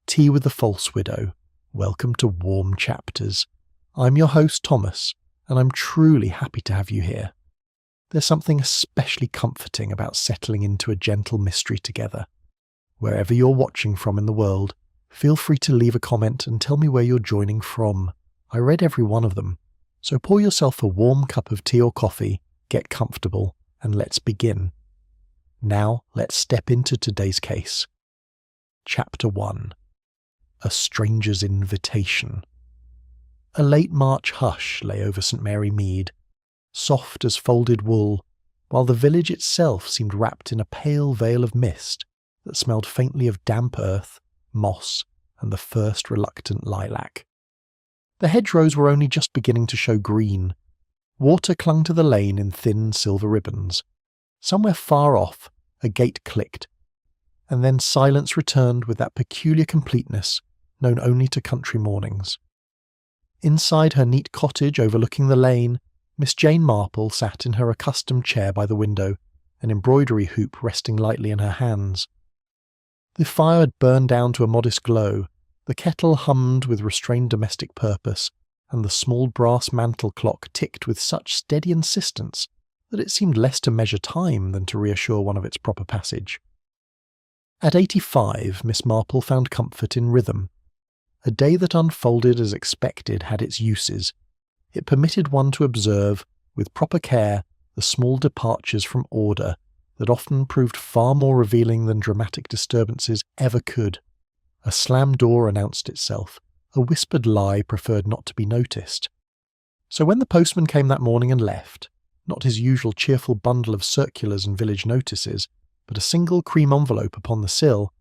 Tea with the False Widow. Welcome to Warm Chapters. I'm your host Thomas, and I'm truly happy to have you here. There's something especially comforting about settling into a gentle mystery together. Wherever you're watching from in the world, feel free to leave a comment and tell me where you're joining from. I read every one of them, so pour yourself a warm cup of tea or coffee, get comfortable, and let's begin. Now let's step into today's case. Chapter 1. A Stranger's Invitation. A late March hush lay over St. Mary Mead, soft as folded wool, while the village itself seemed wrapped in a pale veil of mist that smelled faintly of damp earth, moss, and the first reluctant lilac. The hedgerows were only just beginning to show green. Water clung to the lane in thin silver ribbons. Somewhere far off, a gate clicked, and then silence returned with that peculiar completeness known only to country mornings. Inside her neat cottage overlooking the lane, Miss Jane Marple sat in her accustomed chair by the window, an embroidery hoop resting lightly in her hands. The fire had burned down to a modest glow, the kettle hummed with restrained domestic purpose, and the small brass mantel clock ticked with such steady insistence that it seemed less to measure time than to reassure one of its proper passage. At 85, Miss Marple found comfort in rhythm. A day that unfolded as expected had its uses. It permitted one to observe, with proper care, the small departures from order that often proved far more revealing than dramatic disturbances ever could. A slammed door announced itself. A whispered lie preferred not to be noticed. So when the postman came that morning and left, not his usual cheerful bundle of circulars and village notices, but a single cream envelope upon the sill,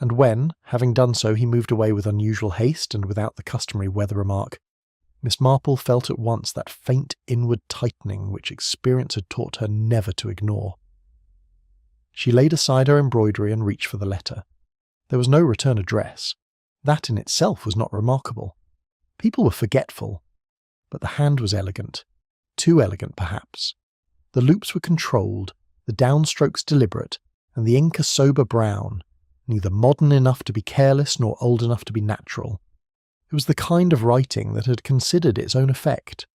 and when, having done so, he moved away with unusual haste and without the customary weather remark, Miss Marple felt at once that faint inward tightening which experience had taught her never to ignore. She laid aside her embroidery and reached for the letter. There was no return address. That in itself was not remarkable. People were forgetful. But the hand was elegant. Too elegant, perhaps. The loops were controlled, the downstrokes deliberate, and the ink a sober brown, neither modern enough to be careless nor old enough to be natural. It was the kind of writing that had considered its own effect.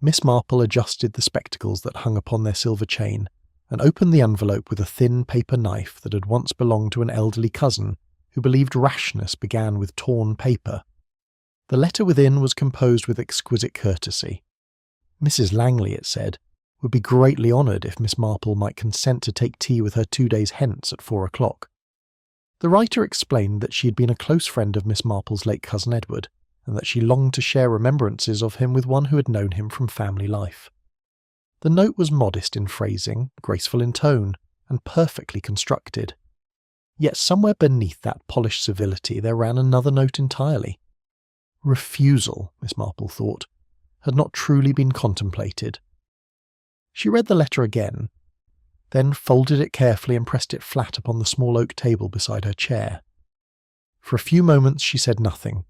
Miss Marple adjusted the spectacles that hung upon their silver chain, and opened the envelope with a thin paper knife that had once belonged to an elderly cousin who believed rashness began with torn paper. The letter within was composed with exquisite courtesy. Mrs. Langley, it said, would be greatly honoured if Miss Marple might consent to take tea with her 2 days hence at 4 o'clock. The writer explained that she had been a close friend of Miss Marple's late cousin Edward, and that she longed to share remembrances of him with one who had known him from family life. The note was modest in phrasing, graceful in tone, and perfectly constructed. Yet somewhere beneath that polished civility there ran another note entirely. Refusal, Miss Marple thought, had not truly been contemplated. She read the letter again, then folded it carefully and pressed it flat upon the small oak table beside her chair. For a few moments she said nothing.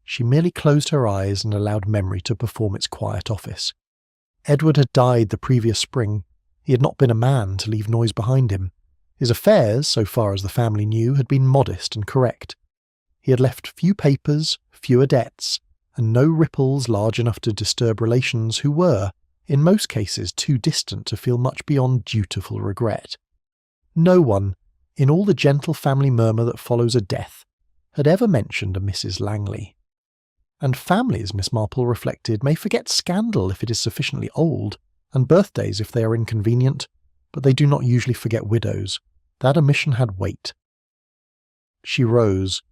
She merely closed her eyes and allowed memory to perform its quiet office. Edward had died the previous spring. He had not been a man to leave noise behind him. His affairs, so far as the family knew, had been modest and correct. He had left few papers, fewer debts, and no ripples large enough to disturb relations who were, in most cases, too distant to feel much beyond dutiful regret. No one, in all the gentle family murmur that follows a death, had ever mentioned a Mrs. Langley. And families, Miss Marple reflected, may forget scandal if it is sufficiently old, and birthdays if they are inconvenient, but they do not usually forget widows. That omission had weight. She rose,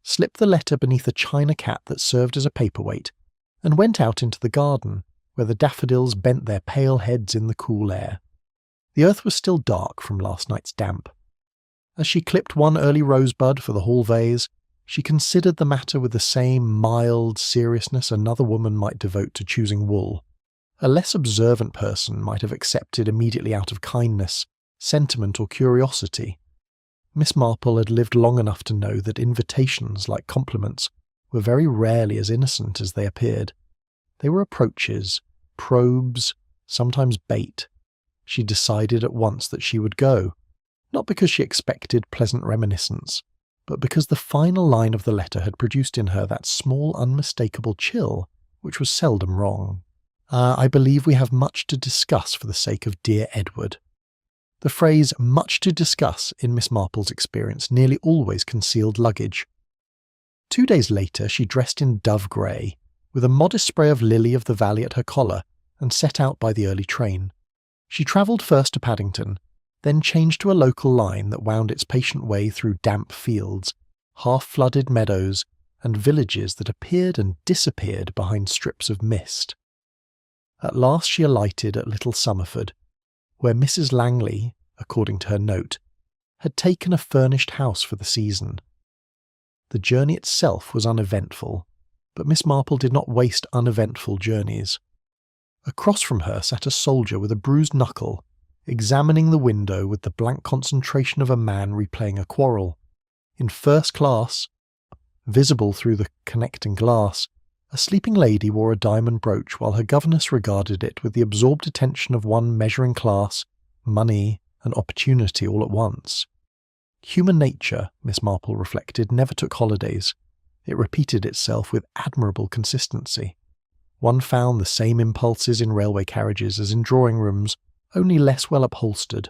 slipped the letter beneath a china cat that served as a paperweight, and went out into the garden, where the daffodils bent their pale heads in the cool air. The earth was still dark from last night's damp. As she clipped one early rosebud for the hall vase, she considered the matter with the same mild seriousness another woman might devote to choosing wool. A less observant person might have accepted immediately out of kindness, sentiment or curiosity. Miss Marple had lived long enough to know that invitations, like compliments, were very rarely as innocent as they appeared. They were approaches, probes, sometimes bait. She decided at once that she would go, not because she expected pleasant reminiscence, but because the final line of the letter had produced in her that small, unmistakable chill, which was seldom wrong. I believe we have much to discuss for the sake of dear Edward. The phrase much to discuss in Miss Marple's experience nearly always concealed luggage. 2 days later she dressed in dove grey, with a modest spray of lily of the valley at her collar, and set out by the early train. She travelled first to Paddington, then changed to a local line that wound its patient way through damp fields, half-flooded meadows, and villages that appeared and disappeared behind strips of mist. At last she alighted at Little Summerford, where Mrs. Langley, according to her note, had taken a furnished house for the season. The journey itself was uneventful, but Miss Marple did not waste uneventful journeys. Across from her sat a soldier with a bruised knuckle, examining the window with the blank concentration of a man replaying a quarrel. In first class, visible through the connecting glass, a sleeping lady wore a diamond brooch while her governess regarded it with the absorbed attention of one measuring class, money, and opportunity all at once. Human nature, Miss Marple reflected, never took holidays. It repeated itself with admirable consistency. One found the same impulses in railway carriages as in drawing rooms, only less well upholstered.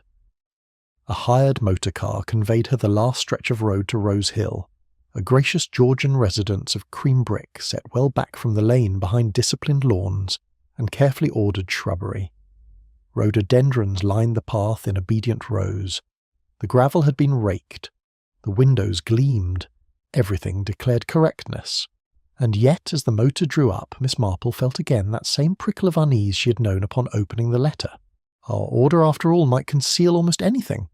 A hired motor car conveyed her the last stretch of road to Rose Hill, a gracious Georgian residence of cream brick set well back from the lane behind disciplined lawns and carefully ordered shrubbery. Rhododendrons lined the path in obedient rows. The gravel had been raked. The windows gleamed. Everything declared correctness. And yet, as the motor drew up, Miss Marple felt again that same prickle of unease she had known upon opening the letter. Our order, after all, might conceal almost anything.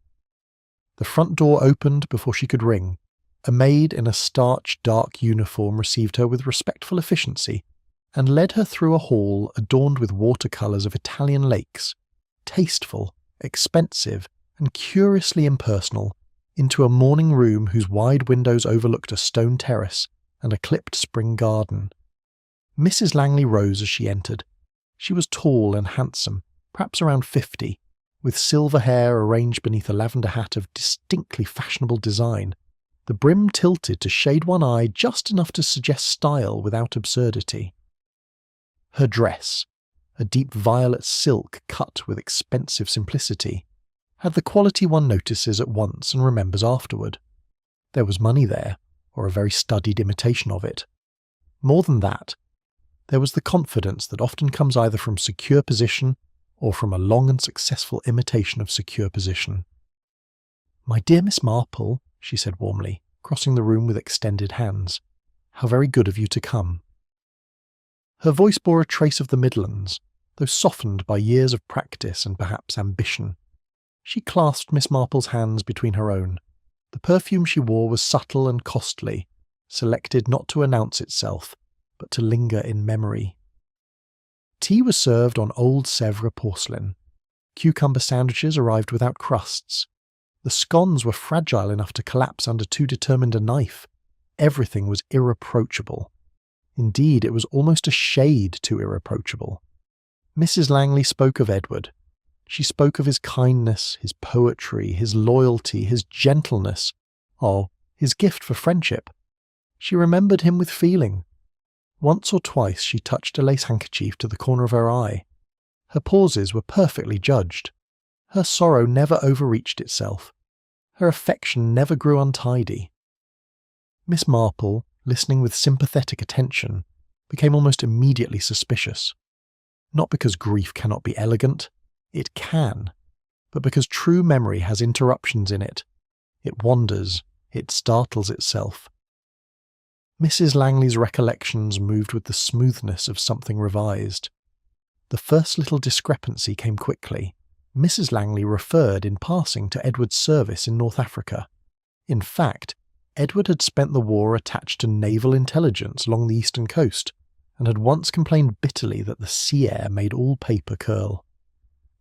The front door opened before she could ring. A maid in a starched dark uniform received her with respectful efficiency, and led her through a hall adorned with watercolours of Italian lakes, tasteful, expensive, and curiously impersonal, into a morning room whose wide windows overlooked a stone terrace and a clipped spring garden. Mrs. Langley rose as she entered. She was tall and handsome, perhaps around 50, with silver hair arranged beneath a lavender hat of distinctly fashionable design, the brim tilted to shade one eye just enough to suggest style without absurdity. Her dress, a deep violet silk cut with expensive simplicity, had the quality one notices at once and remembers afterward. There was money there, or a very studied imitation of it. More than that, there was the confidence that often comes either from secure position or from a long and successful imitation of secure position. "My dear Miss Marple," she said warmly, crossing the room with extended hands, "how very good of you to come." Her voice bore a trace of the Midlands, though softened by years of practice and perhaps ambition. She clasped Miss Marple's hands between her own. The perfume she wore was subtle and costly, selected not to announce itself, but to linger in memory. Tea was served on old Sèvres porcelain. Cucumber sandwiches arrived without crusts. The scones were fragile enough to collapse under too determined a knife. Everything was irreproachable. Indeed, it was almost a shade too irreproachable. Mrs. Langley spoke of Edward. She spoke of his kindness, his poetry, his loyalty, his gentleness, his gift for friendship. She remembered him with feeling. Once or twice she touched a lace handkerchief to the corner of her eye. Her pauses were perfectly judged. Her sorrow never overreached itself. Her affection never grew untidy. Miss Marple, listening with sympathetic attention, became almost immediately suspicious. Not because grief cannot be elegant. It can, but because true memory has interruptions in it. It wanders, it startles itself. Mrs. Langley's recollections moved with the smoothness of something revised. The first little discrepancy came quickly. Mrs. Langley referred in passing to Edward's service in North Africa. In fact, Edward had spent the war attached to naval intelligence along the eastern coast, and had once complained bitterly that the sea air made all paper curl.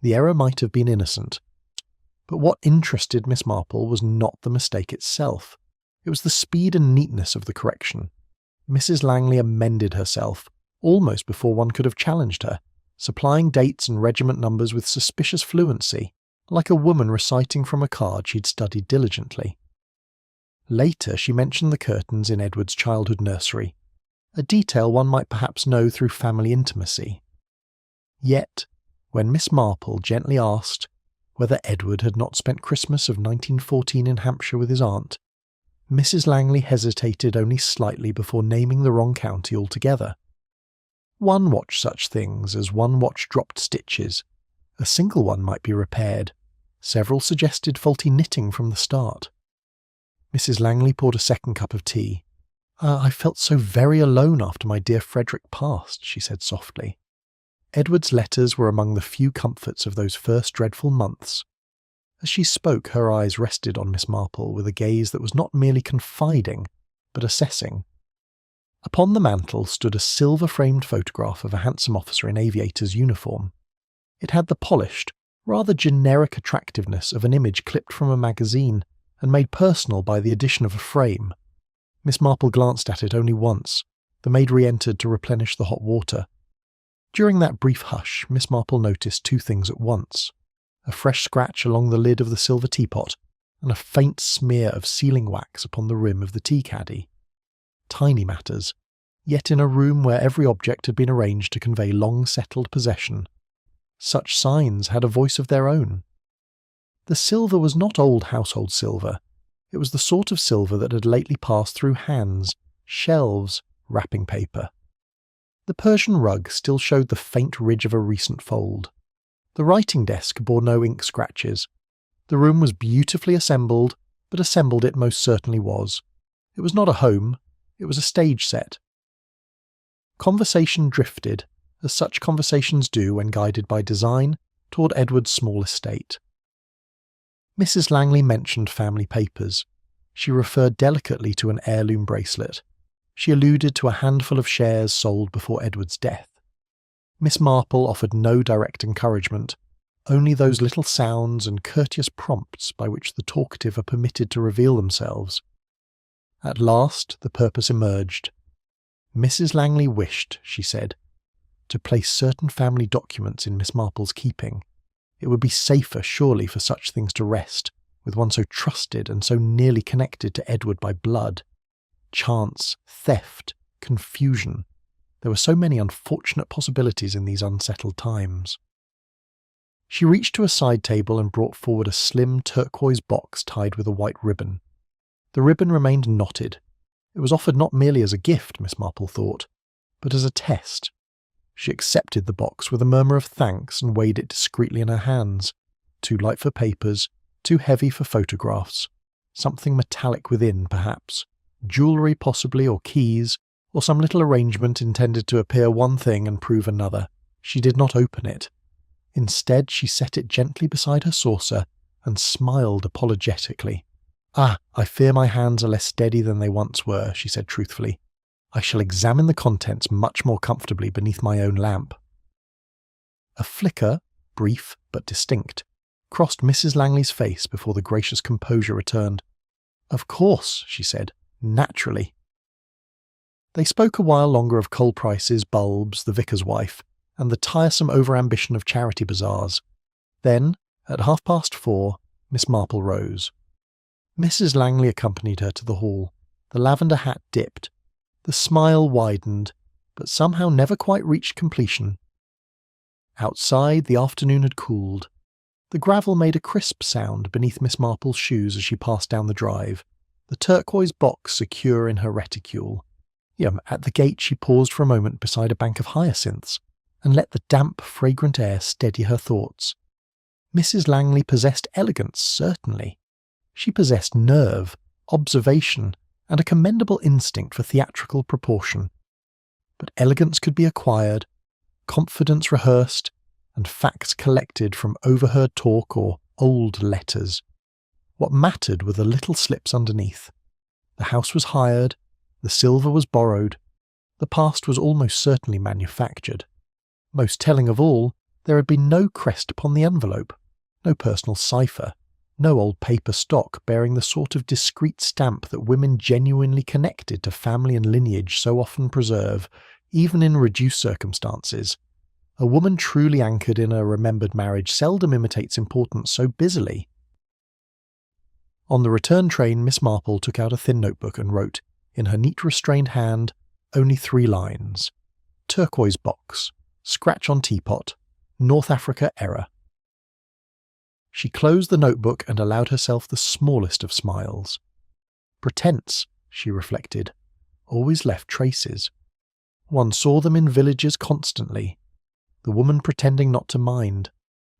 The error might have been innocent, but what interested Miss Marple was not the mistake itself. It was the speed and neatness of the correction. Mrs. Langley amended herself, almost before one could have challenged her, supplying dates and regiment numbers with suspicious fluency, like a woman reciting from a card she'd studied diligently. Later she mentioned the curtains in Edward's childhood nursery, a detail one might perhaps know through family intimacy. Yet, when Miss Marple gently asked whether Edward had not spent Christmas of 1914 in Hampshire with his aunt, Mrs. Langley hesitated only slightly before naming the wrong county altogether. One watched such things as one watched dropped stitches. A single one might be repaired. Several suggested faulty knitting from the start. Mrs. Langley poured a second cup of tea. I felt so very alone after my dear Frederick passed," she said softly. Edward's letters were among the few comforts of those first dreadful months. As she spoke, her eyes rested on Miss Marple with a gaze that was not merely confiding, but assessing. Upon the mantel stood a silver-framed photograph of a handsome officer in aviator's uniform. It had the polished, rather generic attractiveness of an image clipped from a magazine and made personal by the addition of a frame. Miss Marple glanced at it only once. The maid re-entered to replenish the hot water. During that brief hush, Miss Marple noticed two things at once: a fresh scratch along the lid of the silver teapot, and a faint smear of sealing wax upon the rim of the tea-caddy. Tiny matters, yet in a room where every object had been arranged to convey long-settled possession. Such signs had a voice of their own. The silver was not old household silver. It was the sort of silver that had lately passed through hands, shelves, wrapping paper. The Persian rug still showed the faint ridge of a recent fold. The writing desk bore no ink scratches. The room was beautifully assembled, but assembled it most certainly was. It was not a home, it was a stage set. Conversation drifted, as such conversations do when guided by design, toward Edward's small estate. Mrs. Langley mentioned family papers. She referred delicately to an heirloom bracelet. She alluded to a handful of shares sold before Edward's death. Miss Marple offered no direct encouragement, only those little sounds and courteous prompts by which the talkative are permitted to reveal themselves. At last the purpose emerged. Mrs. Langley wished, she said, to place certain family documents in Miss Marple's keeping. It would be safer, surely, for such things to rest, with one so trusted and so nearly connected to Edward by blood. Chance, theft, confusion. There were so many unfortunate possibilities in these unsettled times. She reached to a side table and brought forward a slim turquoise box tied with a white ribbon. The ribbon remained knotted. It was offered not merely as a gift, Miss Marple thought, but as a test. She accepted the box with a murmur of thanks and weighed it discreetly in her hands. Too light for papers, too heavy for photographs. Something metallic within, perhaps. Jewellery possibly, or keys, or some little arrangement intended to appear one thing and prove another. She did not open it. Instead, she set it gently beside her saucer and smiled apologetically. I fear my hands are less steady than they once were," she said truthfully. "I shall examine the contents much more comfortably beneath my own lamp." A flicker, brief but distinct, crossed Mrs. Langley's face before the gracious composure returned. "Of course," she said, "naturally." They spoke a while longer of coal prices, bulbs, the vicar's wife, and the tiresome over-ambition of charity bazaars. Then, at 4:30, Miss Marple rose. Mrs. Langley accompanied her to the hall. The lavender hat dipped. The smile widened, but somehow never quite reached completion. Outside, the afternoon had cooled. The gravel made a crisp sound beneath Miss Marple's shoes as she passed down the drive, the turquoise box secure in her reticule. At the gate she paused for a moment beside a bank of hyacinths, and let the damp, fragrant air steady her thoughts. Mrs. Langley possessed elegance, certainly. She possessed nerve, observation, and a commendable instinct for theatrical proportion. But elegance could be acquired, confidence rehearsed, and facts collected from overheard talk or old letters. What mattered were the little slips underneath. The house was hired, the silver was borrowed, the past was almost certainly manufactured. Most telling of all, there had been no crest upon the envelope, no personal cipher, no old paper stock bearing the sort of discreet stamp that women genuinely connected to family and lineage so often preserve, even in reduced circumstances. A woman truly anchored in a remembered marriage seldom imitates importance so busily. On the return train, Miss Marple took out a thin notebook and wrote, in her neat restrained hand, only 3 lines. Turquoise box. Scratch on teapot. North Africa error. She closed the notebook and allowed herself the smallest of smiles. Pretense, she reflected, always left traces. One saw them in villages constantly. The woman pretending not to mind.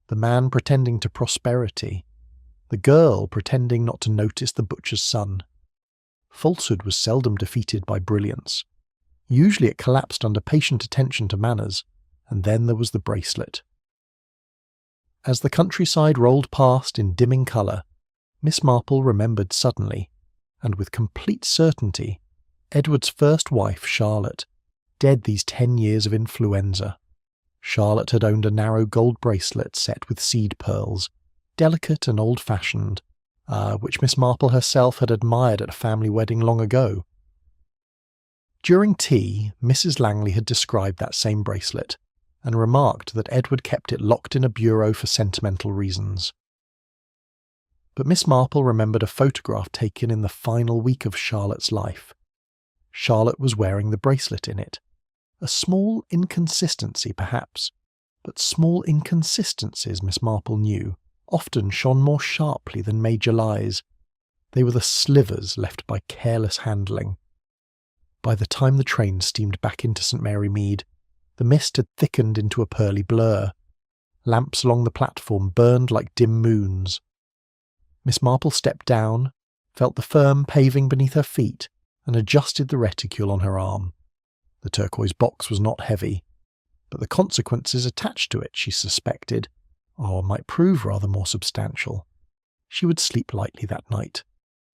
The man pretending to prosperity. The girl pretending not to notice the butcher's son. Falsehood was seldom defeated by brilliance. Usually it collapsed under patient attention to manners, and then there was the bracelet. As the countryside rolled past in dimming colour, Miss Marple remembered suddenly, and with complete certainty, Edward's first wife, Charlotte, dead these 10 years of influenza. Charlotte had owned a narrow gold bracelet set with seed pearls, delicate and old-fashioned, which Miss Marple herself had admired at a family wedding long ago. During tea, Mrs. Langley had described that same bracelet, and remarked that Edward kept it locked in a bureau for sentimental reasons. But Miss Marple remembered a photograph taken in the final week of Charlotte's life. Charlotte was wearing the bracelet in it. A small inconsistency, perhaps, but small inconsistencies, Miss Marple knew, often shone more sharply than major lies. They were the slivers left by careless handling. By the time the train steamed back into St. Mary Mead, the mist had thickened into a pearly blur. Lamps along the platform burned like dim moons. Miss Marple stepped down, felt the firm paving beneath her feet, and adjusted the reticule on her arm. The turquoise box was not heavy, but the consequences attached to it, she suspected, might prove rather more substantial. She would sleep lightly that night.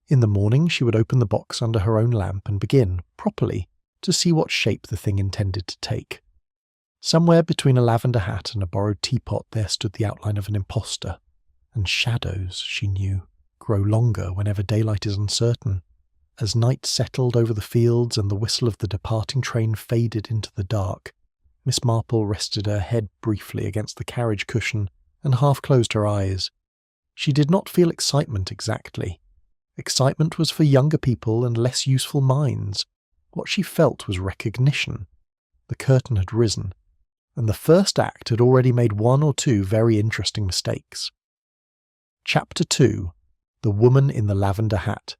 In the morning she would open the box under her own lamp and begin, properly, to see what shape the thing intended to take. Somewhere between a lavender hat and a borrowed teapot there stood the outline of an impostor, and shadows, she knew, grow longer whenever daylight is uncertain. As night settled over the fields and the whistle of the departing train faded into the dark, Miss Marple rested her head briefly against the carriage cushion and half closed her eyes. She did not feel excitement exactly. Excitement was for younger people and less useful minds. What she felt was recognition. The curtain had risen, and the first act had already made 1 or 2 very interesting mistakes. Chapter 2. The Woman in the Lavender Hat.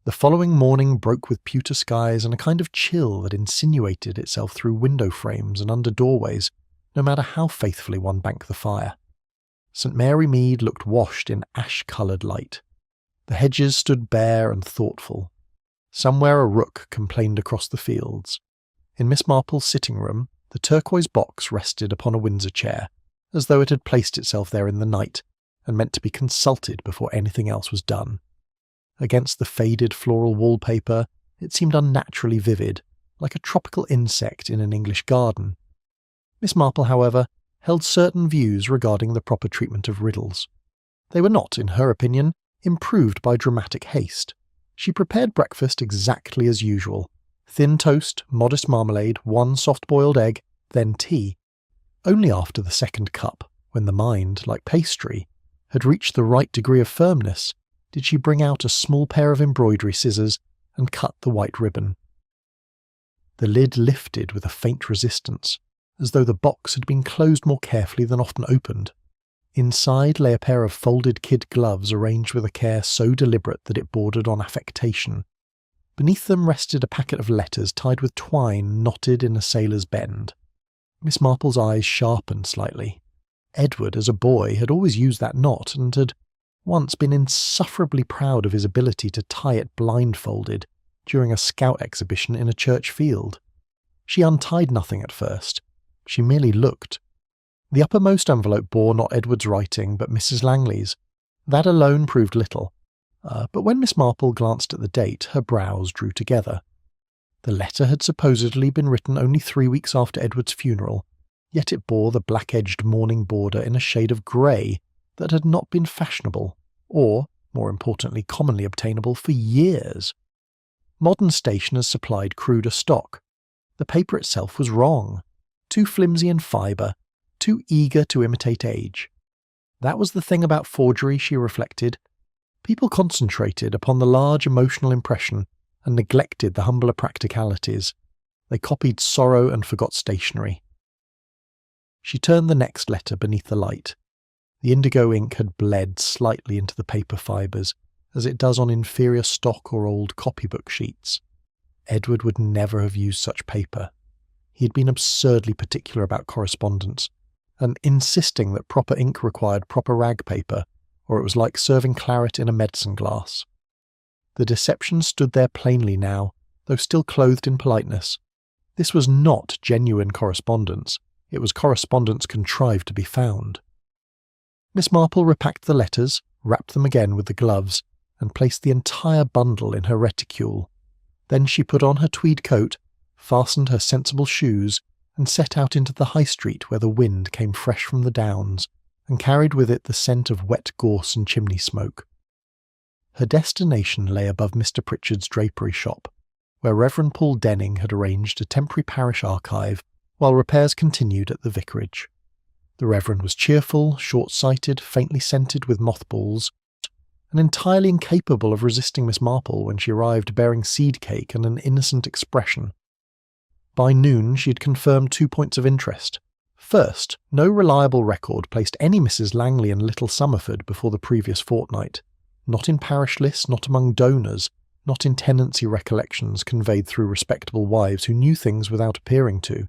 The following morning broke with pewter skies and a kind of chill that insinuated itself through window frames and under doorways, no matter how faithfully one banked the fire. St. Mary Mead looked washed in ash-coloured light. The hedges stood bare and thoughtful. Somewhere a rook complained across the fields. In Miss Marple's sitting-room, the turquoise box rested upon a Windsor chair, as though it had placed itself there in the night, and meant to be consulted before anything else was done. Against the faded floral wallpaper, it seemed unnaturally vivid, like a tropical insect in an English garden. Miss Marple, however, held certain views regarding the proper treatment of riddles. They were not, in her opinion, improved by dramatic haste. She prepared breakfast exactly as usual. Thin toast, modest marmalade, 1 soft-boiled egg, then tea. Only after the second cup, when the mind, like pastry, had reached the right degree of firmness, did she bring out a small pair of embroidery scissors and cut the white ribbon. The lid lifted with a faint resistance, as though the box had been closed more carefully than often opened. Inside lay a pair of folded kid gloves arranged with a care so deliberate that it bordered on affectation. Beneath them rested a packet of letters tied with twine knotted in a sailor's bend. Miss Marple's eyes sharpened slightly. Edward, as a boy, had always used that knot and had once been insufferably proud of his ability to tie it blindfolded during a scout exhibition in a church field. She untied nothing at first. She merely looked. The uppermost envelope bore not Edward's writing, but Mrs. Langley's. That alone proved little. But when Miss Marple glanced at the date, her brows drew together. The letter had supposedly been written only 3 weeks after Edward's funeral, yet it bore the black-edged mourning border in a shade of grey that had not been fashionable, or, more importantly, commonly obtainable for years. Modern stationers supplied cruder stock. The paper itself was wrong, too flimsy in fibre, too eager to imitate age. That was the thing about forgery, she reflected. People concentrated upon the large emotional impression and neglected the humbler practicalities. They copied sorrow and forgot stationery. She turned the next letter beneath the light. The indigo ink had bled slightly into the paper fibres, as it does on inferior stock or old copybook sheets. Edward would never have used such paper. He had been absurdly particular about correspondence, and insisting that proper ink required proper rag paper, or it was like serving claret in a medicine glass. The deception stood there plainly now, though still clothed in politeness. This was not genuine correspondence. It was correspondence contrived to be found. Miss Marple repacked the letters, wrapped them again with the gloves, and placed the entire bundle in her reticule. Then she put on her tweed coat, fastened her sensible shoes, and set out into the high street where the wind came fresh from the downs, and carried with it the scent of wet gorse and chimney smoke. Her destination lay above Mr. Pritchard's drapery shop, where Reverend Paul Denning had arranged a temporary parish archive while repairs continued at the vicarage. The Reverend was cheerful, short-sighted, faintly scented with mothballs, and entirely incapable of resisting Miss Marple when she arrived bearing seed cake and an innocent expression. By noon she had confirmed 2 points of interest. First, no reliable record placed any Mrs. Langley in Little Summerford before the previous fortnight, not in parish lists, not among donors, not in tenancy recollections conveyed through respectable wives who knew things without appearing to.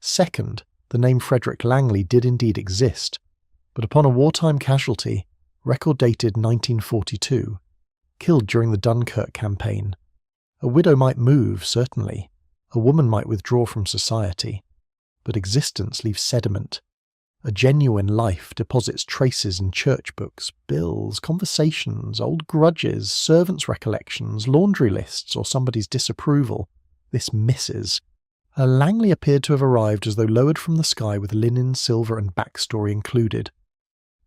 Second, the name Frederick Langley did indeed exist, but upon a wartime casualty, record dated 1942, killed during the Dunkirk campaign. A widow might move, certainly. A woman might withdraw from society. But existence leaves sediment. A genuine life deposits traces in church books, bills, conversations, old grudges, servants' recollections, laundry lists, or somebody's disapproval. This misses. Langley appeared to have arrived as though lowered from the sky with linen, silver, and backstory included.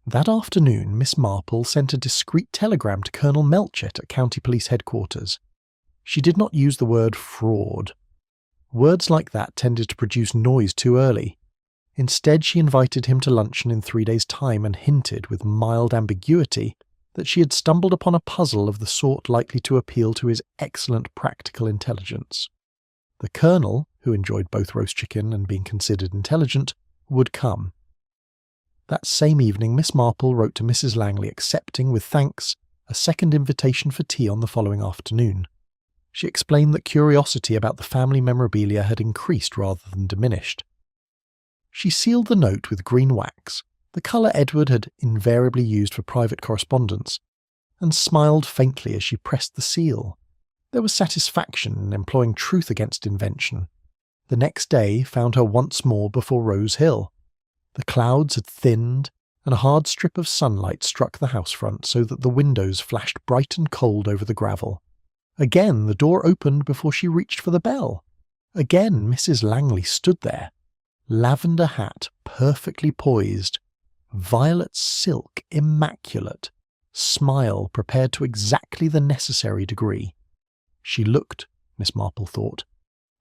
That afternoon, Miss Marple sent a discreet telegram to Colonel Melchett at County Police Headquarters. She did not use the word fraud. Words like that tended to produce noise too early. Instead, she invited him to luncheon in 3 days' time and hinted, with mild ambiguity, that she had stumbled upon a puzzle of the sort likely to appeal to his excellent practical intelligence. The Colonel, who enjoyed both roast chicken and being considered intelligent, would come. That same evening Miss Marple wrote to Mrs. Langley accepting, with thanks, a second invitation for tea on the following afternoon. She explained that curiosity about the family memorabilia had increased rather than diminished. She sealed the note with green wax, the colour Edward had invariably used for private correspondence, and smiled faintly as she pressed the seal. There was satisfaction in employing truth against invention. The next day found her once more before Rose Hill. The clouds had thinned, and a hard strip of sunlight struck the house front so that the windows flashed bright and cold over the gravel. Again the door opened before she reached for the bell. Again Mrs. Langley stood there. Lavender hat perfectly poised, violet silk immaculate, smile prepared to exactly the necessary degree. She looked, Miss Marple thought,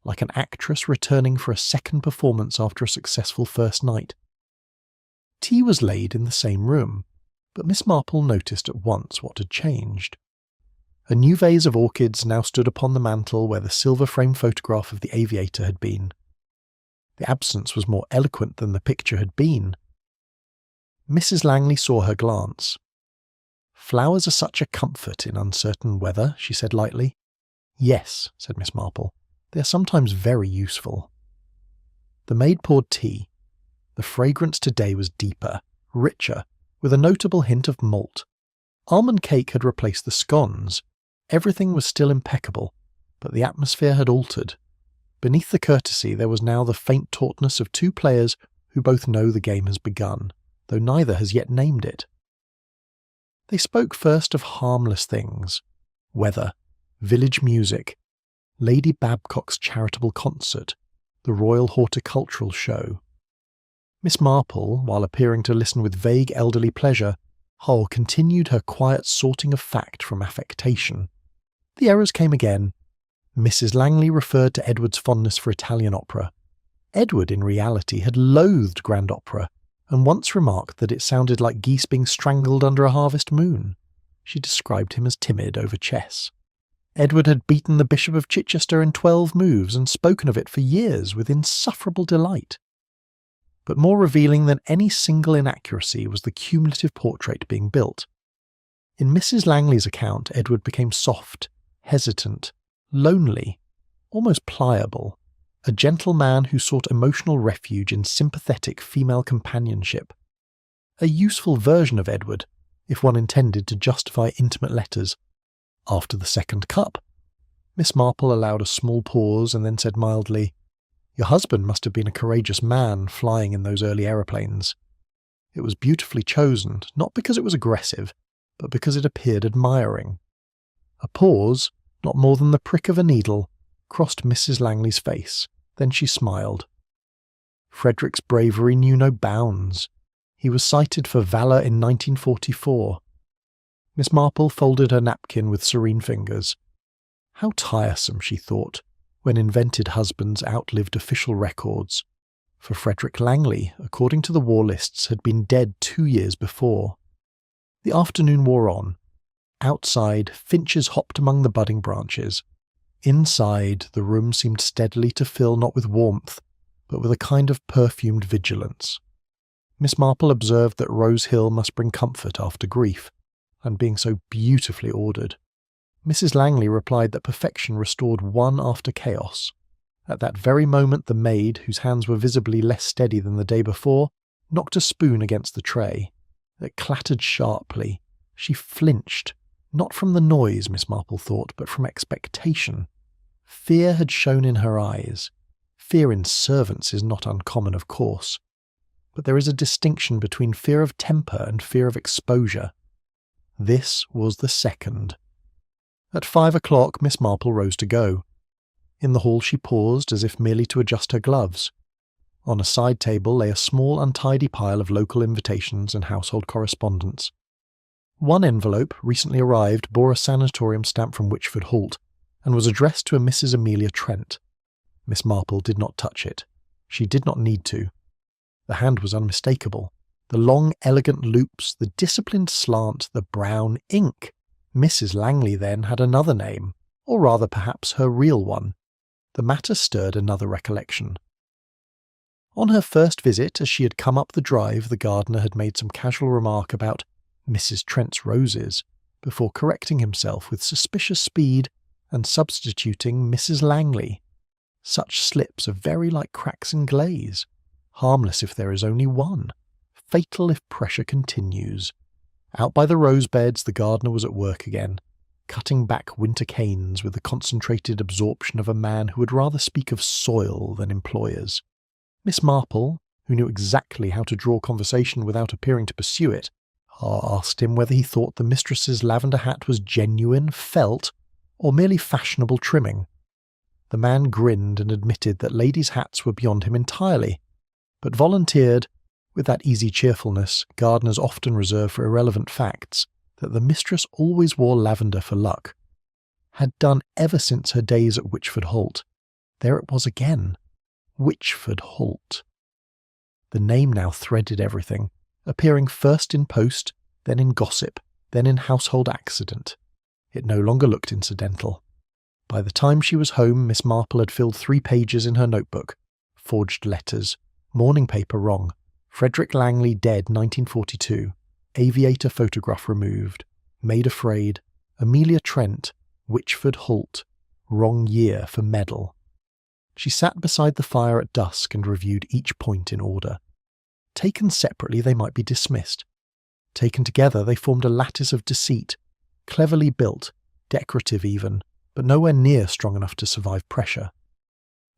like an actress returning for a second performance after a successful first night. Tea was laid in the same room, but Miss Marple noticed at once what had changed. A new vase of orchids now stood upon the mantel where the silver-frame photograph of the aviator had been. The absence was more eloquent than the picture had been. Mrs. Langley saw her glance. "Flowers are such a comfort in uncertain weather," she said lightly. "Yes," said Miss Marple, "they are sometimes very useful." The maid poured tea. The fragrance today was deeper, richer, with a notable hint of malt. Almond cake had replaced the scones. Everything was still impeccable, but the atmosphere had altered. Beneath the courtesy there was now the faint tautness of two players who both know the game has begun, though neither has yet named it. They spoke first of harmless things: weather, village music, Lady Babcock's charitable concert, the Royal Horticultural Show. Miss Marple, while appearing to listen with vague elderly pleasure, continued her quiet sorting of fact from affectation. The errors came again. Mrs. Langley referred to Edward's fondness for Italian opera. Edward, in reality, had loathed grand opera, and once remarked that it sounded like geese being strangled under a harvest moon. She described him as timid over chess. Edward had beaten the Bishop of Chichester in 12 moves and spoken of it for years with insufferable delight. But more revealing than any single inaccuracy was the cumulative portrait being built. In Mrs. Langley's account, Edward became soft, hesitant, lonely, almost pliable, a gentle man who sought emotional refuge in sympathetic female companionship. A useful version of Edward, if one intended to justify intimate letters. After the second cup, Miss Marple allowed a small pause and then said mildly, "Your husband must have been a courageous man flying in those early aeroplanes." It was beautifully chosen, not because it was aggressive, but because it appeared admiring. A pause, not more than the prick of a needle, crossed Mrs. Langley's face. Then she smiled. Frederick's bravery knew no bounds. He was cited for valour in 1944. Miss Marple folded her napkin with serene fingers. How tiresome, she thought, when invented husbands outlived official records. For Frederick Langley, according to the war lists, had been dead 2 years before. The afternoon wore on. Outside, finches hopped among the budding branches. Inside, the room seemed steadily to fill not with warmth, but with a kind of perfumed vigilance. Miss Marple observed that Rose Hill must bring comfort after grief, and being so beautifully ordered. Mrs. Langley replied that perfection restored one after chaos. At that very moment the maid, whose hands were visibly less steady than the day before, knocked a spoon against the tray. It clattered sharply. She flinched, not from the noise, Miss Marple thought, but from expectation. Fear had shone in her eyes. Fear in servants is not uncommon, of course. But there is a distinction between fear of temper and fear of exposure. This was the second. At 5 o'clock, Miss Marple rose to go. In the hall she paused, as if merely to adjust her gloves. On a side table lay a small untidy pile of local invitations and household correspondence. One envelope, recently arrived, bore a sanatorium stamp from Witchford Halt, and was addressed to a Mrs. Amelia Trent. Miss Marple did not touch it. She did not need to. The hand was unmistakable. The long, elegant loops, the disciplined slant, the brown ink. Mrs. Langley, then, had another name, or rather perhaps her real one. The matter stirred another recollection. On her first visit, as she had come up the drive, the gardener had made some casual remark about Mrs. Trent's roses, before correcting himself with suspicious speed and substituting Mrs. Langley. Such slips are very like cracks in glaze, harmless if there is only one, fatal if pressure continues. Out by the rose beds the gardener was at work again, cutting back winter canes with the concentrated absorption of a man who would rather speak of soil than employers. Miss Marple, who knew exactly how to draw conversation without appearing to pursue it, asked him whether he thought the mistress's lavender hat was genuine, felt, or merely fashionable trimming. The man grinned and admitted that ladies' hats were beyond him entirely, but volunteered, with that easy cheerfulness gardeners often reserve for irrelevant facts, that the mistress always wore lavender for luck. Had done ever since her days at Witchford Halt. There it was again. Witchford Halt. The name now threaded everything, appearing first in Post, then in Gossip, then in Household Accident. It no longer looked incidental. By the time she was home, Miss Marple had filled 3 pages in her notebook. Forged letters. Morning paper wrong. Frederick Langley dead 1942. Aviator photograph removed. Maid afraid. Amelia Trent. Witchford Halt. Wrong year for medal. She sat beside the fire at dusk and reviewed each point in order. Taken separately, they might be dismissed. Taken together, they formed a lattice of deceit, cleverly built, decorative even, but nowhere near strong enough to survive pressure.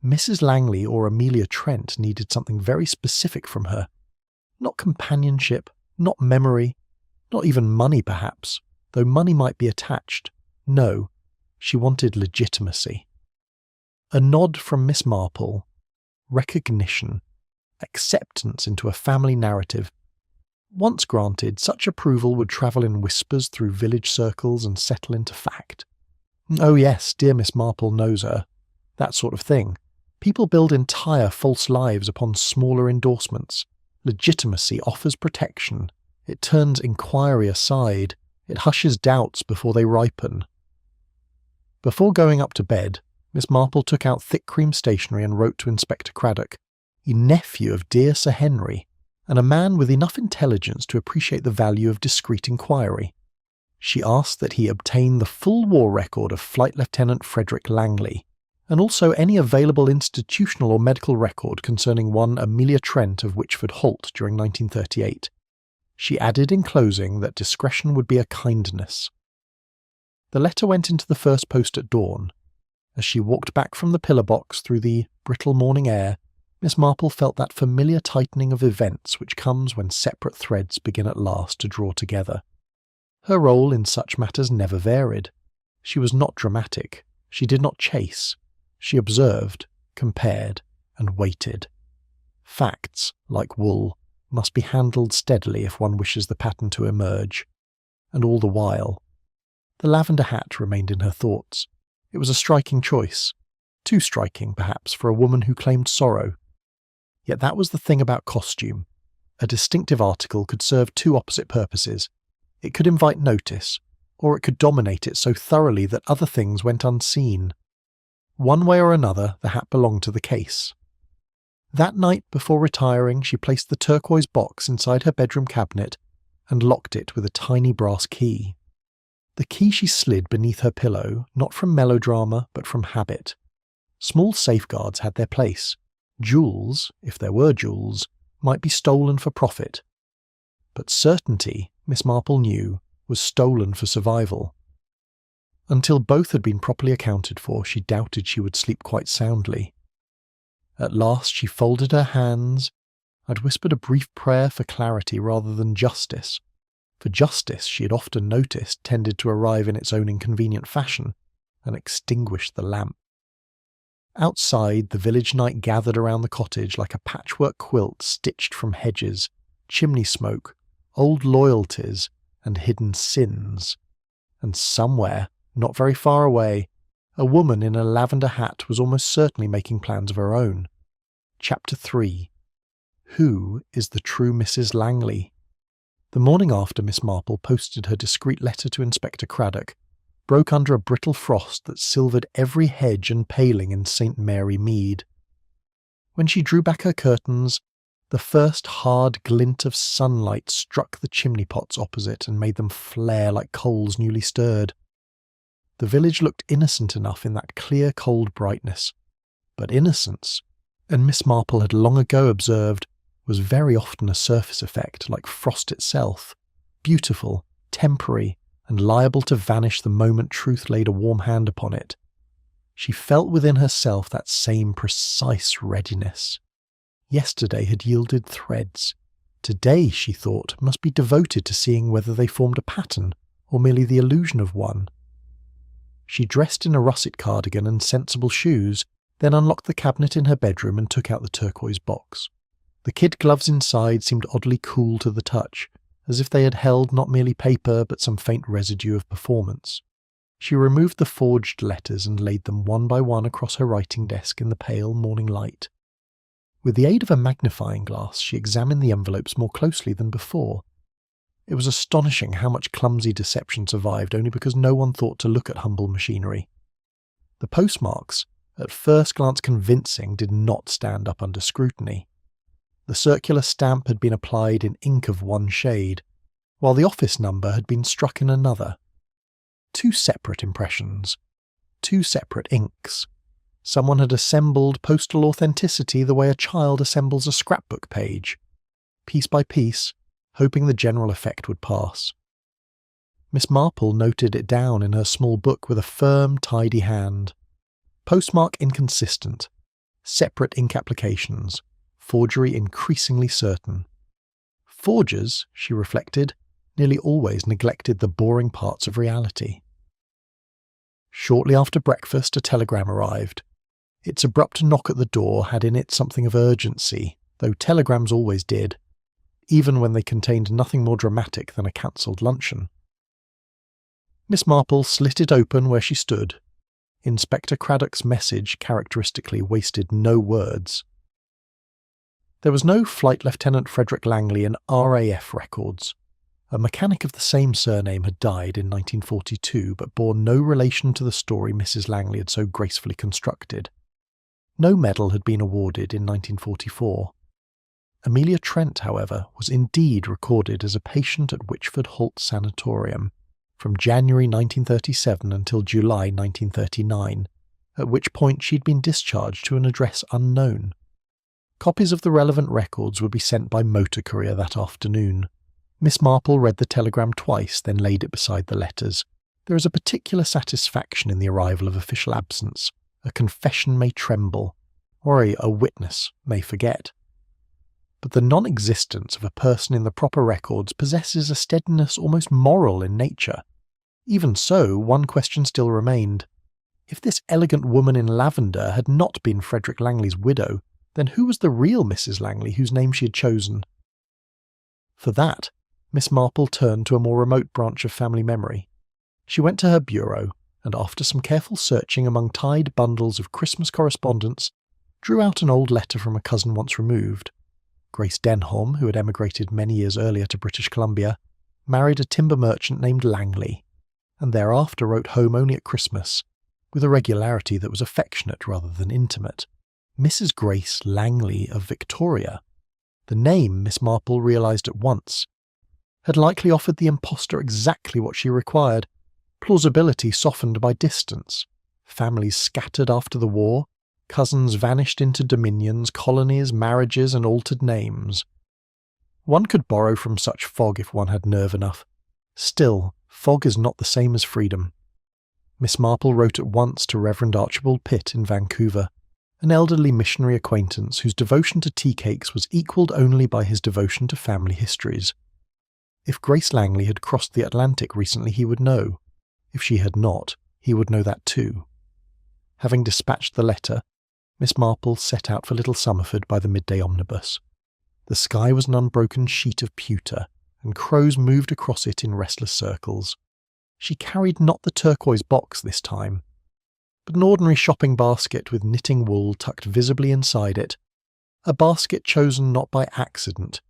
Mrs. Langley or Amelia Trent needed something very specific from her. Not companionship, not memory, not even money perhaps, though money might be attached. No, she wanted legitimacy. A nod from Miss Marple, recognition, acceptance into a family narrative. Once granted, such approval would travel in whispers through village circles and settle into fact. Oh yes, dear Miss Marple knows her. That sort of thing. People build entire false lives upon smaller endorsements. Legitimacy offers protection. It turns inquiry aside. It hushes doubts before they ripen. Before going up to bed, Miss Marple took out thick cream stationery and wrote to Inspector Craddock, a nephew of dear Sir Henry, and a man with enough intelligence to appreciate the value of discreet inquiry. She asked that he obtain the full war record of Flight Lieutenant Frederick Langley, and also any available institutional or medical record concerning one Amelia Trent of Wychford Holt during 1938. She added in closing that discretion would be a kindness. The letter went into the first post at dawn. As she walked back from the pillar box through the brittle morning air, Miss Marple felt that familiar tightening of events which comes when separate threads begin at last to draw together. Her role in such matters never varied. She was not dramatic. She did not chase. She observed, compared, and waited. Facts, like wool, must be handled steadily if one wishes the pattern to emerge. And all the while, the lavender hat remained in her thoughts. It was a striking choice. Too striking, perhaps, for a woman who claimed sorrow. Yet that was the thing about costume. A distinctive article could serve two opposite purposes. It could invite notice, or it could dominate it so thoroughly that other things went unseen. One way or another, the hat belonged to the case. That night, before retiring, she placed the turquoise box inside her bedroom cabinet and locked it with a tiny brass key. The key she slid beneath her pillow, not from melodrama, but from habit. Small safeguards had their place. Jewels, if there were jewels, might be stolen for profit. But certainty, Miss Marple knew, was stolen for survival. Until both had been properly accounted for, she doubted she would sleep quite soundly. At last she folded her hands. I'd whispered a brief prayer for clarity rather than justice. For justice, she had often noticed, tended to arrive in its own inconvenient fashion, and extinguished the lamp. Outside, the village night gathered around the cottage like a patchwork quilt stitched from hedges, chimney smoke, old loyalties, and hidden sins. And somewhere, not very far away, a woman in a lavender hat was almost certainly making plans of her own. Chapter 3. Who is the true Mrs. Langley? The morning after Miss Marple posted her discreet letter to Inspector Craddock, broke under a brittle frost that silvered every hedge and paling in St. Mary Mead. When she drew back her curtains, the first hard glint of sunlight struck the chimney pots opposite and made them flare like coals newly stirred. The village looked innocent enough in that clear, cold brightness. But innocence, and Miss Marple had long ago observed, was very often a surface effect like frost itself, beautiful, temporary, and liable to vanish the moment truth laid a warm hand upon it. She felt within herself that same precise readiness. Yesterday had yielded threads. Today, she thought, must be devoted to seeing whether they formed a pattern or merely the illusion of one. She dressed in a russet cardigan and sensible shoes, then unlocked the cabinet in her bedroom and took out the turquoise box. The kid gloves inside seemed oddly cool to the touch, as if they had held not merely paper but some faint residue of performance. She removed the forged letters and laid them one by one across her writing desk in the pale morning light. With the aid of a magnifying glass, she examined the envelopes more closely than before. It was astonishing how much clumsy deception survived only because no one thought to look at humble machinery. The postmarks, at first glance convincing, did not stand up under scrutiny. The circular stamp had been applied in ink of one shade, while the office number had been struck in another. Two separate impressions, two separate inks. Someone had assembled postal authenticity the way a child assembles a scrapbook page, piece by piece, hoping the general effect would pass. Miss Marple noted it down in her small book with a firm, tidy hand. Postmark inconsistent, separate ink applications, forgery increasingly certain. Forgers, she reflected, nearly always neglected the boring parts of reality. Shortly after breakfast, a telegram arrived. Its abrupt knock at the door had in it something of urgency, though telegrams always did, even when they contained nothing more dramatic than a cancelled luncheon. Miss Marple slit it open where she stood. Inspector Craddock's message characteristically wasted no words. There was no Flight Lieutenant Frederick Langley in RAF records. A mechanic of the same surname had died in 1942 but bore no relation to the story Mrs. Langley had so gracefully constructed. No medal had been awarded in 1944. Amelia Trent, however, was indeed recorded as a patient at Witchford Holt Sanatorium from January 1937 until July 1939, at which point she'd been discharged to an address unknown. Copies of the relevant records would be sent by motor courier that afternoon. Miss Marple read the telegram twice, then laid it beside the letters. There is a particular satisfaction in the arrival of official absence. A confession may tremble, or a witness may forget. But the non-existence of a person in the proper records possesses a steadiness almost moral in nature. Even so, one question still remained. If this elegant woman in lavender had not been Frederick Langley's widow, then who was the real Mrs. Langley whose name she had chosen? For that, Miss Marple turned to a more remote branch of family memory. She went to her bureau, and after some careful searching among tied bundles of Christmas correspondence, drew out an old letter from a cousin once removed. Grace Denholm, who had emigrated many years earlier to British Columbia, married a timber merchant named Langley, and thereafter wrote home only at Christmas, with a regularity that was affectionate rather than intimate. Mrs. Grace Langley of Victoria. The name, Miss Marple realised at once, had likely offered the impostor exactly what she required: plausibility softened by distance, families scattered after the war, cousins vanished into dominions, colonies, marriages, and altered names. One could borrow from such fog if one had nerve enough. Still, fog is not the same as freedom. Miss Marple wrote at once to Reverend Archibald Pitt in Vancouver, an elderly missionary acquaintance whose devotion to tea cakes was equalled only by his devotion to family histories. If Grace Langley had crossed the Atlantic recently, he would know. If she had not, he would know that too. Having dispatched the letter, Miss Marple set out for Little Summerford by the midday omnibus. The sky was an unbroken sheet of pewter, and crows moved across it in restless circles. She carried not the turquoise box this time, but an ordinary shopping basket with knitting wool tucked visibly inside it, a basket chosen not by accident,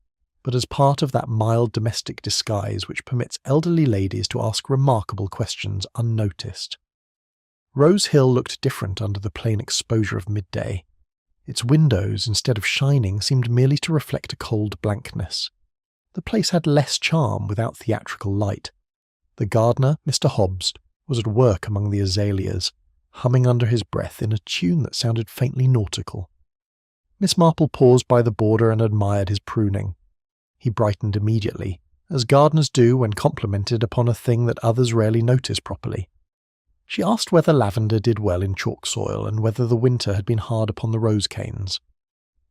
but as part of that mild domestic disguise which permits elderly ladies to ask remarkable questions unnoticed. Rose Hill looked different under the plain exposure of midday. Its windows, instead of shining, seemed merely to reflect a cold blankness. The place had less charm without theatrical light. The gardener, Mr. Hobbs, was at work among the azaleas, humming under his breath in a tune that sounded faintly nautical. Miss Marple paused by the border and admired his pruning. He brightened immediately, as gardeners do when complimented upon a thing that others rarely notice properly. She asked whether lavender did well in chalk soil and whether the winter had been hard upon the rose canes.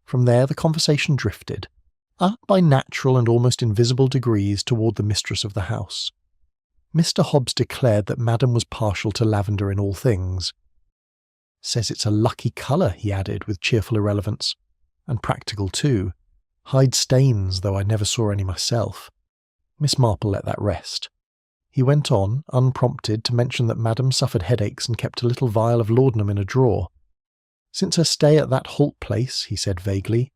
From there the conversation drifted, up by natural and almost invisible degrees toward the mistress of the house. Mr. Hobbs declared that Madam was partial to lavender in all things. "Says it's a lucky colour," he added with cheerful irrelevance, "and practical too. Hides stains, though I never saw any myself." Miss Marple let that rest. He went on, unprompted, to mention that Madam suffered headaches and kept a little vial of laudanum in a drawer. Since her stay at that Holt place, he said vaguely,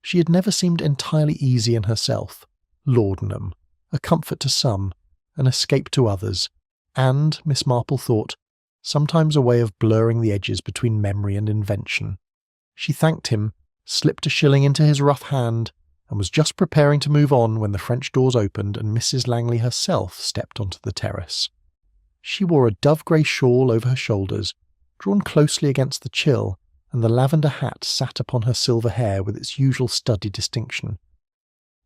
she had never seemed entirely easy in herself. Laudanum, a comfort to some, an escape to others, and, Miss Marple thought, sometimes a way of blurring the edges between memory and invention. She thanked him, slipped a shilling into his rough hand, and was just preparing to move on when the French doors opened and Mrs. Langley herself stepped onto the terrace. She wore a dove-grey shawl over her shoulders, drawn closely against the chill, and the lavender hat sat upon her silver hair with its usual studied distinction.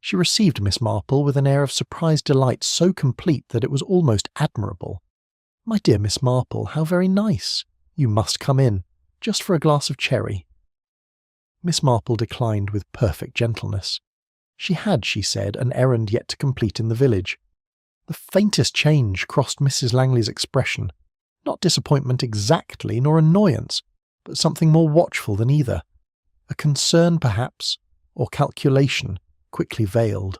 She received Miss Marple with an air of surprised delight so complete that it was almost admirable. "My dear Miss Marple, how very nice! You must come in, just for a glass of cherry." Miss Marple declined with perfect gentleness. She had, she said, an errand yet to complete in the village. The faintest change crossed Mrs. Langley's expression, not disappointment exactly, nor annoyance, but something more watchful than either. A concern, perhaps, or calculation, quickly veiled.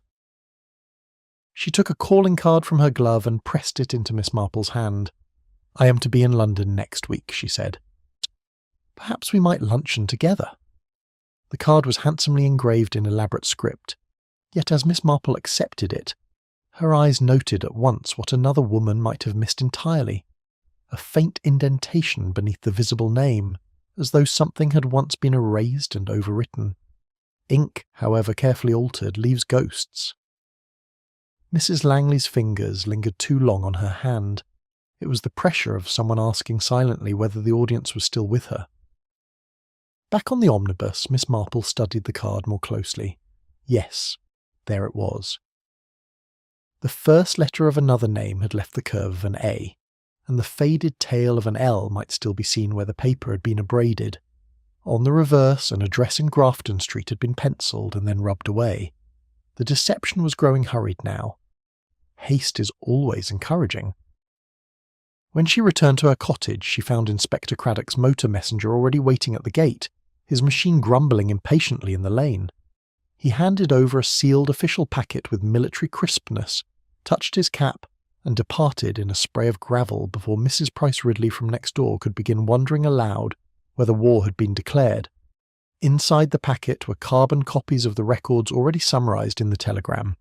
She took a calling card from her glove and pressed it into Miss Marple's hand. "I am to be in London next week," she said. "Perhaps we might luncheon together." The card was handsomely engraved in elaborate script, yet as Miss Marple accepted it, Her eyes noted at once what another woman might have missed entirely: a faint indentation beneath the visible name, as though something had once been erased and overwritten. Ink, however carefully altered, leaves ghosts. Mrs. Langley's fingers lingered too long on her hand. It was the pressure of someone asking silently whether the audience was still with her. Back on the omnibus, Miss Marple studied the card more closely. Yes, there it was. The first letter of another name had left the curve of an A, and the faded tail of an L might still be seen where the paper had been abraded. On the reverse, an address in Grafton Street had been pencilled and then rubbed away. The deception was growing hurried now. Haste is always encouraging. When she returned to her cottage, she found Inspector Craddock's motor messenger already waiting at the gate, his machine grumbling impatiently in the lane. He handed over a sealed official packet with military crispness, touched his cap, and departed in a spray of gravel before Mrs. Price Ridley from next door could begin wondering aloud whether war had been declared. Inside the packet were carbon copies of the records already summarised in the telegram.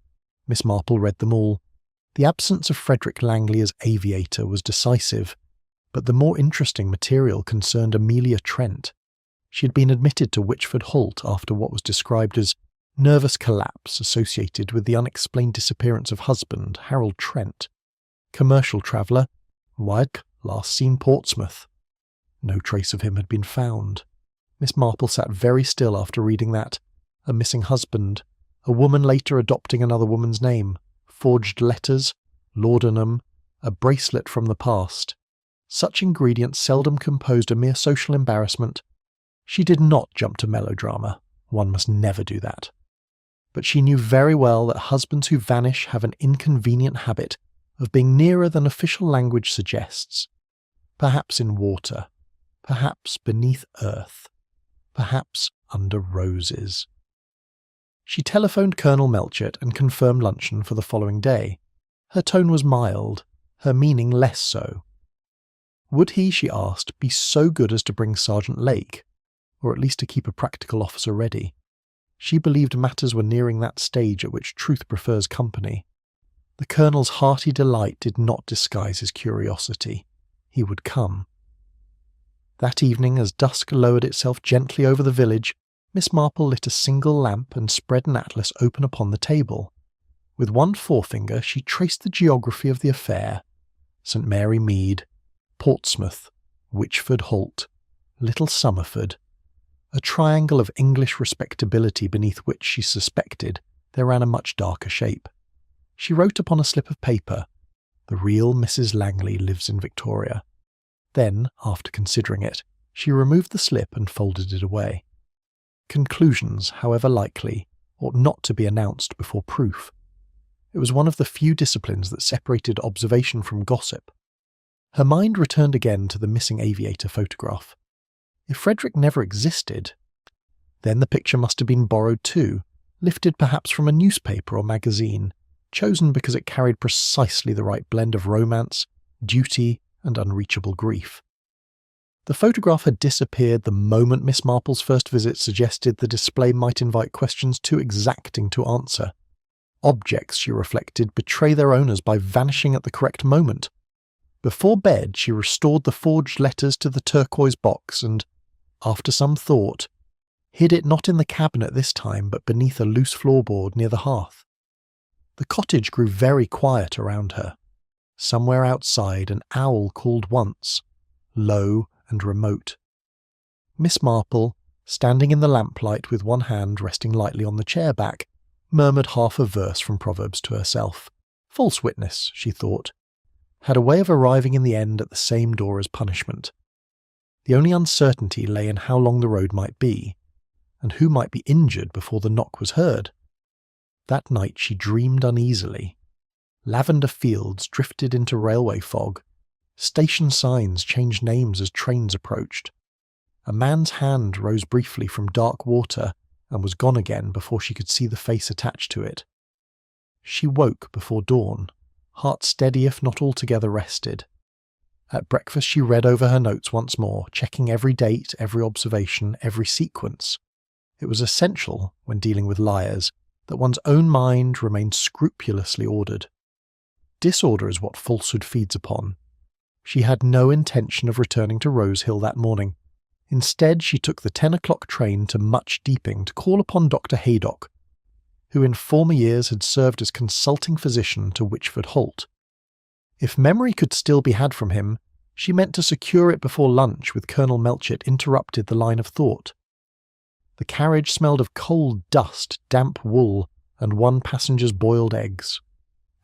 Miss Marple read them all. The absence of Frederick Langley as aviator was decisive, but the more interesting material concerned Amelia Trent. She had been admitted to Witchford Halt after what was described as nervous collapse associated with the unexplained disappearance of husband, Harold Trent. Commercial traveller, Wag, last seen Portsmouth. No trace of him had been found. Miss Marple sat very still after reading that. A missing husband, a woman later adopting another woman's name, forged letters, laudanum, a bracelet from the past. Such ingredients seldom composed a mere social embarrassment. She did not jump to melodrama. One must never do that. But she knew very well that husbands who vanish have an inconvenient habit of being nearer than official language suggests. Perhaps in water, perhaps beneath earth, perhaps under roses. She telephoned Colonel Melchett and confirmed luncheon for the following day. Her tone was mild, her meaning less so. Would he, she asked, be so good as to bring Sergeant Lake, or at least to keep a practical officer ready? She believed matters were nearing that stage at which truth prefers company. The Colonel's hearty delight did not disguise his curiosity. He would come. That evening, as dusk lowered itself gently over the village, Miss Marple lit a single lamp and spread an atlas open upon the table. With one forefinger she traced the geography of the affair: St. Mary Mead, Portsmouth, Witchford Halt, Little Summerford, a triangle of English respectability beneath which she suspected there ran a much darker shape. She wrote upon a slip of paper, "The real Mrs. Langley lives in Victoria." Then, after considering it, she removed the slip and folded it away. Conclusions, however likely, ought not to be announced before proof. It was one of the few disciplines that separated observation from gossip. Her mind returned again to the missing aviator photograph. If Frederick never existed, then the picture must have been borrowed too, lifted perhaps from a newspaper or magazine, chosen because it carried precisely the right blend of romance, duty, and unreachable grief. The photograph had disappeared the moment Miss Marple's first visit suggested the display might invite questions too exacting to answer. Objects, she reflected, betray their owners by vanishing at the correct moment. Before bed, she restored the forged letters to the turquoise box and, after some thought, hid it not in the cabinet this time but beneath a loose floorboard near the hearth. The cottage grew very quiet around her. Somewhere outside an owl called once, low and remote. Miss Marple, standing in the lamplight with one hand resting lightly on the chair back, murmured half a verse from Proverbs to herself. False witness, she thought, had a way of arriving in the end at the same door as punishment. The only uncertainty lay in how long the road might be, and who might be injured before the knock was heard. That night she dreamed uneasily. Lavender fields drifted into railway fog. Station signs changed names as trains approached. A man's hand rose briefly from dark water and was gone again before she could see the face attached to it. She woke before dawn, heart steady if not altogether rested. At breakfast she read over her notes once more, checking every date, every observation, every sequence. It was essential, when dealing with liars, that one's own mind remained scrupulously ordered. Disorder is what falsehood feeds upon. She had no intention of returning to Rose Hill that morning. Instead, she took the 10 o'clock train to Much Deeping to call upon Dr. Haydock, who in former years had served as consulting physician to Witchford Holt. If memory could still be had from him, she meant to secure it before lunch with Colonel Melchett interrupted the line of thought. The carriage smelled of coal dust, damp wool, and one passenger's boiled eggs.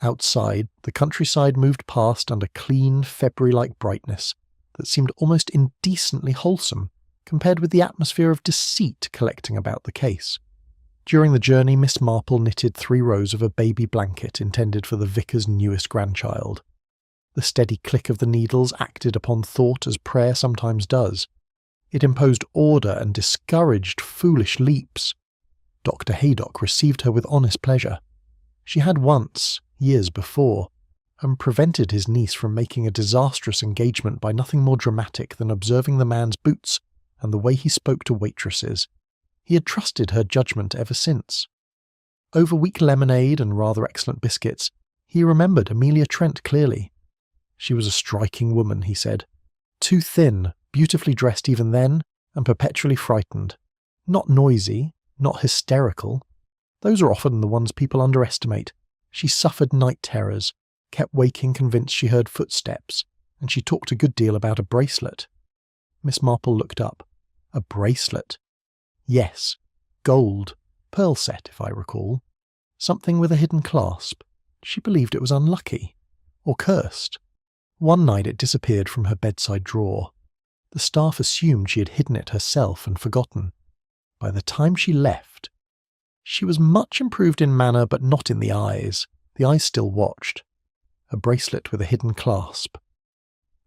Outside, the countryside moved past under clean, February-like brightness that seemed almost indecently wholesome compared with the atmosphere of deceit collecting about the case. During the journey, Miss Marple knitted 3 rows of a baby blanket intended for the vicar's newest grandchild. The steady click of the needles acted upon thought as prayer sometimes does. It imposed order and discouraged foolish leaps. Dr. Haydock received her with honest pleasure. She had once, years before, and prevented his niece from making a disastrous engagement by nothing more dramatic than observing the man's boots and the way he spoke to waitresses. He had trusted her judgment ever since. Over weak lemonade and rather excellent biscuits, he remembered Amelia Trent clearly. She was a striking woman, he said. Too thin, beautifully dressed even then, and perpetually frightened. Not noisy, not hysterical. Those are often the ones people underestimate. She suffered night terrors, kept waking convinced she heard footsteps, and she talked a good deal about a bracelet. Miss Marple looked up. A bracelet? Yes, gold, pearl set, if I recall. Something with a hidden clasp. She believed it was unlucky, or cursed. One night it disappeared from her bedside drawer. The staff assumed she had hidden it herself and forgotten. By the time she left, she was much improved in manner but not in the eyes. The eyes still watched. A bracelet with a hidden clasp.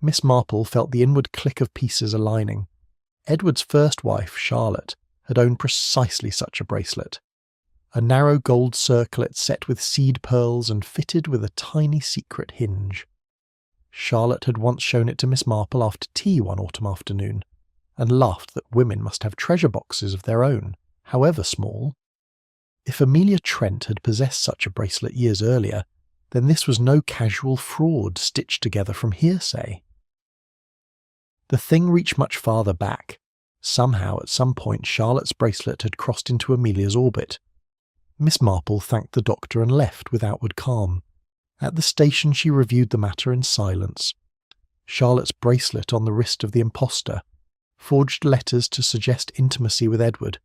Miss Marple felt the inward click of pieces aligning. Edward's first wife, Charlotte, had owned precisely such a bracelet. A narrow gold circlet set with seed pearls and fitted with a tiny secret hinge. Charlotte had once shown it to Miss Marple after tea one autumn afternoon, and laughed that women must have treasure boxes of their own, however small. If Amelia Trent had possessed such a bracelet years earlier, then this was no casual fraud stitched together from hearsay. The thing reached much farther back. Somehow, at some point, Charlotte's bracelet had crossed into Amelia's orbit. Miss Marple thanked the doctor and left with outward calm. At the station she reviewed the matter in silence. Charlotte's bracelet on the wrist of the impostor, forged letters to suggest intimacy with Edward,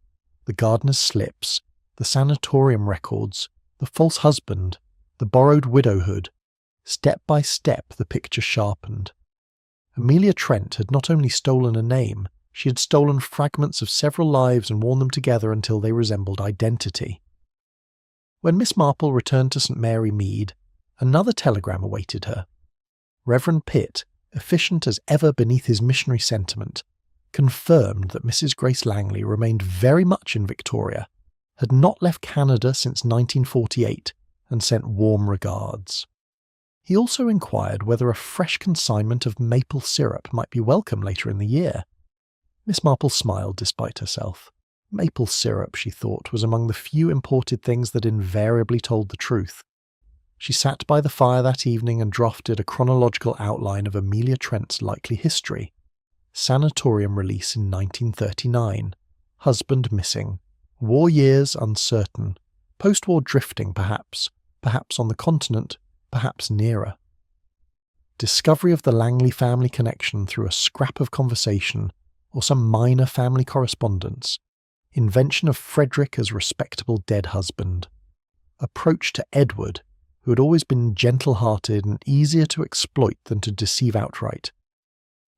the gardener's slips, the sanatorium records, the false husband, the borrowed widowhood. Step by step the picture sharpened. Amelia Trent had not only stolen a name, she had stolen fragments of several lives and worn them together until they resembled identity. When Miss Marple returned to St. Mary Mead, another telegram awaited her. Reverend Pitt, efficient as ever beneath his missionary sentiment, confirmed that Mrs. Grace Langley remained very much in Victoria, had not left Canada since 1948, and sent warm regards. He also inquired whether a fresh consignment of maple syrup might be welcome later in the year. Miss Marple smiled despite herself. Maple syrup, she thought, was among the few imported things that invariably told the truth. She sat by the fire that evening and drafted a chronological outline of Amelia Trent's likely history. Sanatorium release in 1939. Husband missing. War years uncertain. Post-war drifting, perhaps on the continent, perhaps nearer. Discovery of the Langley family connection through a scrap of conversation or some minor family correspondence. Invention of Frederick as respectable dead husband. Approach to Edward, who had always been gentle-hearted and easier to exploit than to deceive outright.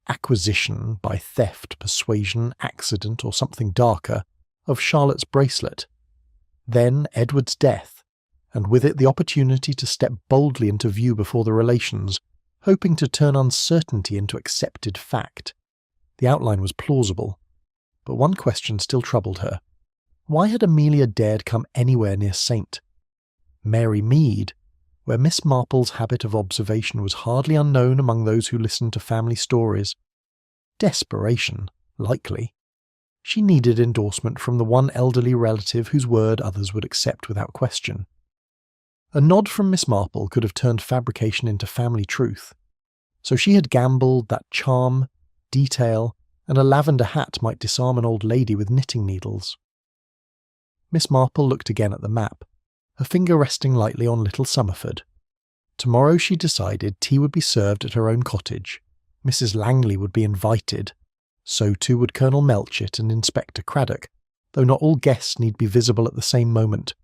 Acquisition, by theft, persuasion, accident, or something darker, of Charlotte's bracelet. Then Edward's death, and with it the opportunity to step boldly into view before the relations, hoping to turn uncertainty into accepted fact. The outline was plausible, but one question still troubled her. Why had Amelia dared come anywhere near St. Mary Mead, where Miss Marple's habit of observation was hardly unknown among those who listened to family stories? Desperation, likely. She needed endorsement from the one elderly relative whose word others would accept without question. A nod from Miss Marple could have turned fabrication into family truth. So she had gambled that charm, detail, and a lavender hat might disarm an old lady with knitting needles. Miss Marple looked again at the map, her finger resting lightly on Little Summerford. Tomorrow, she decided, tea would be served at her own cottage. Mrs. Langley would be invited. So too would Colonel Melchett and Inspector Craddock, though not all guests need be visible at the same moment.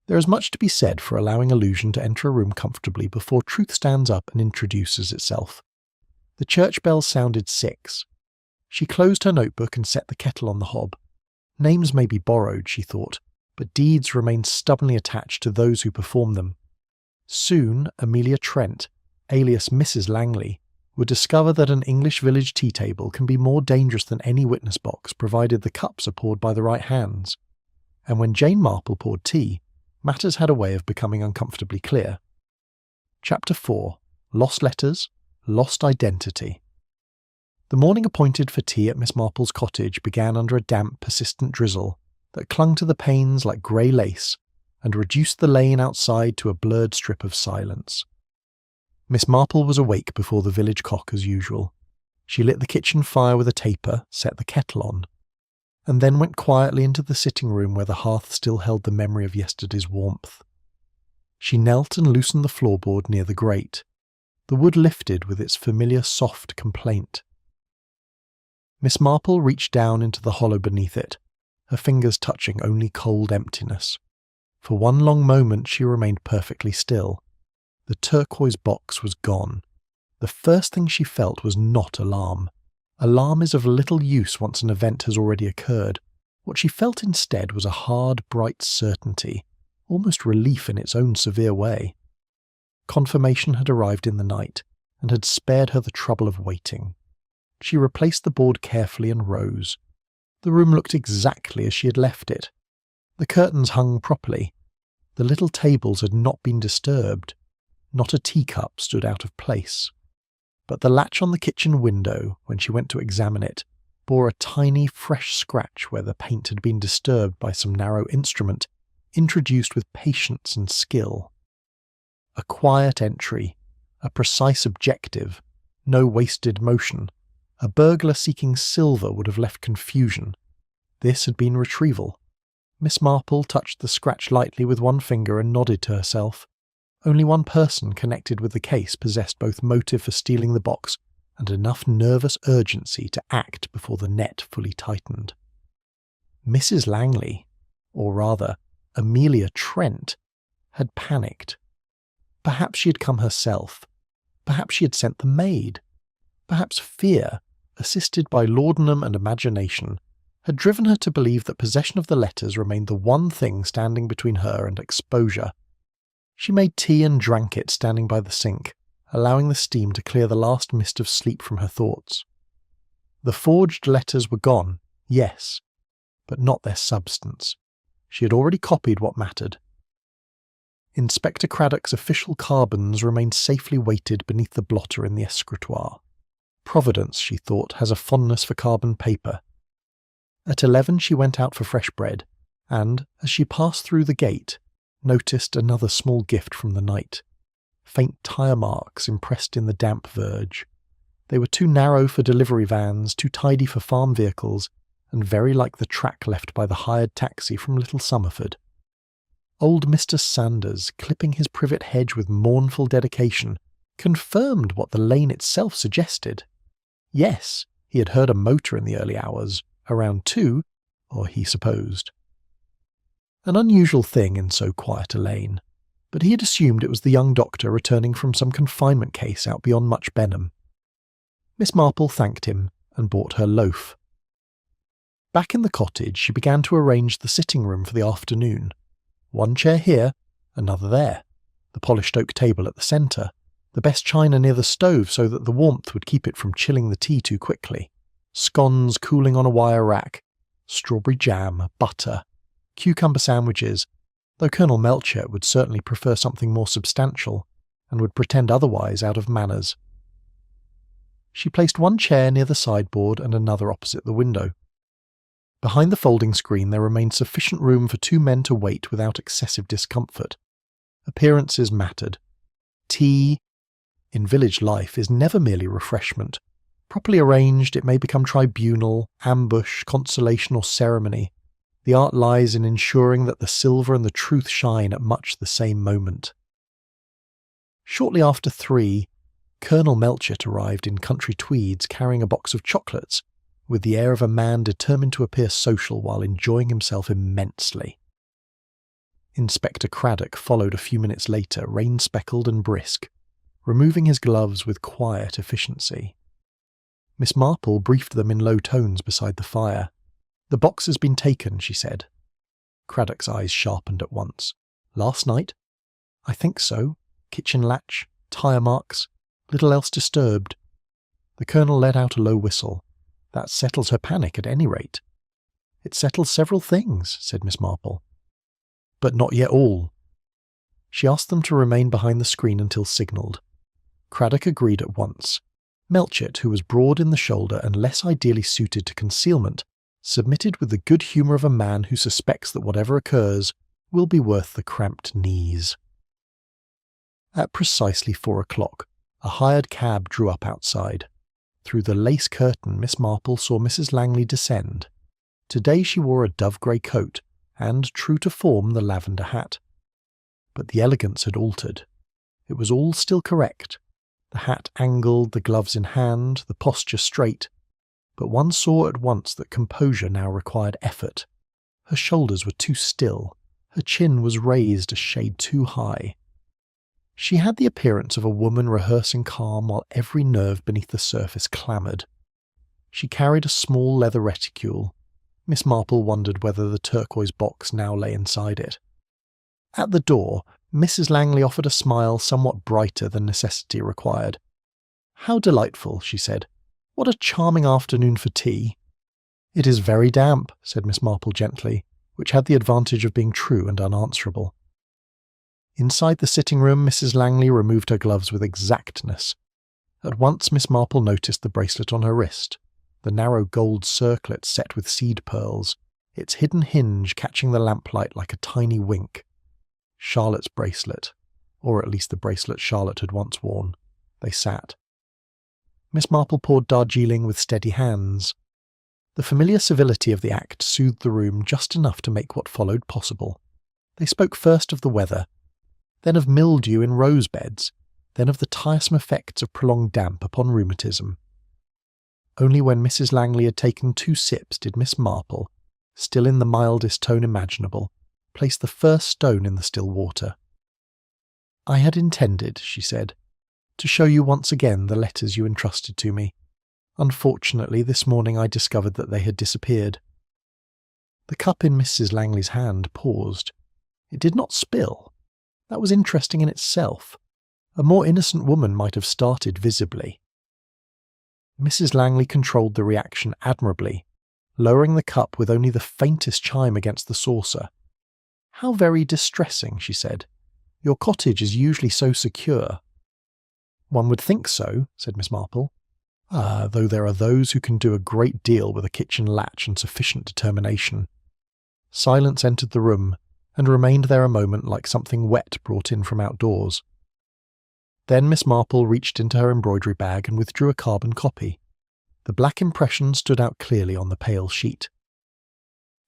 There is much to be said for allowing illusion to enter a room comfortably before truth stands up and introduces itself. The church bell sounded 6. She closed her notebook and set the kettle on the hob. Names may be borrowed, she thought, but deeds remain stubbornly attached to those who perform them. Soon Amelia Trent, alias Mrs. Langley, would discover that an English village tea table can be more dangerous than any witness box provided the cups are poured by the right hands. And when Jane Marple poured tea, matters had a way of becoming uncomfortably clear. Chapter 4. Lost Letters, Lost Identity. The morning appointed for tea at Miss Marple's cottage began under a damp, persistent drizzle that clung to the panes like grey lace and reduced the lane outside to a blurred strip of silence. Miss Marple was awake before the village cock as usual. She lit the kitchen fire with a taper, set the kettle on, and then went quietly into the sitting room where the hearth still held the memory of yesterday's warmth. She knelt and loosened the floorboard near the grate. The wood lifted with its familiar soft complaint. Miss Marple reached down into the hollow beneath it, her fingers touching only cold emptiness. For one long moment she remained perfectly still. The turquoise box was gone. The first thing she felt was not alarm. Alarm is of little use once an event has already occurred. What she felt instead was a hard, bright certainty, almost relief in its own severe way. Confirmation had arrived in the night, and had spared her the trouble of waiting. She replaced the board carefully and rose. The room looked exactly as she had left it. The curtains hung properly. The little tables had not been disturbed. Not a teacup stood out of place. But the latch on the kitchen window, when she went to examine it, bore a tiny, fresh scratch where the paint had been disturbed by some narrow instrument, introduced with patience and skill. A quiet entry, a precise objective, no wasted motion. A burglar seeking silver would have left confusion. This had been retrieval. Miss Marple touched the scratch lightly with one finger and nodded to herself. Only one person connected with the case possessed both motive for stealing the box and enough nervous urgency to act before the net fully tightened. Mrs. Langley, or rather, Amelia Trent, had panicked. Perhaps she had come herself. Perhaps she had sent the maid. Perhaps fear, assisted by laudanum and imagination, had driven her to believe that possession of the letters remained the one thing standing between her and exposure. She made tea and drank it standing by the sink, allowing the steam to clear the last mist of sleep from her thoughts. The forged letters were gone, yes, but not their substance. She had already copied what mattered. Inspector Craddock's official carbons remained safely weighted beneath the blotter in the escritoire. Providence, she thought, has a fondness for carbon paper. At 11 she went out for fresh bread, and, as she passed through the gate, noticed another small gift from the night. Faint tyre marks impressed in the damp verge. They were too narrow for delivery vans, too tidy for farm vehicles, and very like the track left by the hired taxi from Little Summerford. Old Mr. Sanders, clipping his privet hedge with mournful dedication, confirmed what the lane itself suggested. Yes, he had heard a motor in the early hours, around 2, or he supposed. An unusual thing in so quiet a lane, but he had assumed it was the young doctor returning from some confinement case out beyond Much Benham. Miss Marple thanked him and bought her loaf. Back in the cottage she began to arrange the sitting room for the afternoon. One chair here, another there, the polished oak table at the centre, the best china near the stove so that the warmth would keep it from chilling the tea too quickly, scones cooling on a wire rack, strawberry jam, butter, cucumber sandwiches, though Colonel Melchett would certainly prefer something more substantial, and would pretend otherwise out of manners. She placed one chair near the sideboard and another opposite the window. Behind the folding screen there remained sufficient room for 2 men to wait without excessive discomfort. Appearances mattered. Tea, in village life, is never merely refreshment. Properly arranged, it may become tribunal, ambush, consolation, or ceremony. The art lies in ensuring that the silver and the truth shine at much the same moment. Shortly after 3, Colonel Melchett arrived in country tweeds carrying a box of chocolates, with the air of a man determined to appear social while enjoying himself immensely. Inspector Craddock followed a few minutes later, rain-speckled and brisk, removing his gloves with quiet efficiency. Miss Marple briefed them in low tones beside the fire. "The box has been taken," she said. Craddock's eyes sharpened at once. "Last night?" "I think so. Kitchen latch, tyre marks, little else disturbed." The Colonel let out a low whistle. "That settles her panic at any rate." "It settles several things," said Miss Marple. "But not yet all." She asked them to remain behind the screen until signalled. Craddock agreed at once. Melchett, who was broad in the shoulder and less ideally suited to concealment, submitted with the good humour of a man who suspects that whatever occurs will be worth the cramped knees. At precisely 4 o'clock, a hired cab drew up outside. Through the lace curtain, Miss Marple saw Mrs. Langley descend. Today she wore a dove-grey coat, and, true to form, the lavender hat. But the elegance had altered. It was all still correct. The hat angled, the gloves in hand, the posture straight. But one saw at once that composure now required effort. Her shoulders were too still. Her chin was raised a shade too high. She had the appearance of a woman rehearsing calm while every nerve beneath the surface clamoured. She carried a small leather reticule. Miss Marple wondered whether the turquoise box now lay inside it. At the door, Mrs. Langley offered a smile somewhat brighter than necessity required. "How delightful," she said. "What a charming afternoon for tea." "It is very damp," said Miss Marple gently, which had the advantage of being true and unanswerable. Inside the sitting-room, Mrs. Langley removed her gloves with exactness. At once Miss Marple noticed the bracelet on her wrist, the narrow gold circlet set with seed pearls, its hidden hinge catching the lamplight like a tiny wink. Charlotte's bracelet, or at least the bracelet Charlotte had once worn. They sat. Miss Marple poured Darjeeling with steady hands. The familiar civility of the act soothed the room just enough to make what followed possible. They spoke first of the weather, then of mildew in rose beds, then of the tiresome effects of prolonged damp upon rheumatism. Only when Mrs. Langley had taken 2 sips did Miss Marple, still in the mildest tone imaginable, place the first stone in the still water. "I had intended," she said, "to show you once again the letters you entrusted to me. Unfortunately, this morning I discovered that they had disappeared." The cup in Mrs. Langley's hand paused. It did not spill. That was interesting in itself. A more innocent woman might have started visibly. Mrs. Langley controlled the reaction admirably, lowering the cup with only the faintest chime against the saucer. "How very distressing," she said. "Your cottage is usually so secure." "One would think so," said Miss Marple. Though there are those who can do a great deal with a kitchen latch and sufficient determination." Silence entered the room, and remained there a moment like something wet brought in from outdoors. Then Miss Marple reached into her embroidery bag and withdrew a carbon copy. The black impression stood out clearly on the pale sheet.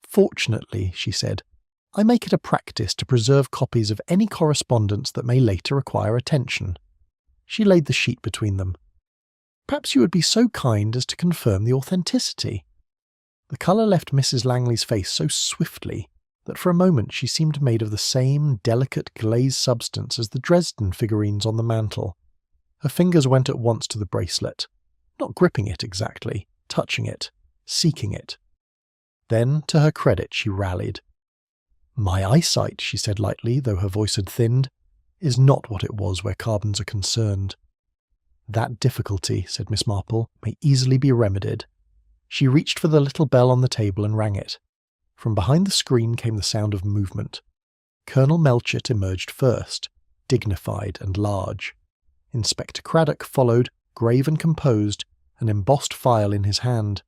"Fortunately," she said, "I make it a practice to preserve copies of any correspondence that may later require attention." She laid the sheet between them. "Perhaps you would be so kind as to confirm the authenticity." The colour left Mrs. Langley's face so swiftly that for a moment she seemed made of the same delicate glazed substance as the Dresden figurines on the mantel. Her fingers went at once to the bracelet, not gripping it exactly, touching it, seeking it. Then, to her credit, she rallied. "My eyesight," she said lightly, though her voice had thinned, "is not what it was where carbons are concerned." "That difficulty," said Miss Marple, "may easily be remedied." She reached for the little bell on the table and rang it. From behind the screen came the sound of movement. Colonel Melchett emerged first, dignified and large. Inspector Craddock followed, grave and composed, an embossed file in his hand.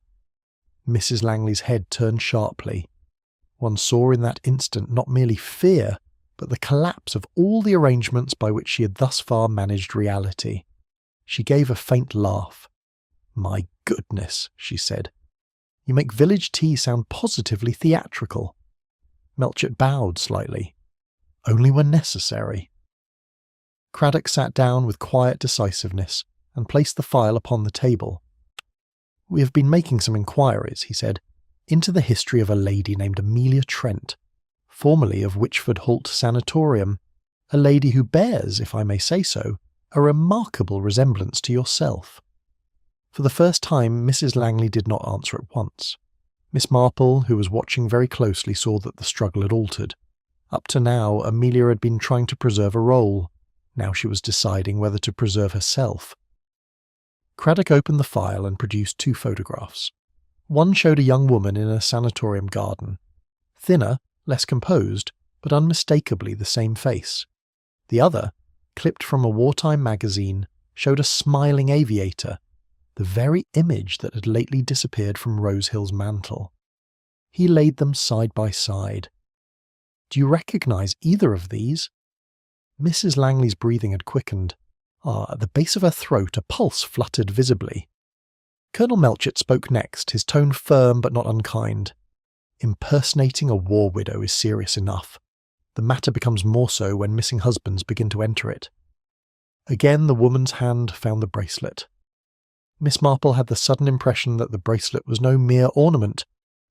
Mrs. Langley's head turned sharply. One saw in that instant not merely fear, but the collapse of all the arrangements by which she had thus far managed reality. She gave a faint laugh. "My goodness," she said. "You make village tea sound positively theatrical." Melchett bowed slightly. "Only when necessary." Craddock sat down with quiet decisiveness and placed the file upon the table. "We have been making some inquiries," he said, "into the history of a lady named Amelia Trent, formerly of Witchford Halt Sanatorium, a lady who bears, if I may say so, a remarkable resemblance to yourself." For the first time, Mrs. Langley did not answer at once. Miss Marple, who was watching very closely, saw that the struggle had altered. Up to now, Amelia had been trying to preserve a role. Now she was deciding whether to preserve herself. Craddock opened the file and produced 2 photographs. One showed a young woman in a sanatorium garden. Thinner, less composed, but unmistakably the same face. The other, clipped from a wartime magazine, showed a smiling aviator, the very image that had lately disappeared from Rosehill's mantel. He laid them side by side. "Do you recognise either of these?" Mrs. Langley's breathing had quickened. At the base of her throat a pulse fluttered visibly. Colonel Melchett spoke next, his tone firm but not unkind. "Impersonating a war widow is serious enough. The matter becomes more so when missing husbands begin to enter it." Again the woman's hand found the bracelet. Miss Marple had the sudden impression that the bracelet was no mere ornament,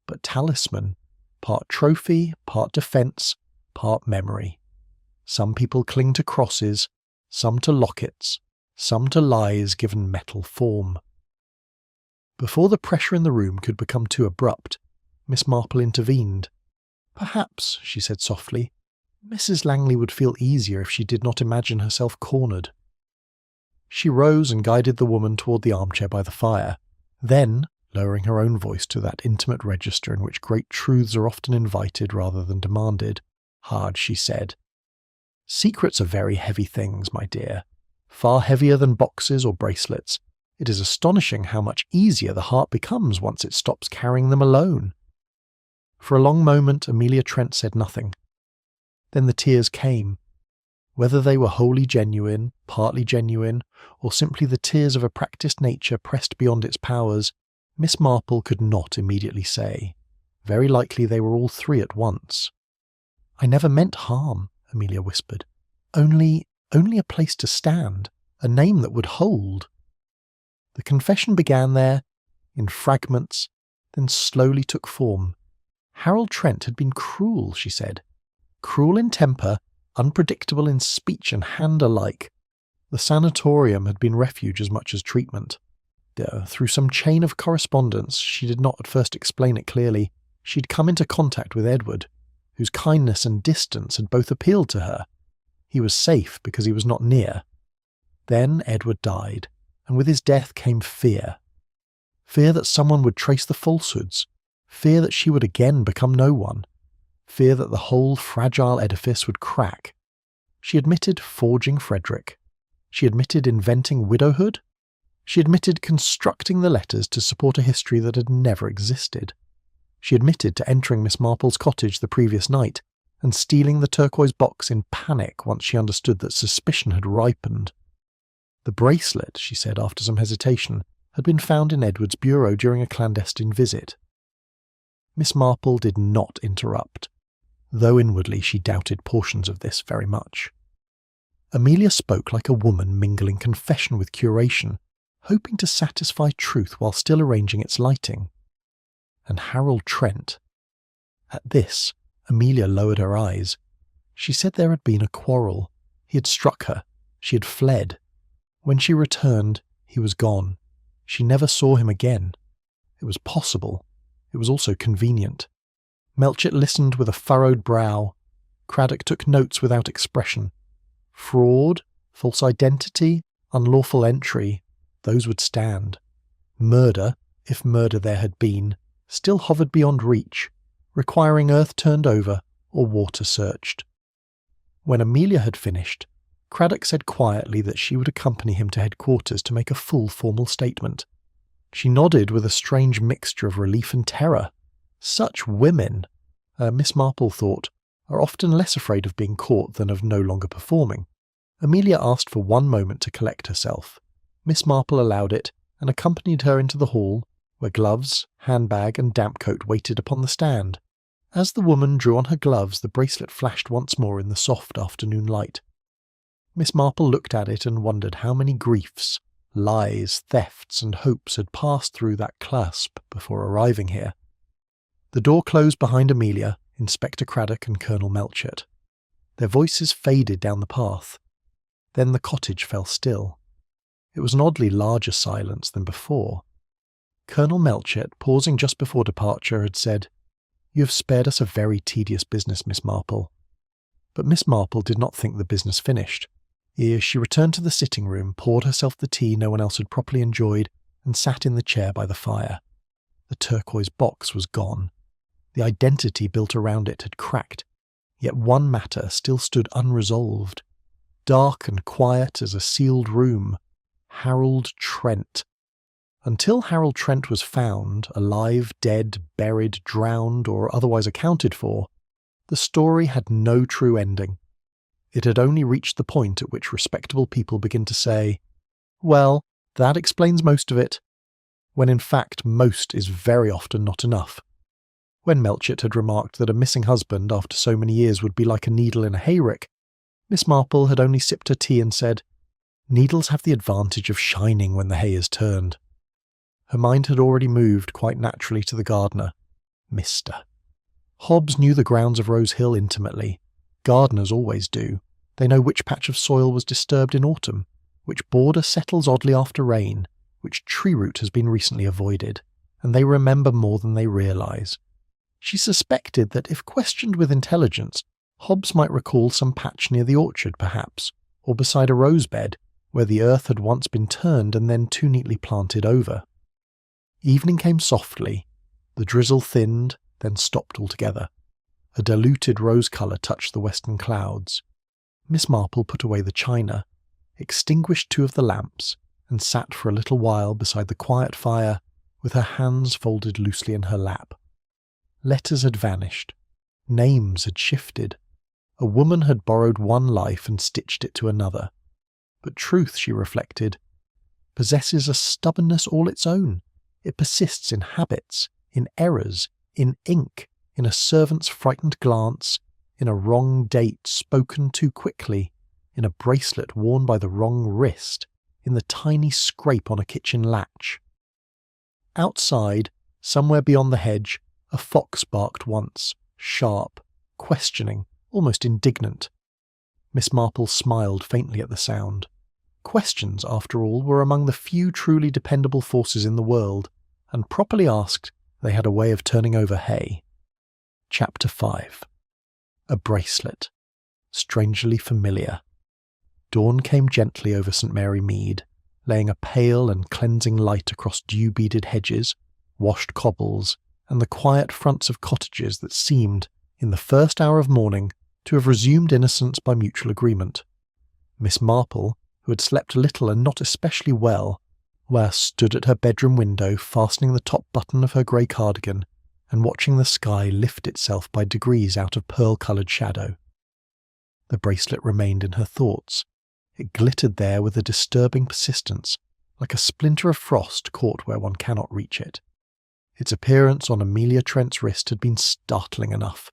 but talisman, part trophy, part defence, part memory. Some people cling to crosses, some to lockets, some to lies given metal form. Before the pressure in the room could become too abrupt, Miss Marple intervened. "Perhaps," she said softly, "Mrs. Langley would feel easier if she did not imagine herself cornered." She rose and guided the woman toward the armchair by the fire. Then, lowering her own voice to that intimate register in which great truths are often invited rather than demanded, hard she said, "Secrets are very heavy things, my dear. Far heavier than boxes or bracelets. It is astonishing how much easier the heart becomes once it stops carrying them alone." For a long moment Amelia Trent said nothing. Then the tears came. Whether they were wholly genuine, partly genuine, or simply the tears of a practised nature pressed beyond its powers, Miss Marple could not immediately say. Very likely they were all 3 at once. "I never meant harm," Amelia whispered. Only a place to stand, a name that would hold." The confession began there, in fragments, then slowly took form. Harold Trent had been cruel, she said. Cruel in temper, unpredictable in speech and hand alike. The sanatorium had been refuge as much as treatment. Through some chain of correspondence, she did not at first explain it clearly, she had come into contact with Edward, whose kindness and distance had both appealed to her. He was safe because he was not near. Then Edward died, and with his death came fear. Fear that someone would trace the falsehoods, fear that she would again become no one, fear that the whole fragile edifice would crack. She admitted forging Frederick. She admitted inventing widowhood. She admitted constructing the letters to support a history that had never existed. She admitted to entering Miss Marple's cottage the previous night and stealing the turquoise box in panic once she understood that suspicion had ripened. The bracelet, she said after some hesitation, had been found in Edward's bureau during a clandestine visit. Miss Marple did not interrupt, though inwardly she doubted portions of this very much. Amelia spoke like a woman mingling confession with curation, hoping to satisfy truth while still arranging its lighting. And Harold Trent. At this, Amelia lowered her eyes. She said there had been a quarrel. He had struck her. She had fled. When she returned, he was gone. She never saw him again. It was possible. It was also convenient. Melchett listened with a furrowed brow. Craddock took notes without expression. Fraud, false identity, unlawful entry, those would stand. Murder, if murder there had been, still hovered beyond reach, requiring earth turned over or water searched. When Amelia had finished, Craddock said quietly that she would accompany him to headquarters to make a full formal statement. She nodded with a strange mixture of relief and terror. Such women! Miss Marple thought, are often less afraid of being caught than of no longer performing. Amelia asked for one moment to collect herself. Miss Marple allowed it and accompanied her into the hall, where gloves, handbag and damp coat waited upon the stand. As the woman drew on her gloves, the bracelet flashed once more in the soft afternoon light. Miss Marple looked at it and wondered how many griefs, lies, thefts and hopes had passed through that clasp before arriving here. The door closed behind Amelia, Inspector Craddock and Colonel Melchett. Their voices faded down the path. Then the cottage fell still. It was an oddly larger silence than before. Colonel Melchett, pausing just before departure, had said, "You have spared us a very tedious business, Miss Marple." But Miss Marple did not think the business finished. She returned to the sitting room, poured herself the tea no one else had properly enjoyed, and sat in the chair by the fire. The turquoise box was gone. The identity built around it had cracked, yet one matter still stood unresolved. Dark and quiet as a sealed room. Harold Trent. Until Harold Trent was found, alive, dead, buried, drowned, or otherwise accounted for, the story had no true ending. It had only reached the point at which respectable people begin to say, "Well, that explains most of it," when in fact most is very often not enough. When Melchett had remarked that a missing husband after so many years would be like a needle in a hayrick, Miss Marple had only sipped her tea and said, "Needles have the advantage of shining when the hay is turned." Her mind had already moved quite naturally to the gardener, Mr. Hobbs knew the grounds of Rose Hill intimately. Gardeners always do. They know which patch of soil was disturbed in autumn, which border settles oddly after rain, which tree root has been recently avoided, and they remember more than they realise. She suspected that if questioned with intelligence, Hobbs might recall some patch near the orchard perhaps, or beside a rose bed, where the earth had once been turned and then too neatly planted over. Evening came softly. The drizzle thinned, then stopped altogether. A diluted rose colour touched the western clouds. Miss Marple put away the china, extinguished 2 of the lamps, and sat for a little while beside the quiet fire, with her hands folded loosely in her lap. Letters had vanished. Names had shifted. A woman had borrowed one life and stitched it to another. But truth, she reflected, possesses a stubbornness all its own. It persists in habits, in errors, in ink, in a servant's frightened glance, in a wrong date spoken too quickly, in a bracelet worn by the wrong wrist, in the tiny scrape on a kitchen latch. Outside, somewhere beyond the hedge, a fox barked once, sharp, questioning, almost indignant. Miss Marple smiled faintly at the sound. Questions, after all, were among the few truly dependable forces in the world, and properly asked, they had a way of turning over hay. Chapter 5. A bracelet. Strangely familiar. Dawn came gently over St. Mary Mead, laying a pale and cleansing light across dew-beaded hedges, washed cobbles, and the quiet fronts of cottages that seemed, in the first hour of morning, to have resumed innocence by mutual agreement. Miss Marple, who had slept little and not especially well, stood at her bedroom window fastening the top button of her grey cardigan and watching the sky lift itself by degrees out of pearl-coloured shadow. The bracelet remained in her thoughts. It glittered there with a disturbing persistence, like a splinter of frost caught where one cannot reach it. Its appearance on Amelia Trent's wrist had been startling enough.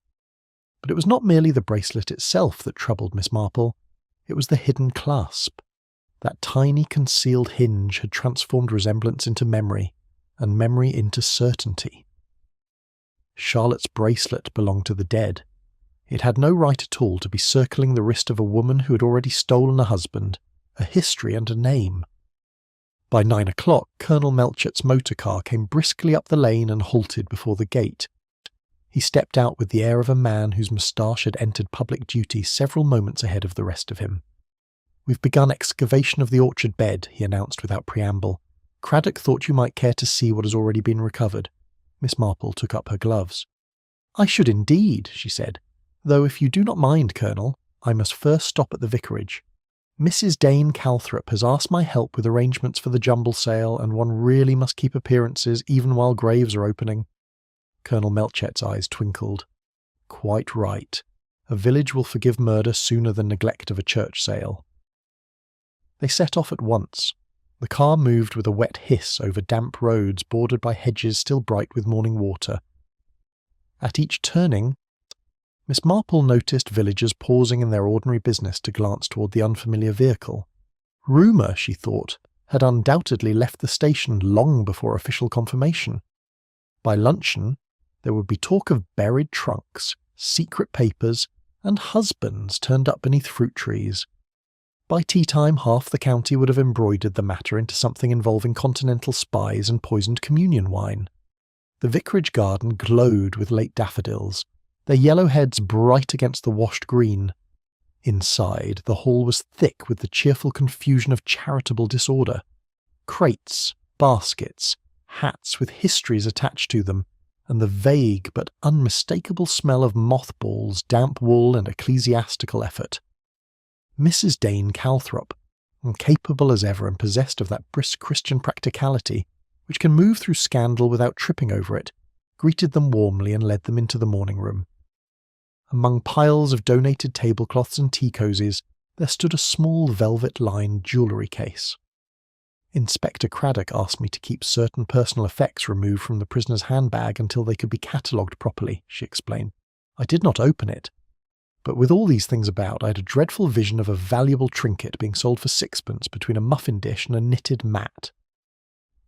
But it was not merely the bracelet itself that troubled Miss Marple. It was the hidden clasp. That tiny concealed hinge had transformed resemblance into memory, and memory into certainty. Charlotte's bracelet belonged to the dead. It had no right at all to be circling the wrist of a woman who had already stolen a husband, a history and a name. By 9 o'clock, Colonel Melchett's motor car came briskly up the lane and halted before the gate. He stepped out with the air of a man whose moustache had entered public duty several moments ahead of the rest of him. "We've begun excavation of the orchard bed," he announced without preamble. "Craddock thought you might care to see what has already been recovered." Miss Marple took up her gloves. "I should indeed," she said, "though if you do not mind, Colonel, I must first stop at the vicarage. Mrs. Dane Calthrop has asked my help with arrangements for the jumble sale, and one really must keep appearances even while graves are opening." Colonel Melchett's eyes twinkled. "Quite right. A village will forgive murder sooner than neglect of a church sale. They set off at once. The car moved with a wet hiss over damp roads bordered by hedges still bright with morning water. At each turning, Miss Marple noticed villagers pausing in their ordinary business to glance toward the unfamiliar vehicle. Rumour, she thought, had undoubtedly left the station long before official confirmation. By luncheon, there would be talk of buried trunks, secret papers, and husbands turned up beneath fruit trees. By tea-time, half the county would have embroidered the matter into something involving continental spies and poisoned communion wine. The vicarage garden glowed with late daffodils, their yellow heads bright against the washed green. Inside, the hall was thick with the cheerful confusion of charitable disorder. Crates, baskets, hats with histories attached to them, and the vague but unmistakable smell of mothballs, damp wool, and ecclesiastical effort. Mrs. Dane Calthrop, incapable as ever and possessed of that brisk Christian practicality which can move through scandal without tripping over it, greeted them warmly and led them into the morning room. Among piles of donated tablecloths and tea-cosies, there stood a small velvet-lined jewellery case. Inspector Craddock asked me to keep certain personal effects removed from the prisoner's handbag until they could be catalogued properly, she explained. I did not open it, but with all these things about, I had a dreadful vision of a valuable trinket being sold for sixpence between a muffin dish and a knitted mat.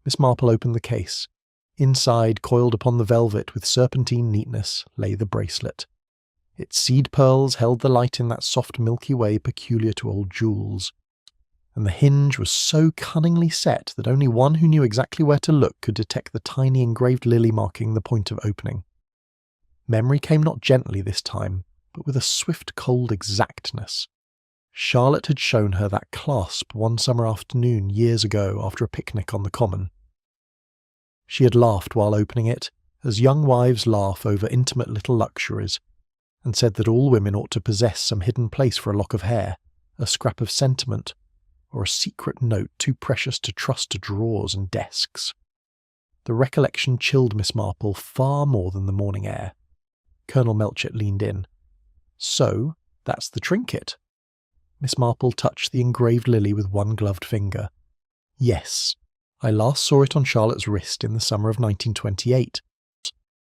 Miss Marple opened the case. Inside, coiled upon the velvet with serpentine neatness, lay the bracelet. Its seed pearls held the light in that soft milky way peculiar to old jewels, and the hinge was so cunningly set that only one who knew exactly where to look could detect the tiny engraved lily marking the point of opening. Memory came not gently this time, but with a swift cold exactness. Charlotte had shown her that clasp one summer afternoon years ago after a picnic on the common. She had laughed while opening it, as young wives laugh over intimate little luxuries, and said that all women ought to possess some hidden place for a lock of hair, a scrap of sentiment, or a secret note too precious to trust to drawers and desks. The recollection chilled Miss Marple far more than the morning air. Colonel Melchett leaned in. So, that's the trinket. Miss Marple touched the engraved lily with one gloved finger. Yes, I last saw it on Charlotte's wrist in the summer of 1928.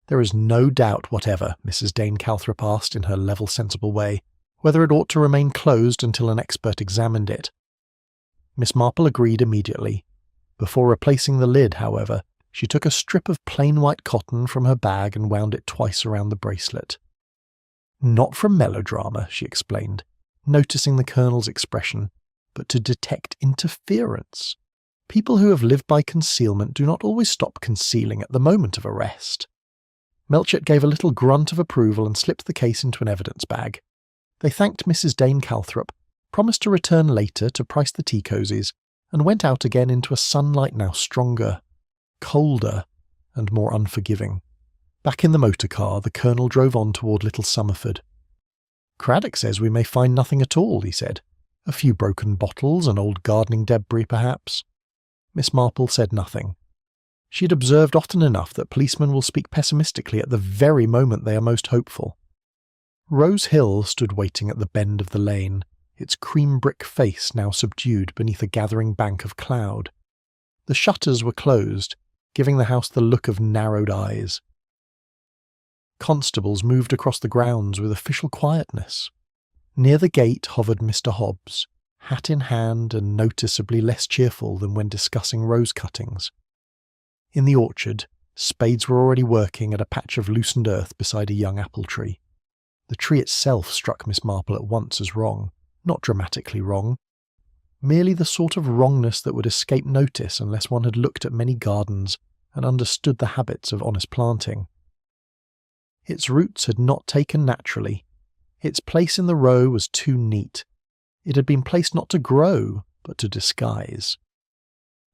There is no doubt whatever, Mrs. Dane Calthrop asked in her level, sensible way, whether it ought to remain closed until an expert examined it. Miss Marple agreed immediately. Before replacing the lid, however, she took a strip of plain white cotton from her bag and wound it twice around the bracelet. Not from melodrama, she explained, noticing the Colonel's expression, but to detect interference. People who have lived by concealment do not always stop concealing at the moment of arrest. Melchett gave a little grunt of approval and slipped the case into an evidence bag. They thanked Mrs. Dane Calthrop, promised to return later to price the tea-cosies, and went out again into a sunlight now stronger, colder, and more unforgiving. Back in the motor car, the Colonel drove on toward Little Summerford. Craddock says we may find nothing at all, he said. A few broken bottles, and old gardening debris, perhaps. Miss Marple said nothing. She had observed often enough that policemen will speak pessimistically at the very moment they are most hopeful. Rose Hill stood waiting at the bend of the lane, its cream-brick face now subdued beneath a gathering bank of cloud. The shutters were closed, giving the house the look of narrowed eyes. Constables moved across the grounds with official quietness. Near the gate hovered Mr. Hobbs, hat in hand and noticeably less cheerful than when discussing rose cuttings. In the orchard, spades were already working at a patch of loosened earth beside a young apple tree. The tree itself struck Miss Marple at once as wrong, not dramatically wrong, merely the sort of wrongness that would escape notice unless one had looked at many gardens and understood the habits of honest planting. Its roots had not taken naturally. Its place in the row was too neat. It had been placed not to grow, but to disguise.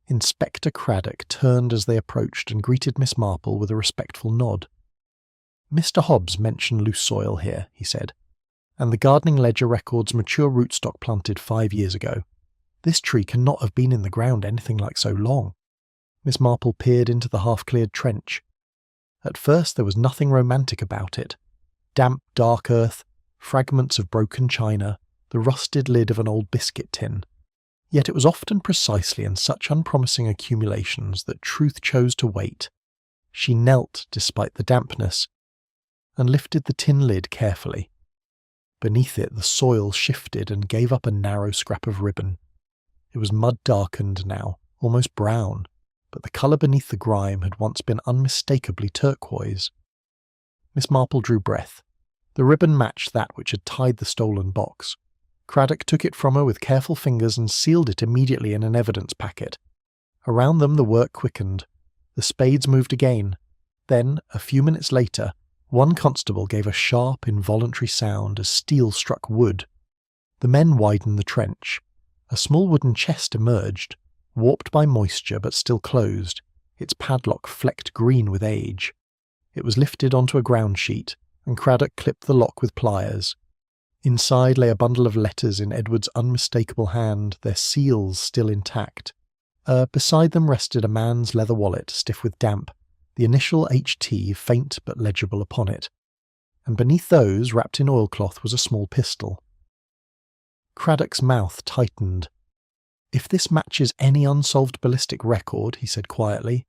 Inspector Craddock turned as they approached and greeted Miss Marple with a respectful nod. Mr. Hobbs mentioned loose soil here, he said, and the gardening ledger records mature rootstock planted 5 years ago. This tree cannot have been in the ground anything like so long. Miss Marple peered into the half-cleared trench. At first there was nothing romantic about it. Damp, dark earth, fragments of broken china, the rusted lid of an old biscuit tin. Yet it was often precisely in such unpromising accumulations that Truth chose to wait. She knelt despite the dampness, and lifted the tin lid carefully. Beneath it the soil shifted and gave up a narrow scrap of ribbon. It was mud-darkened now, almost brown, but the colour beneath the grime had once been unmistakably turquoise. Miss Marple drew breath. The ribbon matched that which had tied the stolen box. Craddock took it from her with careful fingers and sealed it immediately in an evidence packet. Around them the work quickened. The spades moved again. Then, a few minutes later, one constable gave a sharp, involuntary sound as steel struck wood. The men widened the trench. A small wooden chest emerged, warped by moisture but still closed, its padlock flecked green with age. It was lifted onto a ground sheet, and Craddock clipped the lock with pliers. Inside lay a bundle of letters in Edward's unmistakable hand, their seals still intact. Beside them rested a man's leather wallet, stiff with damp, the initial HT faint but legible upon it. And beneath those, wrapped in oilcloth, was a small pistol. Craddock's mouth tightened. "If this matches any unsolved ballistic record," he said quietly,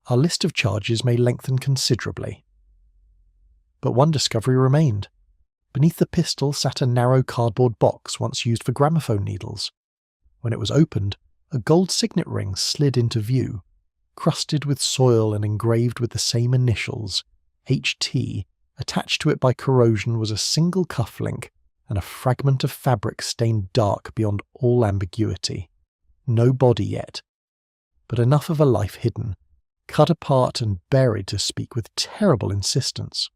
"our list of charges may lengthen considerably." But one discovery remained. Beneath the pistol sat a narrow cardboard box once used for gramophone needles. When it was opened, a gold signet ring slid into view. Crusted with soil and engraved with the same initials, HT, attached to it by corrosion was a single cufflink and a fragment of fabric stained dark beyond all ambiguity. No body yet, but enough of a life hidden, cut apart and buried to speak with terrible insistence.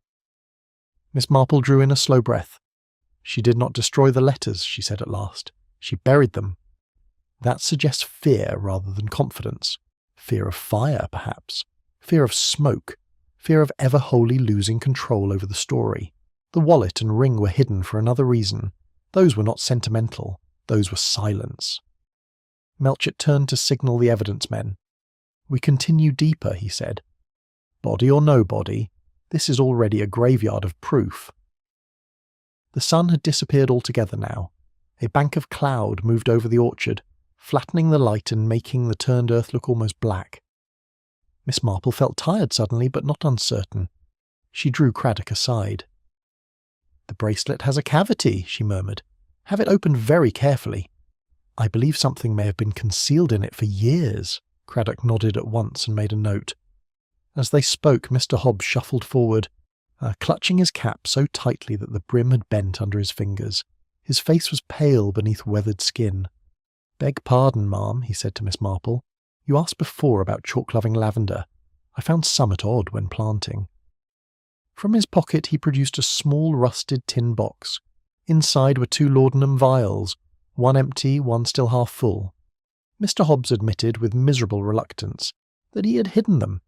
Miss Marple drew in a slow breath. "She did not destroy the letters," she said at last. "She buried them. That suggests fear rather than confidence. Fear of fire, perhaps. Fear of smoke. Fear of ever wholly losing control over the story. The wallet and ring were hidden for another reason. Those were not sentimental. Those were silence." Melchett turned to signal the evidence men. "We continue deeper," he said. "Body or no body, this is already a graveyard of proof." The sun had disappeared altogether now. A bank of cloud moved over the orchard, flattening the light and making the turned earth look almost black. Miss Marple felt tired suddenly, but not uncertain. She drew Craddock aside. "The bracelet has a cavity," she murmured. "Have it opened very carefully. I believe something may have been concealed in it for years." Craddock nodded at once and made a note. As they spoke, Mr. Hobbs shuffled forward, clutching his cap so tightly that the brim had bent under his fingers. His face was pale beneath weathered skin. "Beg pardon, ma'am," he said to Miss Marple. "You asked before about chalk-loving lavender. I found summit odd when planting." From his pocket he produced a small rusted tin box. Inside were 2 laudanum vials, one empty, one still half full. Mr. Hobbs admitted with miserable reluctance that he had hidden them.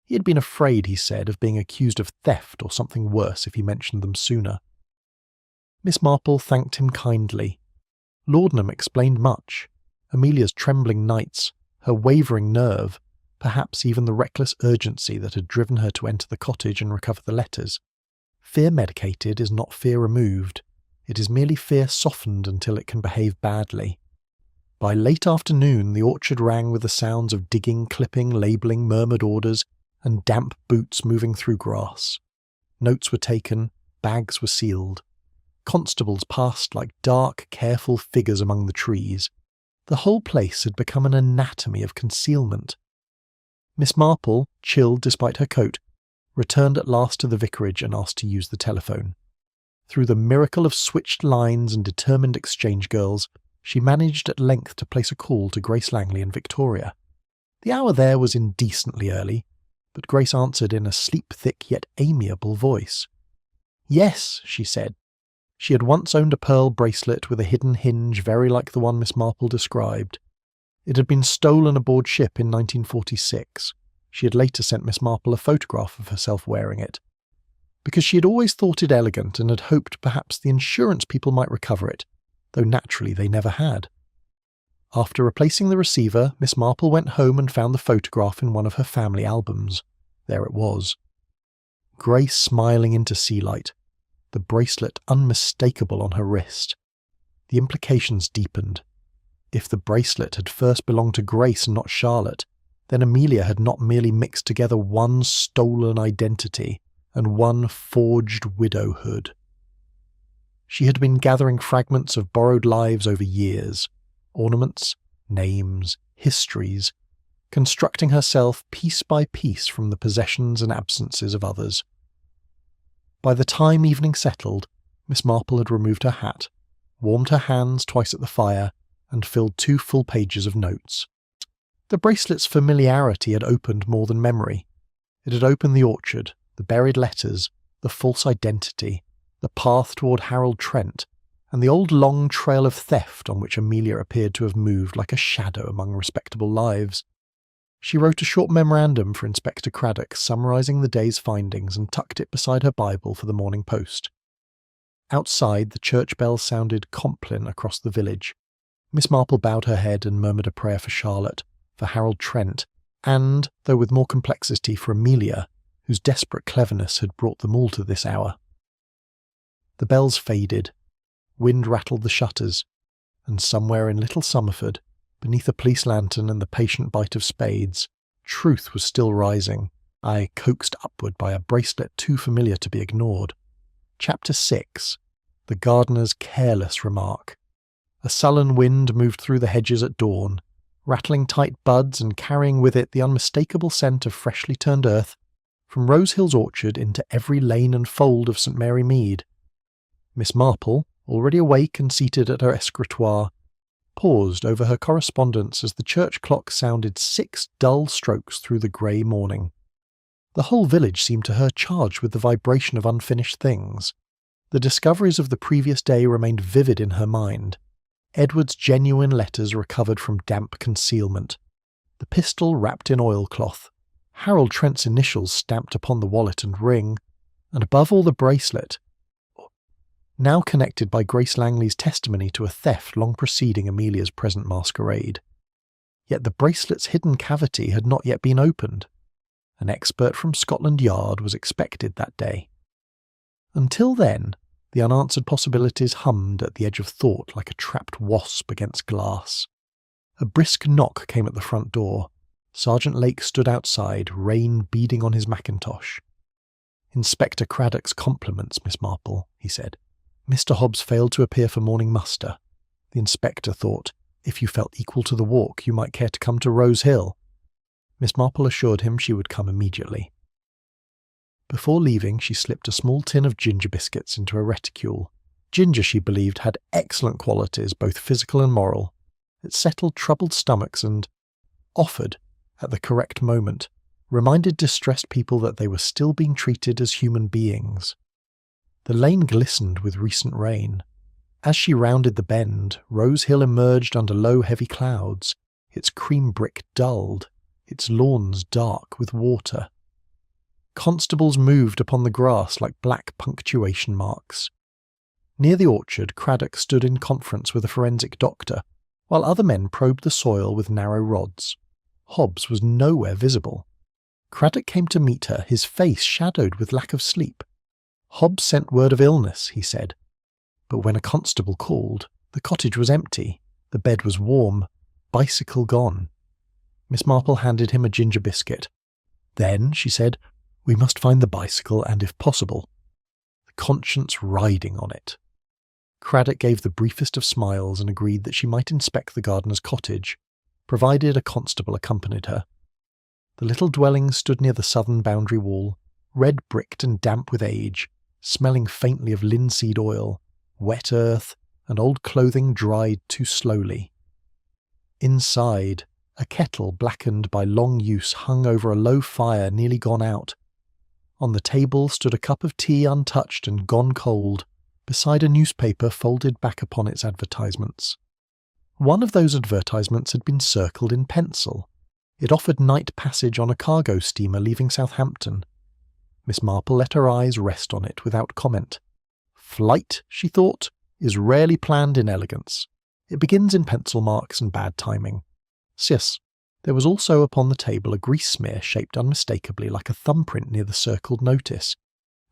He had been afraid, he said, of being accused of theft or something worse if he mentioned them sooner. Miss Marple thanked him kindly. Laudanum explained much. Amelia's trembling nights, her wavering nerve, perhaps even the reckless urgency that had driven her to enter the cottage and recover the letters. Fear medicated is not fear removed. It is merely fear softened until it can behave badly. By late afternoon the orchard rang with the sounds of digging, clipping, labelling, murmured orders, and damp boots moving through grass. Notes were taken, bags were sealed. Constables passed like dark, careful figures among the trees. The whole place had become an anatomy of concealment. Miss Marple, chilled despite her coat, returned at last to the vicarage and asked to use the telephone. Through the miracle of switched lines and determined exchange girls, she managed at length to place a call to Grace Langley and Victoria. The hour there was indecently early, but Grace answered in a sleep-thick yet amiable voice. "Yes," she said. She had once owned a pearl bracelet with a hidden hinge very like the one Miss Marple described. It had been stolen aboard ship in 1946. She had later sent Miss Marple a photograph of herself wearing it. Because she had always thought it elegant and had hoped perhaps the insurance people might recover it, though naturally they never had. After replacing the receiver, Miss Marple went home and found the photograph in one of her family albums. There it was. Grace smiling into sea light. the bracelet unmistakable on her wrist. The implications deepened. If the bracelet had first belonged to Grace and not Charlotte, then Amelia had not merely mixed together one stolen identity and one forged widowhood. She had been gathering fragments of borrowed lives over years, ornaments, names, histories, constructing herself piece by piece from the possessions and absences of others. By the time evening settled, Miss Marple had removed her hat, warmed her hands twice at the fire, and filled 2 full pages of notes. The bracelet's familiarity had opened more than memory. It had opened the orchard, the buried letters, the false identity, the path toward Harold Trent, and the old long trail of theft on which Amelia appeared to have moved like a shadow among respectable lives. She wrote a short memorandum for Inspector Craddock summarising the day's findings and tucked it beside her Bible for the morning post. Outside, the church bells sounded Compline across the village. Miss Marple bowed her head and murmured a prayer for Charlotte, for Harold Trent, and, though with more complexity, for Amelia, whose desperate cleverness had brought them all to this hour. The bells faded. Wind rattled the shutters, and somewhere in Little Summerford, beneath a police lantern and the patient bite of spades, truth was still rising, coaxed upward by a bracelet too familiar to be ignored. Chapter 6. The Gardener's Careless Remark. A sullen wind moved through the hedges at dawn, rattling tight buds and carrying with it the unmistakable scent of freshly turned earth from Rose Hill's orchard into every lane and fold of St. Mary Mead. Miss Marple, already awake and seated at her escritoire, paused over her correspondence as the church clock sounded 6 dull strokes through the grey morning. The whole village seemed to her charged with the vibration of unfinished things. The discoveries of the previous day remained vivid in her mind. Edward's genuine letters recovered from damp concealment, the pistol wrapped in oilcloth, Harold Trent's initials stamped upon the wallet and ring, and above all the bracelet, now connected by Grace Langley's testimony to a theft long preceding Amelia's present masquerade. Yet the bracelet's hidden cavity had not yet been opened. An expert from Scotland Yard was expected that day. Until then, the unanswered possibilities hummed at the edge of thought like a trapped wasp against glass. A brisk knock came at the front door. Sergeant Lake stood outside, rain beading on his mackintosh. "Inspector Craddock's compliments, Miss Marple," he said. "Mr. Hobbs failed to appear for morning muster. The inspector thought, if you felt equal to the walk, you might care to come to Rose Hill." Miss Marple assured him she would come immediately. Before leaving, she slipped a small tin of ginger biscuits into a reticule. Ginger, she believed, had excellent qualities, both physical and moral. It settled troubled stomachs and offered, at the correct moment, reminded distressed people that they were still being treated as human beings. The lane glistened with recent rain. As she rounded the bend, Rose Hill emerged under low, heavy clouds, its cream brick dulled, its lawns dark with water. Constables moved upon the grass like black punctuation marks. Near the orchard, Craddock stood in conference with a forensic doctor, while other men probed the soil with narrow rods. Hobbs was nowhere visible. Craddock came to meet her, his face shadowed with lack of sleep. Hobbs sent word of illness, he said. But when a constable called, the cottage was empty, the bed was warm, bicycle gone. Miss Marple handed him a ginger biscuit. "Then," she said, "we must find the bicycle and, if possible, the conscience riding on it." Craddock gave the briefest of smiles and agreed that she might inspect the gardener's cottage, provided a constable accompanied her. The little dwelling stood near the southern boundary wall, red-bricked and damp with age, smelling faintly of linseed oil, wet earth, and old clothing dried too slowly. Inside, a kettle blackened by long use hung over a low fire nearly gone out. On the table stood a cup of tea untouched and gone cold, beside a newspaper folded back upon its advertisements. One of those advertisements had been circled in pencil. It offered night passage on a cargo steamer leaving Southampton. Miss Marple let her eyes rest on it without comment. Flight, she thought, is rarely planned in elegance. It begins in pencil marks and bad timing. Sis, there was also upon the table a grease smear shaped unmistakably like a thumbprint near the circled notice.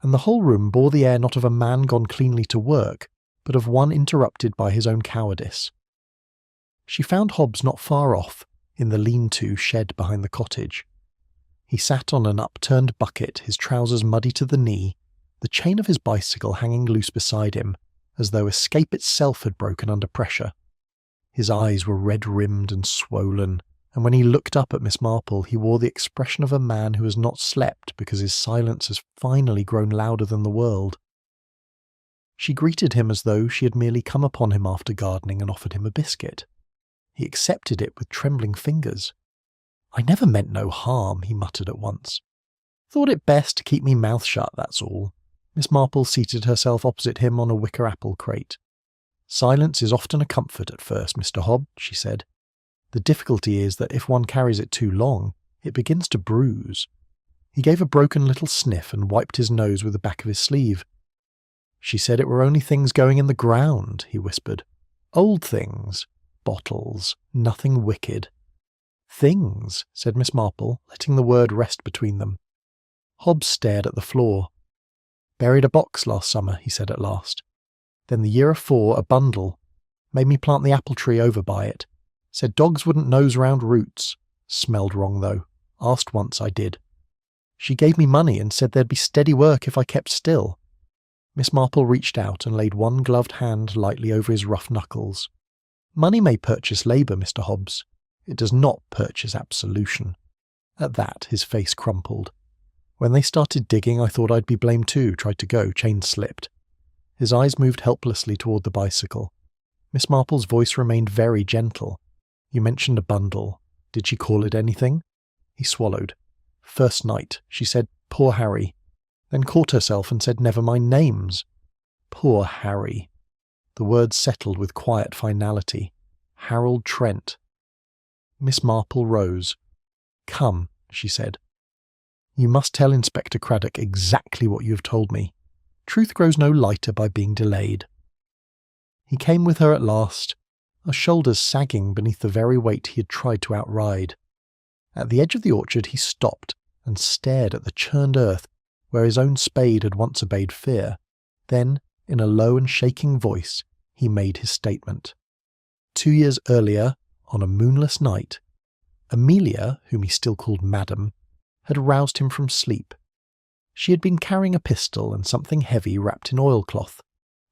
and the whole room bore the air not of a man gone cleanly to work, but of one interrupted by his own cowardice. She found Hobbs not far off, in the lean-to shed behind the cottage. He sat on an upturned bucket, his trousers muddy to the knee, the chain of his bicycle hanging loose beside him, as though escape itself had broken under pressure. His eyes were red-rimmed and swollen, and when he looked up at Miss Marple he wore the expression of a man who has not slept because his silence has finally grown louder than the world. She greeted him as though she had merely come upon him after gardening and offered him a biscuit. He accepted it with trembling fingers. "I never meant no harm," he muttered at once. "Thought it best to keep me mouth shut, that's all." Miss Marple seated herself opposite him on a wicker apple crate. "Silence is often a comfort at first, Mr. Hobbs," she said. "The difficulty is that if one carries it too long, it begins to bruise." He gave a broken little sniff and wiped his nose with the back of his sleeve. "She said it were only things going in the ground," he whispered. "Old things. Bottles. Nothing wicked." "Things," said Miss Marple, letting the word rest between them. Hobbs stared at the floor. "Buried a box last summer," he said at last. "Then the year afore, a bundle. Made me plant the apple tree over by it. Said dogs wouldn't nose round roots. Smelled wrong, though. Asked once, I did. She gave me money and said there'd be steady work if I kept still." Miss Marple reached out and laid one gloved hand lightly over his rough knuckles. "Money may purchase labour, Mr. Hobbs. It does not purchase absolution." At that, his face crumpled. "When they started digging, I thought I'd be blamed too, tried to go, chain slipped." His eyes moved helplessly toward the bicycle. Miss Marple's voice remained very gentle. "You mentioned a bundle. Did she call it anything?" He swallowed. "First night, she said, 'Poor Harry.' Then caught herself and said, 'Never mind names.' Poor Harry." The words settled with quiet finality. "Harold Trent." Miss Marple rose. "Come," she said. "You must tell Inspector Craddock exactly what you have told me. Truth grows no lighter by being delayed." He came with her at last, her shoulders sagging beneath the very weight he had tried to outride. At the edge of the orchard he stopped and stared at the churned earth where his own spade had once obeyed fear. Then, in a low and shaking voice, he made his statement. 2 years earlier, on a moonless night, Amelia, whom he still called Madam, had roused him from sleep. She had been carrying a pistol and something heavy wrapped in oilcloth.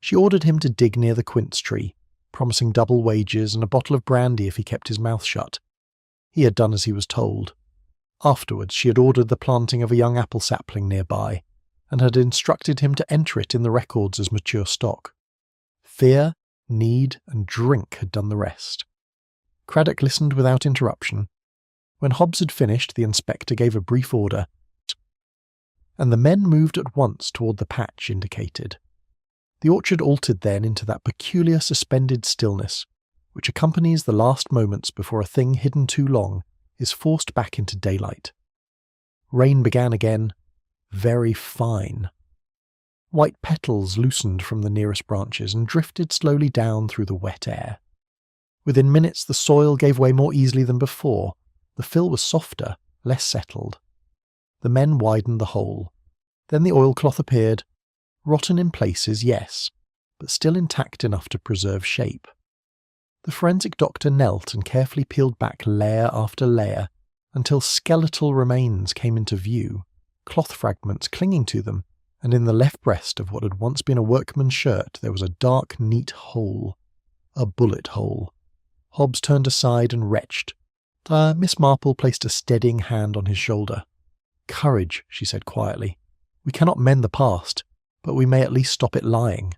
She ordered him to dig near the quince tree, promising double wages and a bottle of brandy if he kept his mouth shut. He had done as he was told. Afterwards she had ordered the planting of a young apple sapling nearby, and had instructed him to enter it in the records as mature stock. Fear, need, and drink had done the rest. Craddock listened without interruption. When Hobbs had finished, the inspector gave a brief order, and the men moved at once toward the patch indicated. The orchard altered then into that peculiar suspended stillness which accompanies the last moments before a thing hidden too long is forced back into daylight. Rain began again, very fine. White petals loosened from the nearest branches and drifted slowly down through the wet air. Within minutes the soil gave way more easily than before. The fill was softer, less settled. The men widened the hole. Then the oilcloth appeared, rotten in places, yes, but still intact enough to preserve shape. The forensic doctor knelt and carefully peeled back layer after layer until skeletal remains came into view, cloth fragments clinging to them, and in the left breast of what had once been a workman's shirt there was a dark, neat hole. A bullet hole. Hobbs turned aside and retched. Miss Marple placed a steadying hand on his shoulder. "Courage," she said quietly. "We cannot mend the past, but we may at least stop it lying."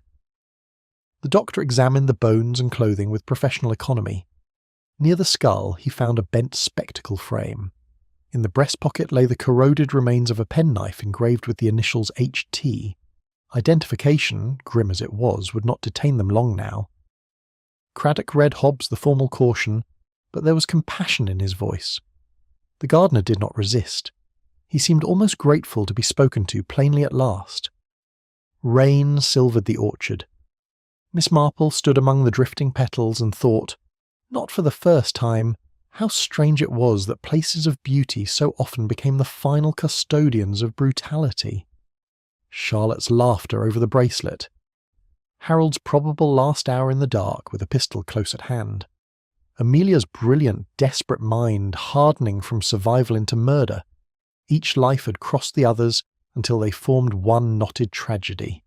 The doctor examined the bones and clothing with professional economy. Near the skull he found a bent spectacle frame. In the breast pocket lay the corroded remains of a penknife engraved with the initials H.T. Identification, grim as it was, would not detain them long now. Craddock read Hobbs the formal caution, but there was compassion in his voice. The gardener did not resist. He seemed almost grateful to be spoken to plainly at last. Rain silvered the orchard. Miss Marple stood among the drifting petals and thought, not for the first time, how strange it was that places of beauty so often became the final custodians of brutality. Charlotte's laughter over the bracelet, Harold's probable last hour in the dark with a pistol close at hand, Amelia's brilliant, desperate mind hardening from survival into murder. Each life had crossed the others until they formed one knotted tragedy.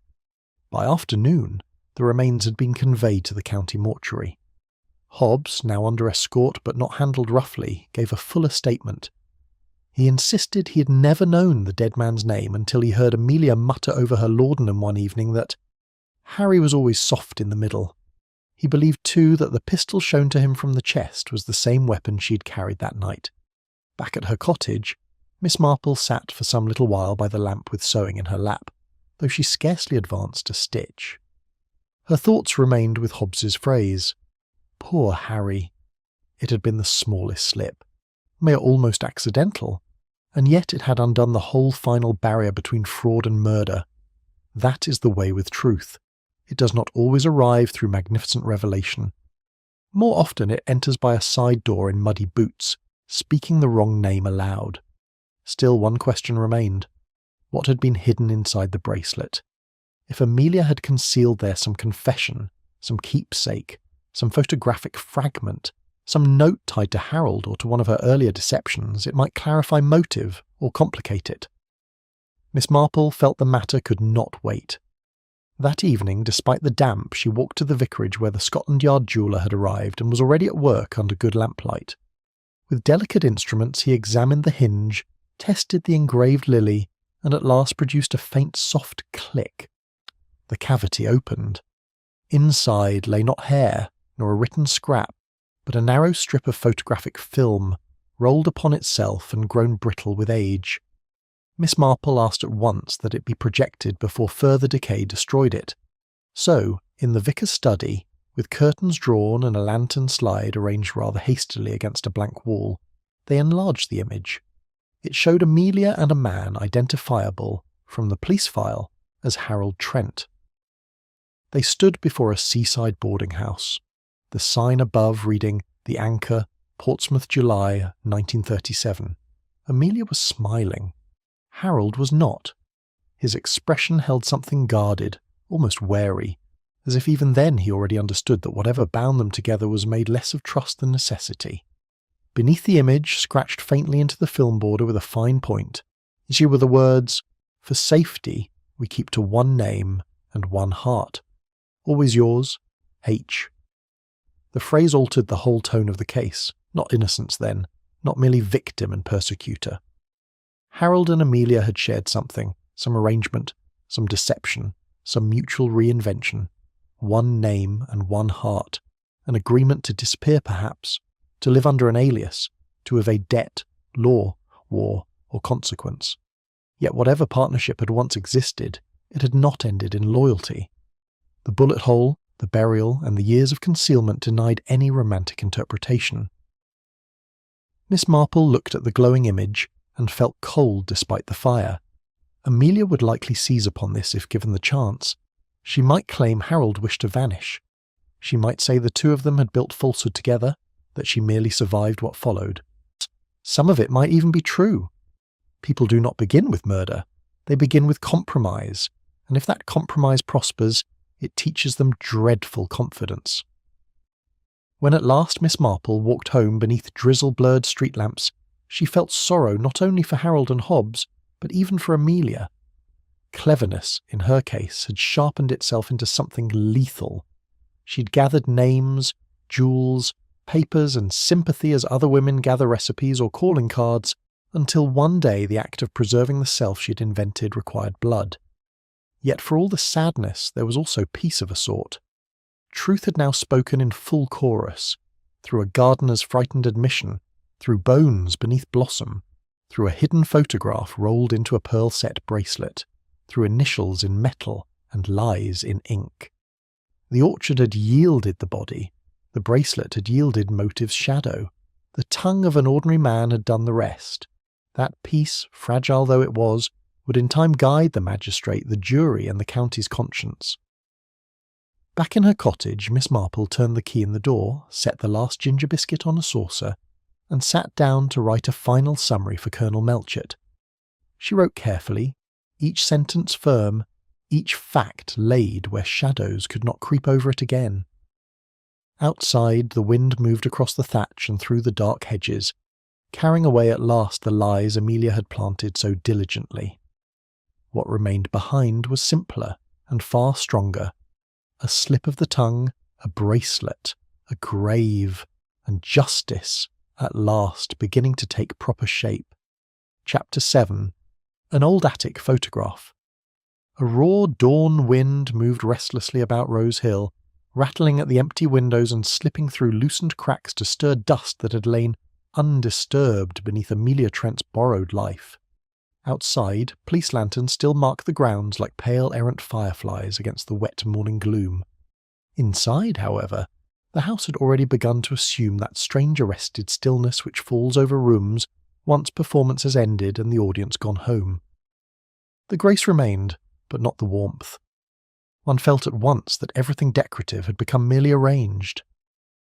By afternoon, the remains had been conveyed to the county mortuary. Hobbs, now under escort but not handled roughly, gave a fuller statement. He insisted he had never known the dead man's name until he heard Amelia mutter over her laudanum one evening that Harry was always soft in the middle. He believed too that the pistol shown to him from the chest was the same weapon she'd carried that night. Back at her cottage, Miss Marple sat for some little while by the lamp with sewing in her lap, though she scarcely advanced a stitch. Her thoughts remained with Hobbs's phrase. Poor Harry. It had been the smallest slip, mere almost accidental, and yet it had undone the whole final barrier between fraud and murder. That is the way with truth. It does not always arrive through magnificent revelation. More often it enters by a side door in muddy boots, speaking the wrong name aloud. Still one question remained. What had been hidden inside the bracelet? If Amelia had concealed there some confession, some keepsake, some photographic fragment, some note tied to Harold or to one of her earlier deceptions, it might clarify motive or complicate it. Miss Marple felt the matter could not wait. That evening, despite the damp, she walked to the vicarage where the Scotland Yard jeweller had arrived and was already at work under good lamplight. With delicate instruments he examined the hinge, tested the engraved lily, and at last produced a faint soft click. The cavity opened. Inside lay not hair, nor a written scrap, but a narrow strip of photographic film, rolled upon itself and grown brittle with age. Miss Marple asked at once that it be projected before further decay destroyed it. So, in the vicar's study, with curtains drawn and a lantern slide arranged rather hastily against a blank wall, they enlarged the image. It showed Amelia and a man identifiable, from the police file, as Harold Trent. They stood before a seaside boarding house, the sign above reading The Anchor, Portsmouth, July 1937. Amelia was smiling. Harold was not. His expression held something guarded, almost wary, as if even then he already understood that whatever bound them together was made less of trust than necessity. Beneath the image, scratched faintly into the film border with a fine point, were the words, "For safety, we keep to one name and one heart. Always yours, H." The phrase altered the whole tone of the case, not innocence then, not merely victim and persecutor. Harold and Amelia had shared something, some arrangement, some deception, some mutual reinvention, one name and one heart, an agreement to disappear perhaps, to live under an alias, to evade debt, law, war, or consequence. Yet whatever partnership had once existed, it had not ended in loyalty. The bullet hole, the burial, and the years of concealment denied any romantic interpretation. Miss Marple looked at the glowing image and felt cold despite the fire. Amelia would likely seize upon this if given the chance. She might claim Harold wished to vanish. She might say the two of them had built falsehood together, that she merely survived what followed. Some of it might even be true. People do not begin with murder. They begin with compromise, and if that compromise prospers, it teaches them dreadful confidence. When at last Miss Marple walked home beneath drizzle-blurred street lamps, she felt sorrow not only for Harold and Hobbs, but even for Amelia. Cleverness, in her case, had sharpened itself into something lethal. She'd gathered names, jewels, papers, and sympathy as other women gather recipes or calling cards, until one day the act of preserving the self she'd invented required blood. Yet for all the sadness, there was also peace of a sort. Truth had now spoken in full chorus, through a gardener's frightened admission, through bones beneath blossom, through a hidden photograph rolled into a pearl-set bracelet, through initials in metal and lies in ink. The orchard had yielded the body, the bracelet had yielded motive's shadow, the tongue of an ordinary man had done the rest. That peace, fragile though it was, would in time guide the magistrate, the jury, and the county's conscience. Back in her cottage, Miss Marple turned the key in the door, set the last ginger biscuit on a saucer, and sat down to write a final summary for Colonel Melchett. She wrote carefully, each sentence firm, each fact laid where shadows could not creep over it again. Outside, the wind moved across the thatch and through the dark hedges, carrying away at last the lies Amelia had planted so diligently. What remained behind was simpler and far stronger. A slip of the tongue, a bracelet, a grave, and justice, at last beginning to take proper shape. Chapter 7. An old attic photograph. A raw dawn wind moved restlessly about Rose Hill, rattling at the empty windows and slipping through loosened cracks to stir dust that had lain undisturbed beneath Amelia Trent's borrowed life. Outside, police lanterns still marked the grounds like pale errant fireflies against the wet morning gloom. Inside, however, the house had already begun to assume that strange arrested stillness which falls over rooms once performance has ended and the audience gone home. The grace remained, but not the warmth. One felt at once that everything decorative had become merely arranged.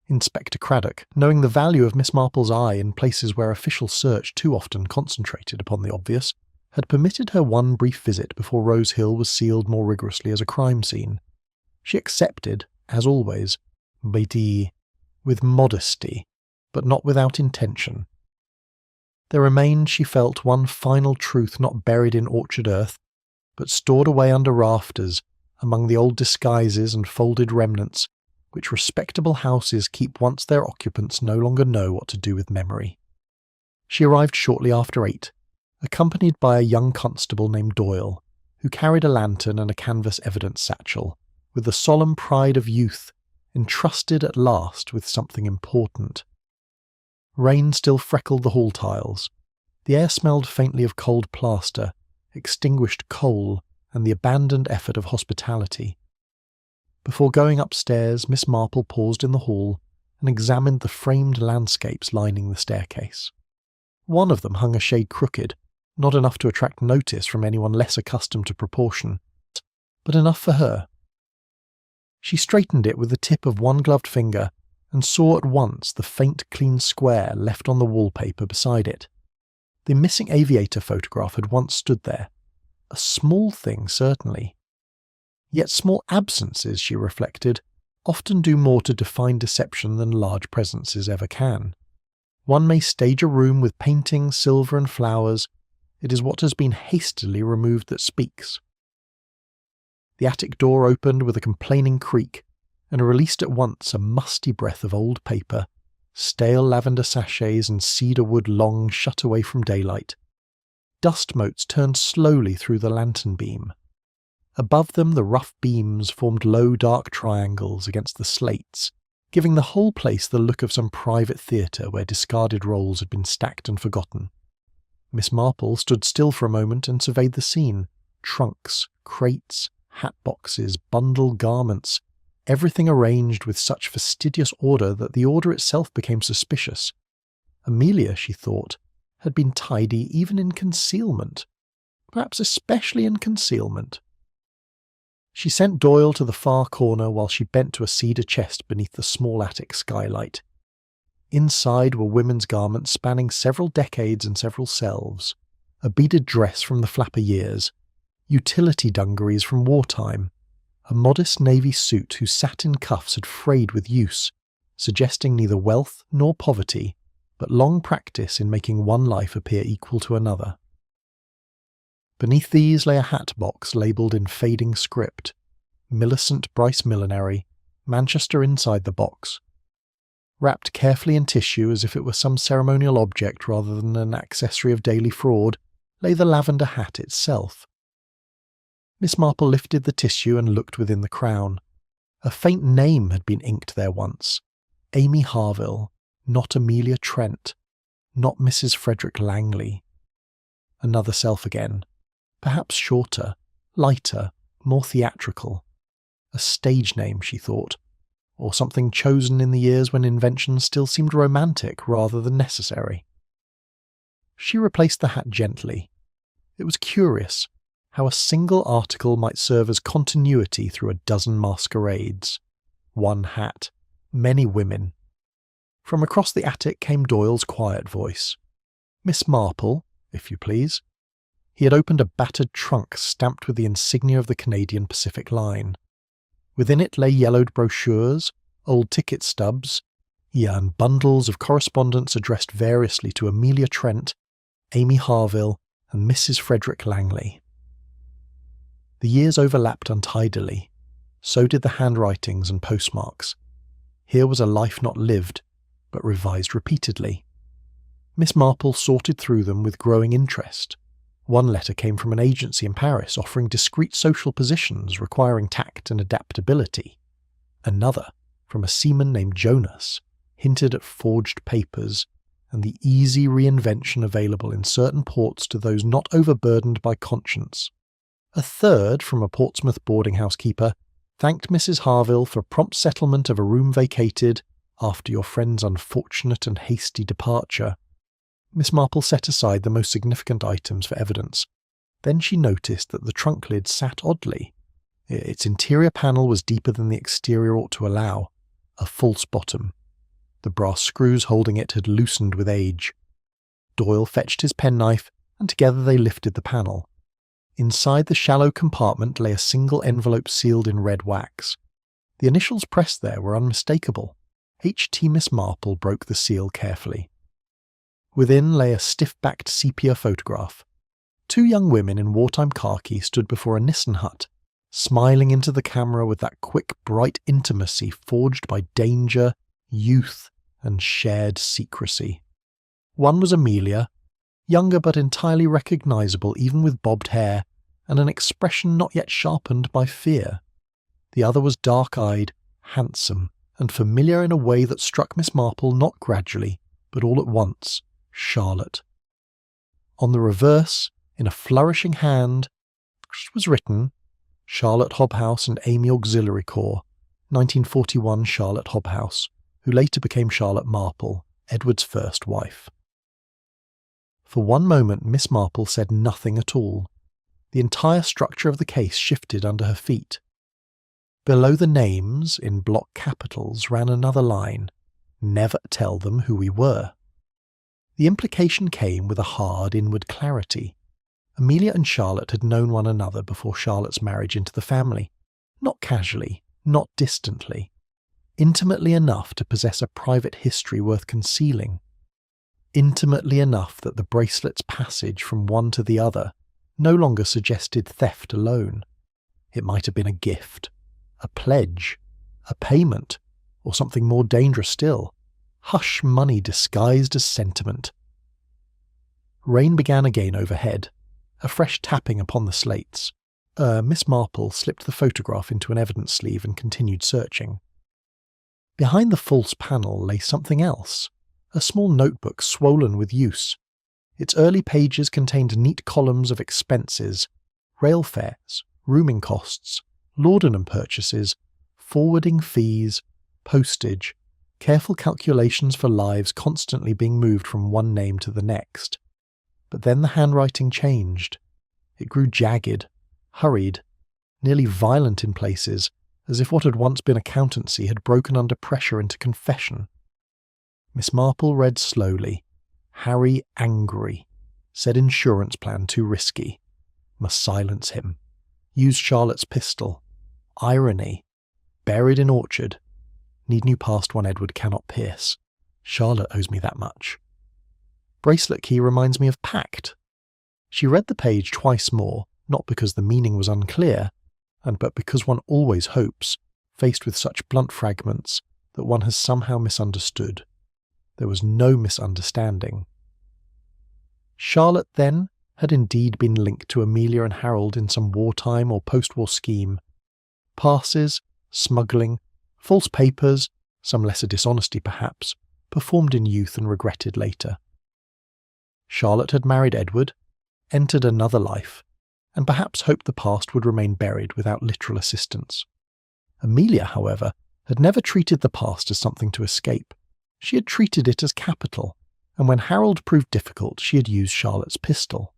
Inspector Craddock, knowing the value of Miss Marple's eye in places where official search too often concentrated upon the obvious, had permitted her one brief visit before Rose Hill was sealed more rigorously as a crime scene. She accepted, as always, Mead, with modesty, but not without intention. There remained, she felt, one final truth not buried in orchard earth, but stored away under rafters, among the old disguises and folded remnants, which respectable houses keep once their occupants no longer know what to do with memory. She arrived shortly after 8, accompanied by a young constable named Doyle, who carried a lantern and a canvas evidence satchel, with the solemn pride of youth, entrusted at last with something important. Rain still freckled the hall tiles. The air smelled faintly of cold plaster, extinguished coal, and the abandoned effort of hospitality. Before going upstairs, Miss Marple paused in the hall and examined the framed landscapes lining the staircase. One of them hung a shade crooked, not enough to attract notice from anyone less accustomed to proportion, but enough for her. She straightened it with the tip of one gloved finger and saw at once the faint clean square left on the wallpaper beside it. The missing aviator photograph had once stood there. A small thing, certainly. Yet small absences, she reflected, often do more to define deception than large presences ever can. One may stage a room with paintings, silver and flowers. It is what has been hastily removed that speaks. The attic door opened with a complaining creak, and released at once a musty breath of old paper, stale lavender sachets and cedar wood long shut away from daylight. Dust motes turned slowly through the lantern beam. Above them the rough beams formed low dark triangles against the slates, giving the whole place the look of some private theatre where discarded rolls had been stacked and forgotten. Miss Marple stood still for a moment and surveyed the scene. Trunks, crates, hat boxes, bundled garments, everything arranged with such fastidious order that the order itself became suspicious. Amelia, she thought, had been tidy even in concealment, perhaps especially in concealment. She sent Doyle to the far corner while she bent to a cedar chest beneath the small attic skylight. Inside were women's garments spanning several decades and several selves, a beaded dress from the flapper years, utility dungarees from wartime, a modest navy suit whose satin cuffs had frayed with use, suggesting neither wealth nor poverty, but long practice in making one life appear equal to another. Beneath these lay a hat box labelled in fading script, Millicent Bryce Millinery, Manchester inside the box. Wrapped carefully in tissue as if it were some ceremonial object rather than an accessory of daily fraud, lay the lavender hat itself. Miss Marple lifted the tissue and looked within the crown. A faint name had been inked there once. Amy Harville, not Amelia Trent, not Mrs. Frederick Langley. Another self again. Perhaps shorter, lighter, more theatrical. A stage name, she thought, or something chosen in the years when invention still seemed romantic rather than necessary. She replaced the hat gently. It was curious how a single article might serve as continuity through a dozen masquerades. One hat, many women. From across the attic came Doyle's quiet voice. "Miss Marple, if you please." He had opened a battered trunk stamped with the insignia of the Canadian Pacific Line. Within it lay yellowed brochures, old ticket stubs, and bundles of correspondence addressed variously to Amelia Trent, Amy Harville, and Mrs. Frederick Langley. The years overlapped untidily. So did the handwritings and postmarks. Here was a life not lived, but revised repeatedly. Miss Marple sorted through them with growing interest. One letter came from an agency in Paris offering discreet social positions requiring tact and adaptability. Another, from a seaman named Jonas, hinted at forged papers and the easy reinvention available in certain ports to those not overburdened by conscience. A third, from a Portsmouth boarding-house keeper, thanked Mrs. Harville for prompt settlement of a room vacated after your friend's unfortunate and hasty departure. Miss Marple set aside the most significant items for evidence. Then she noticed that the trunk lid sat oddly. Its interior panel was deeper than the exterior ought to allow, a false bottom. The brass screws holding it had loosened with age. Doyle fetched his penknife, and together they lifted the panel. Inside the shallow compartment lay a single envelope sealed in red wax. The initials pressed there were unmistakable. H.T. Miss Marple broke the seal carefully. Within lay a stiff-backed sepia photograph. 2 young women in wartime khaki stood before a Nissen hut, smiling into the camera with that quick, bright intimacy forged by danger, youth, and shared secrecy. One was Amelia, younger but entirely recognisable even with bobbed hair, and an expression not yet sharpened by fear. The other was dark-eyed, handsome, and familiar in a way that struck Miss Marple not gradually, but all at once, Charlotte. On the reverse, in a flourishing hand, was written, Charlotte Hobhouse and Amy Auxiliary Corps, 1941 Charlotte Hobhouse, who later became Charlotte Marple, Edward's first wife. For one moment Miss Marple said nothing at all. The entire structure of the case shifted under her feet. Below the names, in block capitals, ran another line, Never tell them who we were. The implication came with a hard inward clarity. Amelia and Charlotte had known one another before Charlotte's marriage into the family, not casually, not distantly, intimately enough to possess a private history worth concealing, intimately enough that the bracelet's passage from one to the other no longer suggested theft alone. It might have been a gift, a pledge, a payment, or something more dangerous still, hush money disguised as sentiment. Rain began again overhead, a fresh tapping upon the slates. Miss Marple slipped the photograph into an evidence sleeve and continued searching. Behind the false panel lay something else, a small notebook swollen with use. Its early pages contained neat columns of expenses, rail fares, rooming costs, laudanum purchases, forwarding fees, postage, careful calculations for lives constantly being moved from one name to the next. But then the handwriting changed. It grew jagged, hurried, nearly violent in places, as if what had once been accountancy had broken under pressure into confession. Miss Marple read slowly. Harry angry. Said insurance plan too risky. Must silence him. Used Charlotte's pistol. Irony. Buried in orchard. Need new past one Edward cannot pierce. Charlotte owes me that much. Bracelet key reminds me of pact. She read the page twice more, not because the meaning was unclear, but because one always hopes, faced with such blunt fragments, that one has somehow misunderstood. There was no misunderstanding. Charlotte, then, had indeed been linked to Amelia and Harold in some wartime or post-war scheme. Passes, smuggling, false papers, some lesser dishonesty perhaps, performed in youth and regretted later. Charlotte had married Edward, entered another life, and perhaps hoped the past would remain buried without literal assistance. Amelia, however, had never treated the past as something to escape. She had treated it as capital, and when Harold proved difficult, she had used Charlotte's pistol.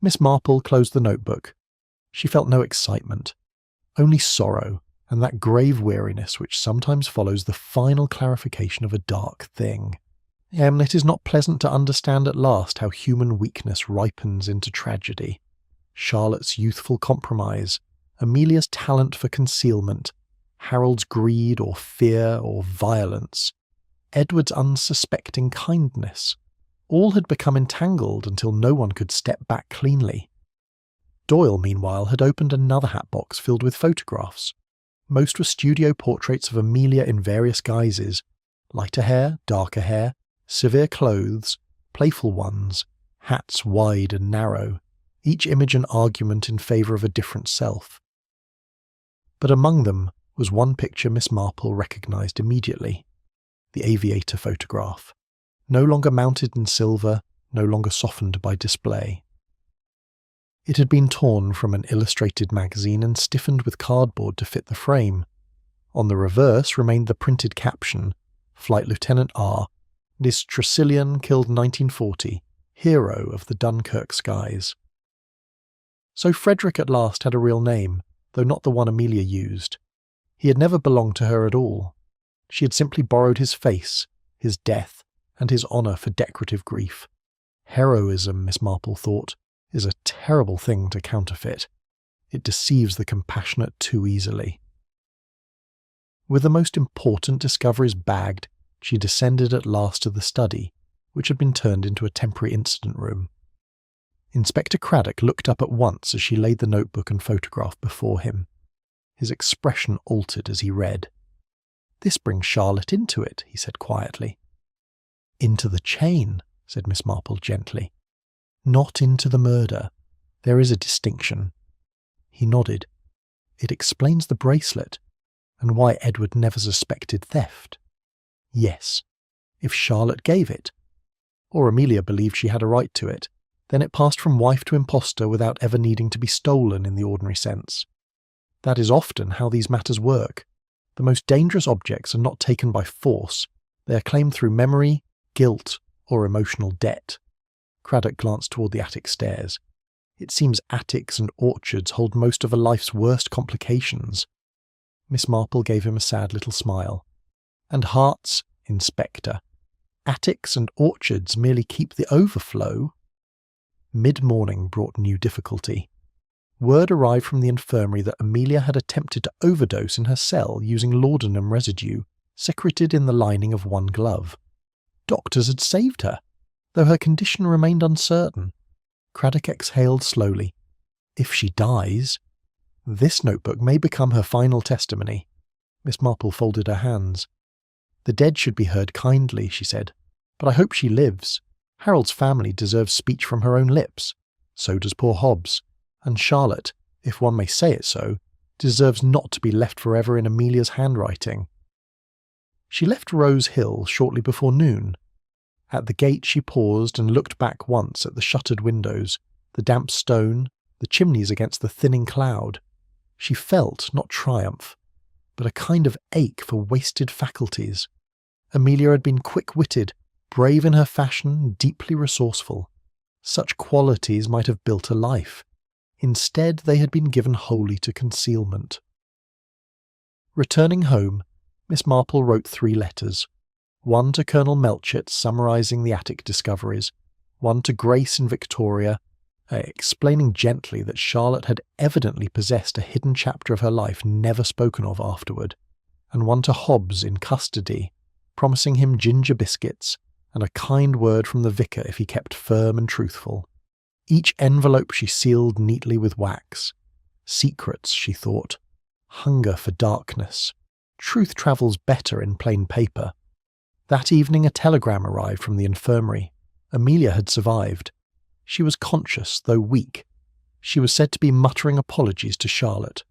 Miss Marple closed the notebook. She felt no excitement, only sorrow, and that grave weariness which sometimes follows the final clarification of a dark thing. It is not pleasant to understand at last how human weakness ripens into tragedy. Charlotte's youthful compromise, Amelia's talent for concealment, Harold's greed or fear or violence, Edward's unsuspecting kindness, all had become entangled until no one could step back cleanly. Doyle, meanwhile, had opened another hat box filled with photographs. Most were studio portraits of Amelia in various guises: lighter hair, darker hair, severe clothes, playful ones, hats wide and narrow, each image an argument in favour of a different self. But among them was one picture Miss Marple recognised immediately: the aviator photograph, no longer mounted in silver, no longer softened by display. It had been torn from an illustrated magazine and stiffened with cardboard to fit the frame. On the reverse remained the printed caption, Flight Lieutenant R. This Tresillian killed 1940, hero of the Dunkirk skies. So Frederick at last had a real name, though not the one Amelia used. He had never belonged to her at all. She had simply borrowed his face, his death, and his honour for decorative grief. Heroism, Miss Marple thought, is a terrible thing to counterfeit. It deceives the compassionate too easily. With the most important discoveries bagged, she descended at last to the study, which had been turned into a temporary incident room. Inspector Craddock looked up at once as she laid the notebook and photograph before him. His expression altered as he read. "This brings Charlotte into it," he said quietly. "Into the chain," said Miss Marple gently. "Not into the murder. There is a distinction." He nodded. "It explains the bracelet, and why Edward never suspected theft." "Yes, if Charlotte gave it, or Amelia believed she had a right to it, then it passed from wife to impostor without ever needing to be stolen in the ordinary sense. That is often how these matters work. The most dangerous objects are not taken by force. They are claimed through memory, guilt, or emotional debt." Craddock glanced toward the attic stairs. "It seems attics and orchards hold most of a life's worst complications." Miss Marple gave him a sad little smile. "And hearts, Inspector. Attics and orchards merely keep the overflow." Mid-morning brought new difficulty. Word arrived from the infirmary that Amelia had attempted to overdose in her cell using laudanum residue, secreted in the lining of one glove. Doctors had saved her, though her condition remained uncertain. Craddock exhaled slowly. "If she dies, this notebook may become her final testimony." Miss Marple folded her hands. "The dead should be heard kindly," she said, "but I hope she lives. Harold's family deserves speech from her own lips. So does poor Hobbs. And Charlotte, if one may say it so, deserves not to be left forever in Amelia's handwriting." She left Rose Hill shortly before noon. At the gate she paused and looked back once at the shuttered windows, the damp stone, the chimneys against the thinning cloud. She felt, not triumph, but a kind of ache for wasted faculties. Amelia had been quick-witted, brave in her fashion, deeply resourceful. Such qualities might have built a life. Instead, they had been given wholly to concealment. Returning home, Miss Marple wrote 3 letters. One to Colonel Melchett summarising the attic discoveries, one to Grace in Victoria, explaining gently that Charlotte had evidently possessed a hidden chapter of her life never spoken of afterward, and one to Hobbs in custody, promising him ginger biscuits and a kind word from the vicar if he kept firm and truthful. Each envelope she sealed neatly with wax. Secrets, she thought. Hunger for darkness. Truth travels better in plain paper. That evening a telegram arrived from the infirmary. Amelia had survived. She was conscious, though weak. She was said to be muttering apologies to Charlotte.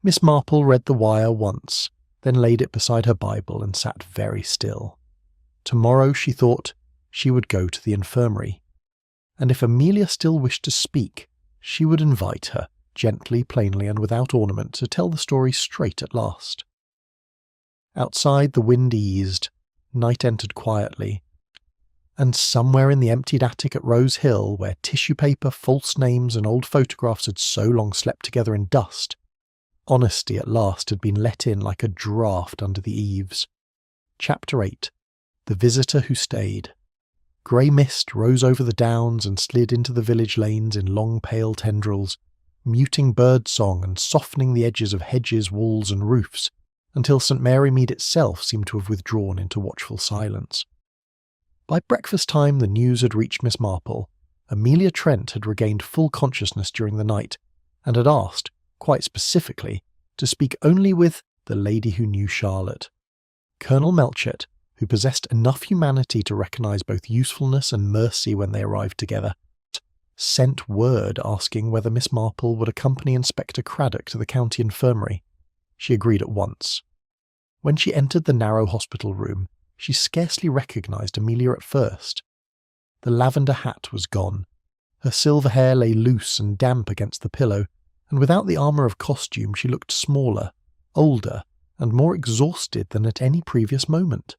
Miss Marple read the wire once, then laid it beside her Bible and sat very still. Tomorrow, she thought, she would go to the infirmary. And if Amelia still wished to speak, she would invite her, gently, plainly, and without ornament, to tell the story straight at last. Outside the wind eased, night entered quietly, and somewhere in the emptied attic at Rose Hill, where tissue paper, false names, and old photographs had so long slept together in dust, honesty at last had been let in like a draught under the eaves. Chapter 8. The visitor who stayed. Grey mist rose over the downs and slid into the village lanes in long pale tendrils, muting bird song and softening the edges of hedges, walls and roofs, until St Mary Mead itself seemed to have withdrawn into watchful silence. By breakfast time the news had reached Miss Marple. Amelia Trent had regained full consciousness during the night, and had asked, quite specifically, to speak only with the lady who knew Charlotte. Colonel Melchett, who possessed enough humanity to recognise both usefulness and mercy when they arrived together, sent word asking whether Miss Marple would accompany Inspector Craddock to the county infirmary. She agreed at once. When she entered the narrow hospital room, she scarcely recognised Amelia at first. The lavender hat was gone. Her silver hair lay loose and damp against the pillow, and without the armour of costume she looked smaller, older, and more exhausted than at any previous moment.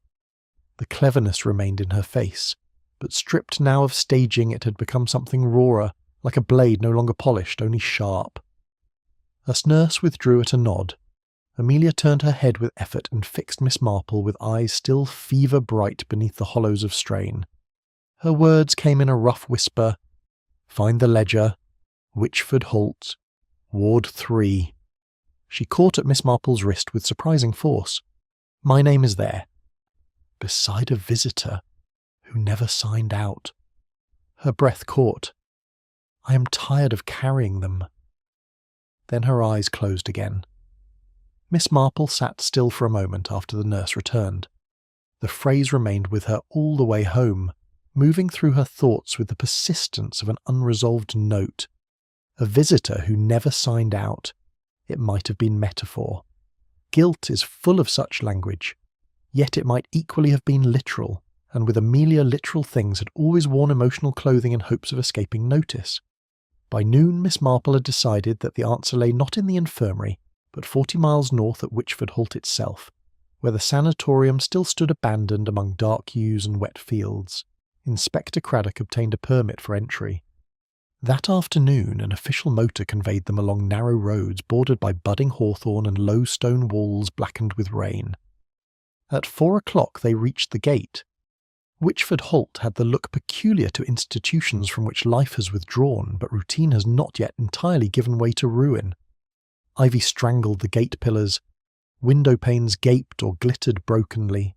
The cleverness remained in her face, but stripped now of staging it had become something rawer, like a blade no longer polished, only sharp. A nurse withdrew at a nod. Amelia turned her head with effort and fixed Miss Marple with eyes still fever-bright beneath the hollows of strain. Her words came in a rough whisper. "Find the ledger. Witchford Halt. Ward 3. She caught at Miss Marple's wrist with surprising force. "My name is there." Beside a visitor who never signed out. Her breath caught. "I am tired of carrying them." Then her eyes closed again. Miss Marple sat still for a moment after the nurse returned. The phrase remained with her all the way home, moving through her thoughts with the persistence of an unresolved note. A visitor who never signed out. It might have been metaphor. Guilt is full of such language. Yet it might equally have been literal, and with Amelia literal things had always worn emotional clothing in hopes of escaping notice. By noon Miss Marple had decided that the answer lay not in the infirmary, but 40 miles north at Witchford Halt itself, where the sanatorium still stood abandoned among dark yews and wet fields. Inspector Craddock obtained a permit for entry. That afternoon an official motor conveyed them along narrow roads bordered by budding hawthorn and low stone walls blackened with rain. At 4 o'clock they reached the gate. Witchford Halt had the look peculiar to institutions from which life has withdrawn, but routine has not yet entirely given way to ruin. Ivy strangled the gate pillars. Window panes gaped or glittered brokenly.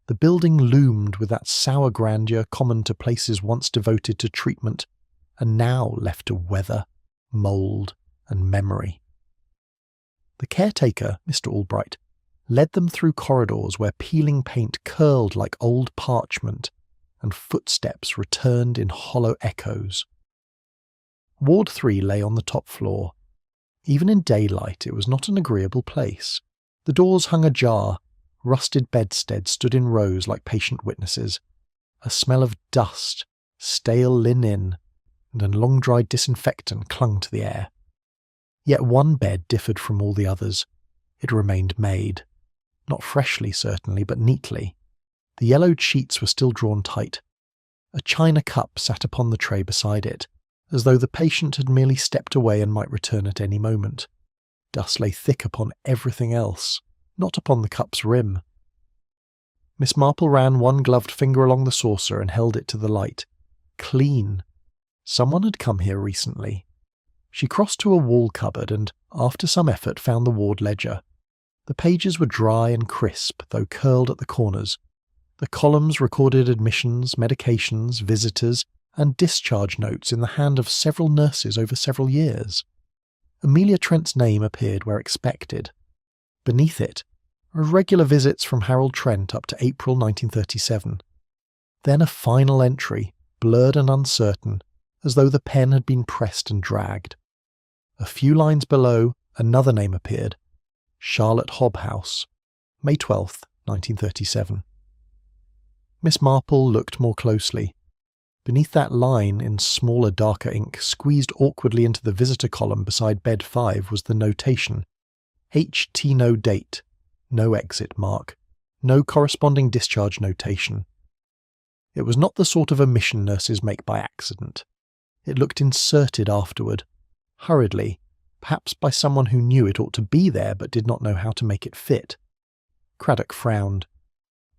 The building loomed with that sour grandeur common to places once devoted to treatment, and now left to weather, mould, and memory. The caretaker, Mr. Albright, led them through corridors where peeling paint curled like old parchment, and footsteps returned in hollow echoes. Ward 3 lay on the top floor. Even in daylight it was not an agreeable place. The doors hung ajar, rusted bedsteads stood in rows like patient witnesses. A smell of dust, stale linen, and long-dried disinfectant clung to the air. Yet one bed differed from all the others. It remained made. Not freshly, certainly, but neatly. The yellowed sheets were still drawn tight. A china cup sat upon the tray beside it, as though the patient had merely stepped away and might return at any moment. Dust lay thick upon everything else, not upon the cup's rim. Miss Marple ran one gloved finger along the saucer and held it to the light. Clean. Someone had come here recently. She crossed to a wall cupboard and, after some effort, found the ward ledger. The pages were dry and crisp, though curled at the corners. The columns recorded admissions, medications, visitors, and discharge notes in the hand of several nurses over several years. Amelia Trent's name appeared where expected. Beneath it, regular visits from Harold Trent up to April 1937. Then a final entry, blurred and uncertain, as though the pen had been pressed and dragged. A few lines below, another name appeared. Charlotte Hobhouse, May 12th, 1937. Miss Marple looked more closely. Beneath that line, in smaller, darker ink, squeezed awkwardly into the visitor column beside bed 5 was the notation. H.T. no date, no exit mark, no corresponding discharge notation. It was not the sort of omission nurses make by accident. It looked inserted afterward, hurriedly, perhaps by someone who knew it ought to be there but did not know how to make it fit. Craddock frowned.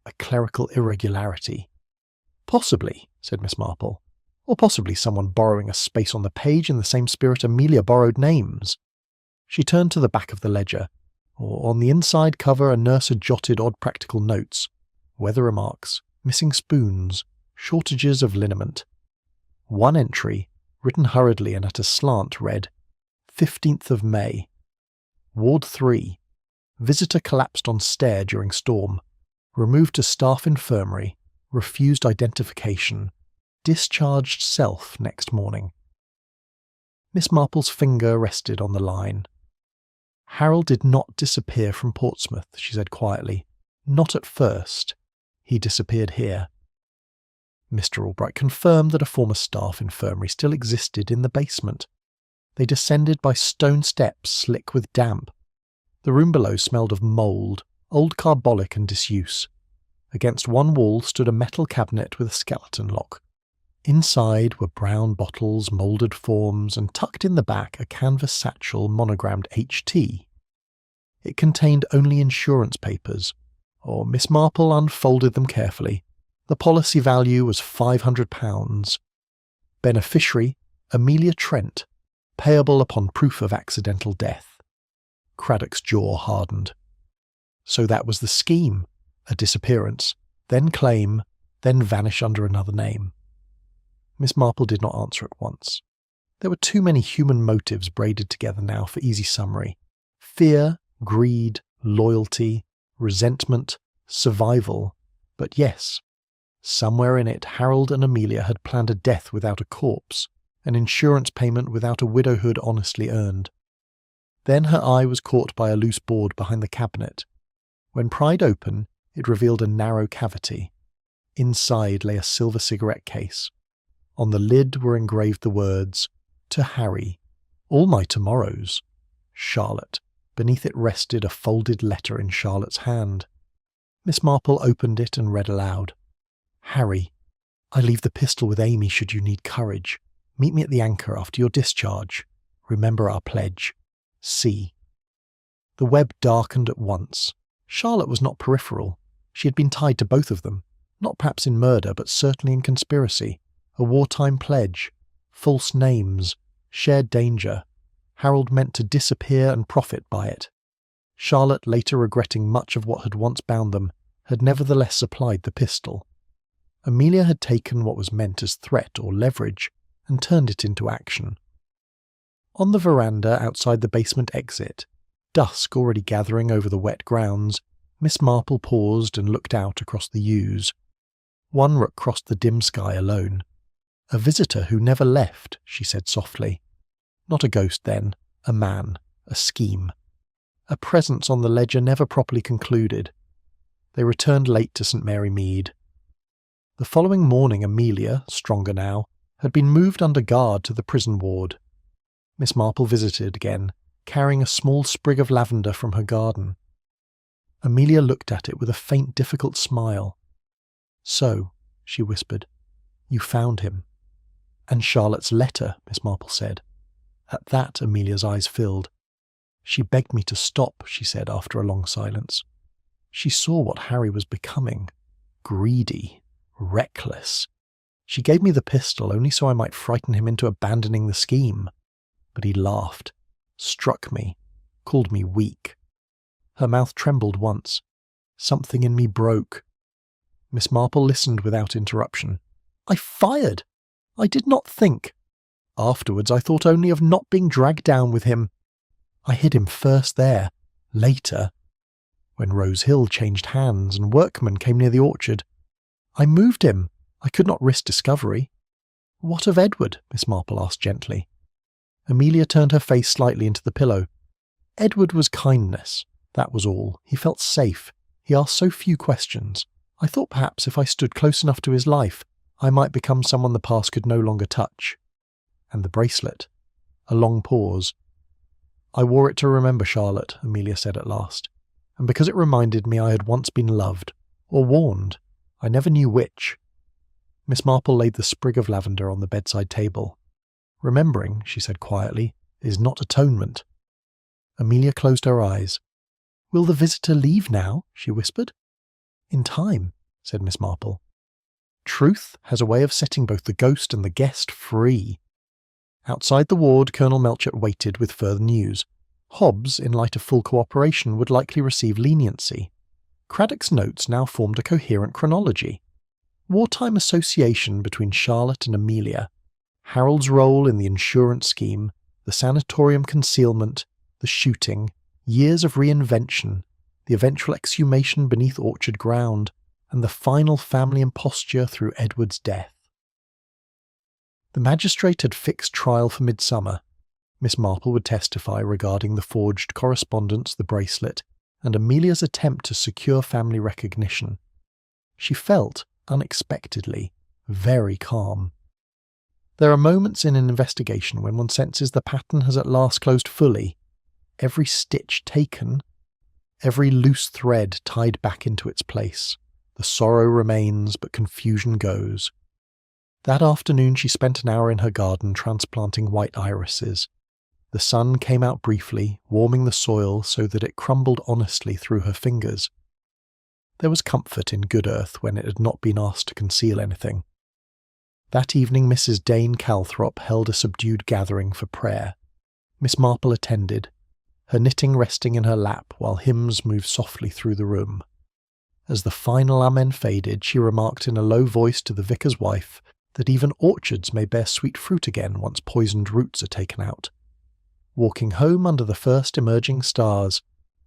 a clerical irregularity. "Possibly," said Miss Marple. "Or possibly someone borrowing a space on the page in the same spirit Amelia borrowed names." She turned to the back of the ledger. Or on the inside cover a nurse had jotted odd practical notes, weather remarks, missing spoons, shortages of liniment. One entry, written hurriedly and at a slant, read, 15th of May. Ward 3. Visitor collapsed on stair during storm. Removed to staff infirmary. Refused identification. Discharged self next morning. Miss Marple's finger rested on the line. "Harold did not disappear from Portsmouth," she said quietly. "Not at first. He disappeared here." Mr. Albright confirmed that a former staff infirmary still existed in the basement. They descended by stone steps slick with damp. The room below smelled of mould, old carbolic and disuse. Against one wall stood a metal cabinet with a skeleton lock. Inside were brown bottles, moulded forms, and tucked in the back a canvas satchel monogrammed HT. It contained only insurance papers, or Miss Marple unfolded them carefully. The policy value was £500. Beneficiary, Amelia Trent, payable upon proof of accidental death. Craddock's jaw hardened. So that was the scheme, a disappearance, then claim, then vanish under another name. Miss Marple did not answer at once. There were too many human motives braided together now for easy summary. Fear, greed, loyalty, resentment, survival. But yes, somewhere in it Harold and Amelia had planned a death without a corpse, an insurance payment without a widowhood honestly earned. Then her eye was caught by a loose board behind the cabinet. When pried open, it revealed a narrow cavity. Inside lay a silver cigarette case. On the lid were engraved the words, "To Harry, all my tomorrows. Charlotte." Beneath it rested a folded letter in Charlotte's hand. Miss Marple opened it and read aloud. "Harry, I leave the pistol with Amy should you need courage. Meet me at the Anchor after your discharge. Remember our pledge. C." The web darkened at once. Charlotte was not peripheral. She had been tied to both of them, not perhaps in murder, but certainly in conspiracy. A wartime pledge, false names, shared danger. Harold meant to disappear and profit by it. Charlotte, later regretting much of what had once bound them, had nevertheless supplied the pistol. Amelia had taken what was meant as threat or leverage and turned it into action. On the veranda outside the basement exit, dusk already gathering over the wet grounds, Miss Marple paused and looked out across the yews. One rook crossed the dim sky alone. "A visitor who never left," she said softly. Not a ghost then, a man, a scheme. A presence on the ledger never properly concluded. They returned late to St. Mary Mead. The following morning Amelia, stronger now, had been moved under guard to the prison ward. Miss Marple visited again, carrying a small sprig of lavender from her garden. Amelia looked at it with a faint, difficult smile. "So," she whispered, "you found him." "And Charlotte's letter," Miss Marple said. At that Amelia's eyes filled. "She begged me to stop," she said after a long silence. "She saw what Harry was becoming. Greedy. Reckless. She gave me the pistol only so I might frighten him into abandoning the scheme. But he laughed, struck me, called me weak." Her mouth trembled once. Something in me broke. Miss Marple listened without interruption. "I fired! I did not think. Afterwards I thought only of not being dragged down with him. I hid him first there. Later, when Rose Hill changed hands and workmen came near the orchard, I moved him. I could not risk discovery." "What of Edward?" Miss Marple asked gently. Amelia turned her face slightly into the pillow. "Edward was kindness. That was all. He felt safe. He asked so few questions. I thought perhaps if I stood close enough to his life, I might become someone the past could no longer touch." "And the bracelet?" A long pause. "I wore it to remember Charlotte," Amelia said at last, "and because it reminded me I had once been loved, or warned. I never knew which." Miss Marple laid the sprig of lavender on the bedside table. "Remembering," she said quietly, "is not atonement." Amelia closed her eyes. "Will the visitor leave now?" she whispered. "In time," said Miss Marple. "Truth has a way of setting both the ghost and the guest free." Outside the ward, Colonel Melchett waited with further news. Hobbs, in light of full cooperation, would likely receive leniency. Craddock's notes now formed a coherent chronology. Wartime association between Charlotte and Amelia, Harold's role in the insurance scheme, the sanatorium concealment, the shooting, years of reinvention, the eventual exhumation beneath orchard ground, and the final family imposture through Edward's death. The magistrate had fixed trial for midsummer. Miss Marple would testify regarding the forged correspondence, the bracelet, and Amelia's attempt to secure family recognition. She felt, unexpectedly, very calm. There are moments in an investigation when one senses the pattern has at last closed fully, every stitch taken, every loose thread tied back into its place. The sorrow remains, but confusion goes. That afternoon she spent an hour in her garden transplanting white irises. The sun came out briefly, warming the soil so that it crumbled honestly through her fingers. There was comfort in good earth when it had not been asked to conceal anything. That evening Mrs. Dane Calthrop held a subdued gathering for prayer. Miss Marple attended, her knitting resting in her lap while hymns moved softly through the room. As the final amen faded, she remarked in a low voice to the vicar's wife that even orchards may bear sweet fruit again once poisoned roots are taken out. Walking home under the first emerging stars,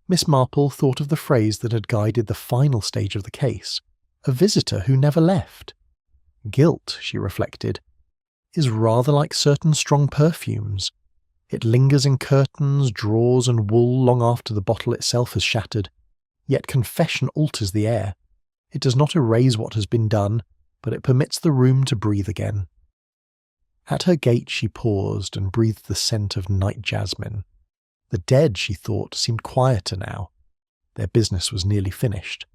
Miss Marple thought of the phrase that had guided the final stage of the case, a visitor who never left. Guilt, she reflected, is rather like certain strong perfumes. It lingers in curtains, drawers, and wool long after the bottle itself has shattered. Yet confession alters the air. It does not erase what has been done, but it permits the room to breathe again. At her gate she paused and breathed the scent of night jasmine. The dead, she thought, seemed quieter now. Their business was nearly finished.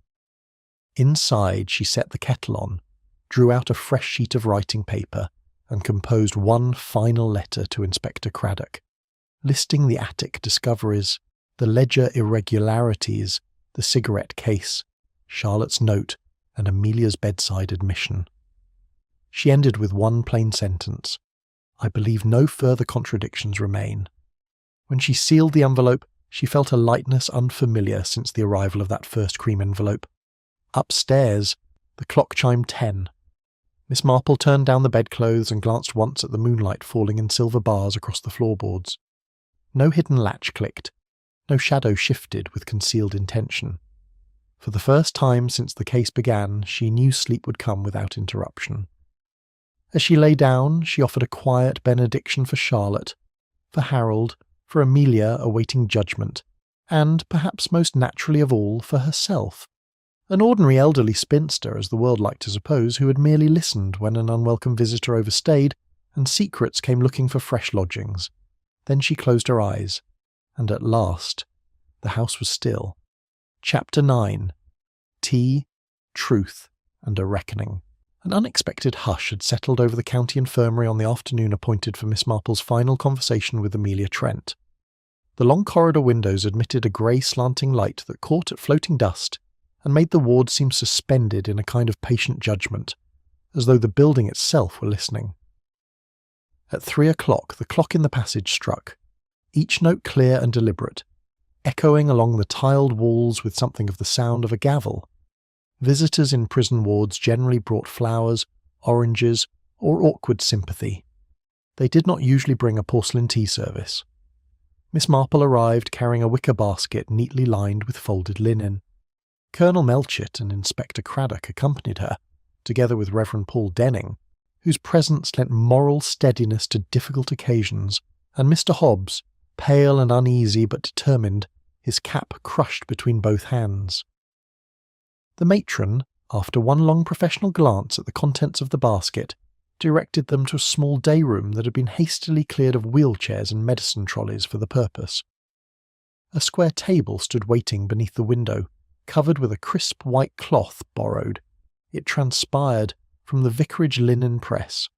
Inside she set the kettle on, drew out a fresh sheet of writing paper, and composed one final letter to Inspector Craddock, listing the attic discoveries, the ledger irregularities, the cigarette case, Charlotte's note, and Amelia's bedside admission. She ended with one plain sentence: "I believe no further contradictions remain." When she sealed the envelope, she felt a lightness unfamiliar since the arrival of that first cream envelope. Upstairs, the clock chimed 10. Miss Marple turned down the bedclothes and glanced once at the moonlight falling in silver bars across the floorboards. No hidden latch clicked. No shadow shifted with concealed intention. For the first time since the case began, she knew sleep would come without interruption. As she lay down, she offered a quiet benediction for Charlotte, for Harold, for Amelia awaiting judgment, and, perhaps most naturally of all, for herself. An ordinary elderly spinster, as the world liked to suppose, who had merely listened when an unwelcome visitor overstayed, and secrets came looking for fresh lodgings. Then she closed her eyes, and at last the house was still. Chapter 9. Tea, Truth, and a Reckoning. An unexpected hush had settled over the county infirmary on the afternoon appointed for Miss Marple's final conversation with Amelia Trent. The long corridor windows admitted a grey slanting light that caught at floating dust and made the ward seem suspended in a kind of patient judgment, as though the building itself were listening. At 3 o'clock the clock in the passage struck, each note clear and deliberate, echoing along the tiled walls with something of the sound of a gavel. Visitors in prison wards generally brought flowers, oranges, or awkward sympathy. They did not usually bring a porcelain tea service. Miss Marple arrived carrying a wicker basket neatly lined with folded linen. Colonel Melchett and Inspector Craddock accompanied her, together with Reverend Paul Denning, whose presence lent moral steadiness to difficult occasions, and Mr. Hobbs, pale and uneasy but determined, his cap crushed between both hands. The matron, after one long professional glance at the contents of the basket, directed them to a small day room that had been hastily cleared of wheelchairs and medicine trolleys for the purpose. A square table stood waiting beneath the window, covered with a crisp white cloth borrowed, it transpired, from the vicarage linen press.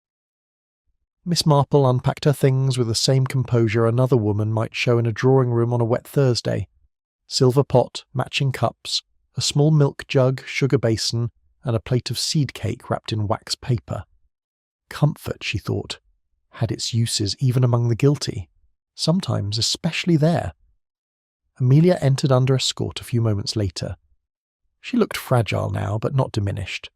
Miss Marple unpacked her things with the same composure another woman might show in a drawing-room on a wet Thursday. Silver pot, matching cups, a small milk jug, sugar basin, and a plate of seed cake wrapped in wax paper. Comfort, she thought, had its uses even among the guilty, sometimes especially there. Amelia entered under escort a few moments later. She looked fragile now, but not diminished.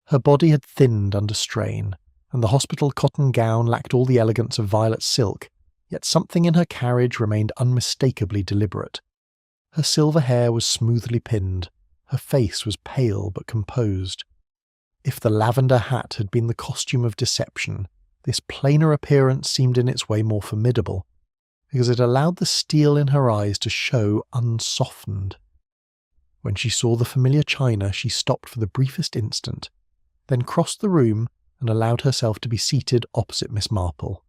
Her body had thinned under strain, and the hospital cotton gown lacked all the elegance of violet silk, yet something in her carriage remained unmistakably deliberate. Her silver hair was smoothly pinned, her face was pale but composed. If the lavender hat had been the costume of deception, this plainer appearance seemed in its way more formidable, because it allowed the steel in her eyes to show unsoftened. When she saw the familiar china, she stopped for the briefest instant, then crossed the room and allowed herself to be seated opposite Miss Marple.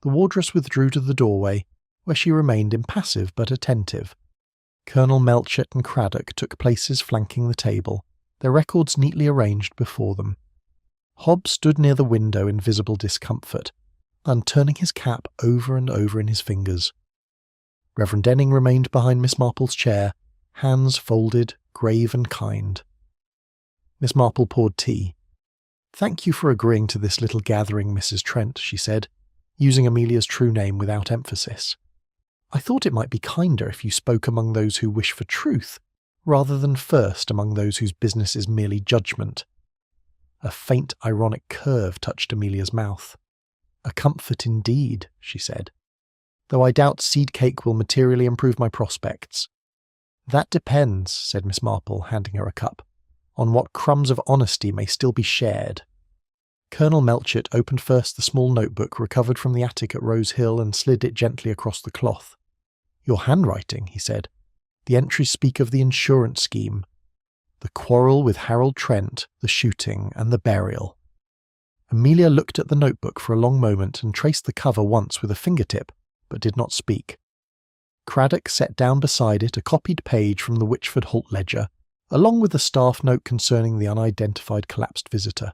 The wardress withdrew to the doorway, where she remained impassive but attentive. Colonel Melchett and Craddock took places flanking the table, their records neatly arranged before them. Hobbs stood near the window in visible discomfort, unturning his cap over and over in his fingers. Reverend Denning remained behind Miss Marple's chair, hands folded, grave and kind. Miss Marple poured tea. "Thank you for agreeing to this little gathering, Mrs. Trent," she said, using Amelia's true name without emphasis. "I thought it might be kinder if you spoke among those who wish for truth, rather than first among those whose business is merely judgment." A faint ironic curve touched Amelia's mouth. "A comfort indeed," she said, "though I doubt seed cake will materially improve my prospects." "That depends," said Miss Marple, handing her a cup, "on what crumbs of honesty may still be shared." Colonel Melchett opened first the small notebook recovered from the attic at Rose Hill and slid it gently across the cloth. "Your handwriting," he said. "The entries speak of the insurance scheme. The quarrel with Harold Trent, the shooting, and the burial." Amelia looked at the notebook for a long moment and traced the cover once with a fingertip, but did not speak. Craddock set down beside it a copied page from the Witchford Holt ledger, along with a staff note concerning the unidentified collapsed visitor.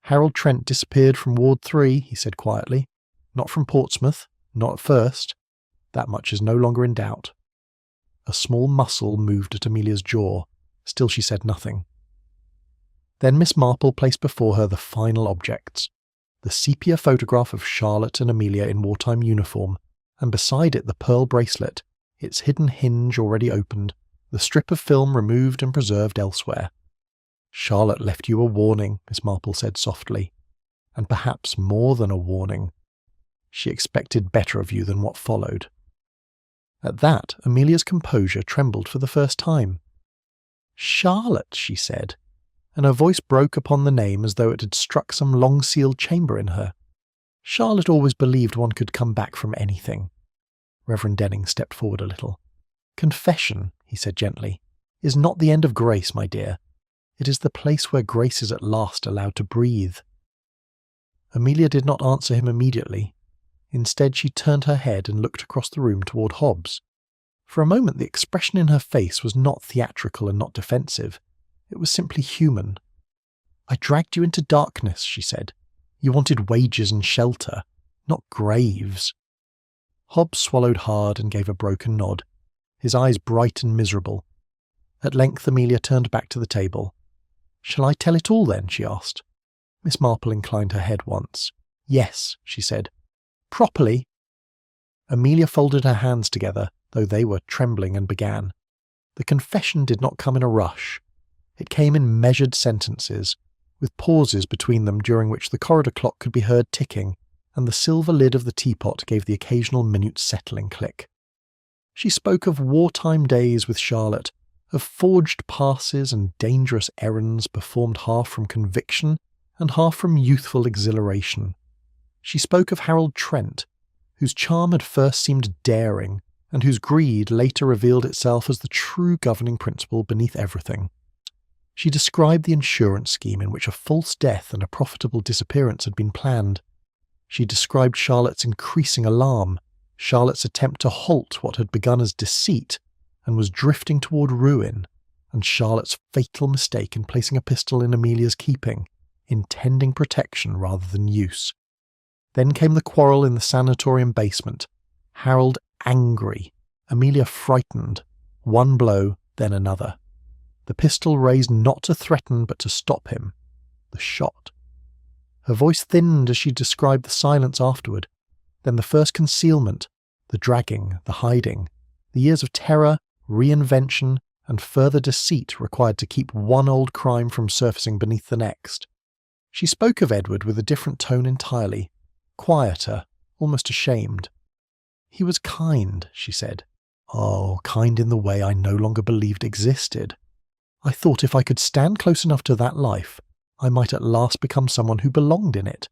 "Harold Trent disappeared from Ward 3, he said quietly. "Not from Portsmouth, not at first. That much is no longer in doubt." A small muscle moved at Amelia's jaw. Still she said nothing. Then Miss Marple placed before her the final objects: the sepia photograph of Charlotte and Amelia in wartime uniform, and beside it the pearl bracelet, its hidden hinge already opened, the strip of film removed and preserved elsewhere. "Charlotte left you a warning," Miss Marple said softly, "and perhaps more than a warning. She expected better of you than what followed." At that, Amelia's composure trembled for the first time. "Charlotte," she said, and her voice broke upon the name as though it had struck some long-sealed chamber in her. "Charlotte always believed one could come back from anything." Reverend Denning stepped forward a little. "Confession," he said gently, "is not the end of grace, my dear. It is the place where grace is at last allowed to breathe." Amelia did not answer him immediately. Instead, she turned her head and looked across the room toward Hobbs. For a moment the expression in her face was not theatrical and not defensive. It was simply human. "I dragged you into darkness," she said. "You wanted wages and shelter, not graves." Hobbs swallowed hard and gave a broken nod, his eyes bright and miserable. At length Amelia turned back to the table. "Shall I tell it all then?" she asked. Miss Marple inclined her head once. "Yes," she said. "Properly." Amelia folded her hands together, though they were trembling, and began. The confession did not come in a rush. It came in measured sentences, with pauses between them during which the corridor clock could be heard ticking, and the silver lid of the teapot gave the occasional minute settling click. She spoke of wartime days with Charlotte, of forged passes and dangerous errands performed half from conviction and half from youthful exhilaration. She spoke of Harold Trent, whose charm had first seemed daring, and whose greed later revealed itself as the true governing principle beneath everything. She described the insurance scheme in which a false death and a profitable disappearance had been planned. She described Charlotte's increasing alarm, Charlotte's attempt to halt what had begun as deceit and was drifting toward ruin, and Charlotte's fatal mistake in placing a pistol in Amelia's keeping, intending protection rather than use. Then came the quarrel in the sanatorium basement, Harold angry, Amelia frightened, one blow, then another. the pistol raised not to threaten but to stop him. The shot. Her voice thinned as she described the silence afterward, then the first concealment, the dragging, the hiding, the years of terror, reinvention, and further deceit required to keep one old crime from surfacing beneath the next. She spoke of Edward with a different tone entirely, quieter, almost ashamed. He was kind, she said. Oh, kind in the way I no longer believed existed. I thought if I could stand close enough to that life, I might at last become someone who belonged in it.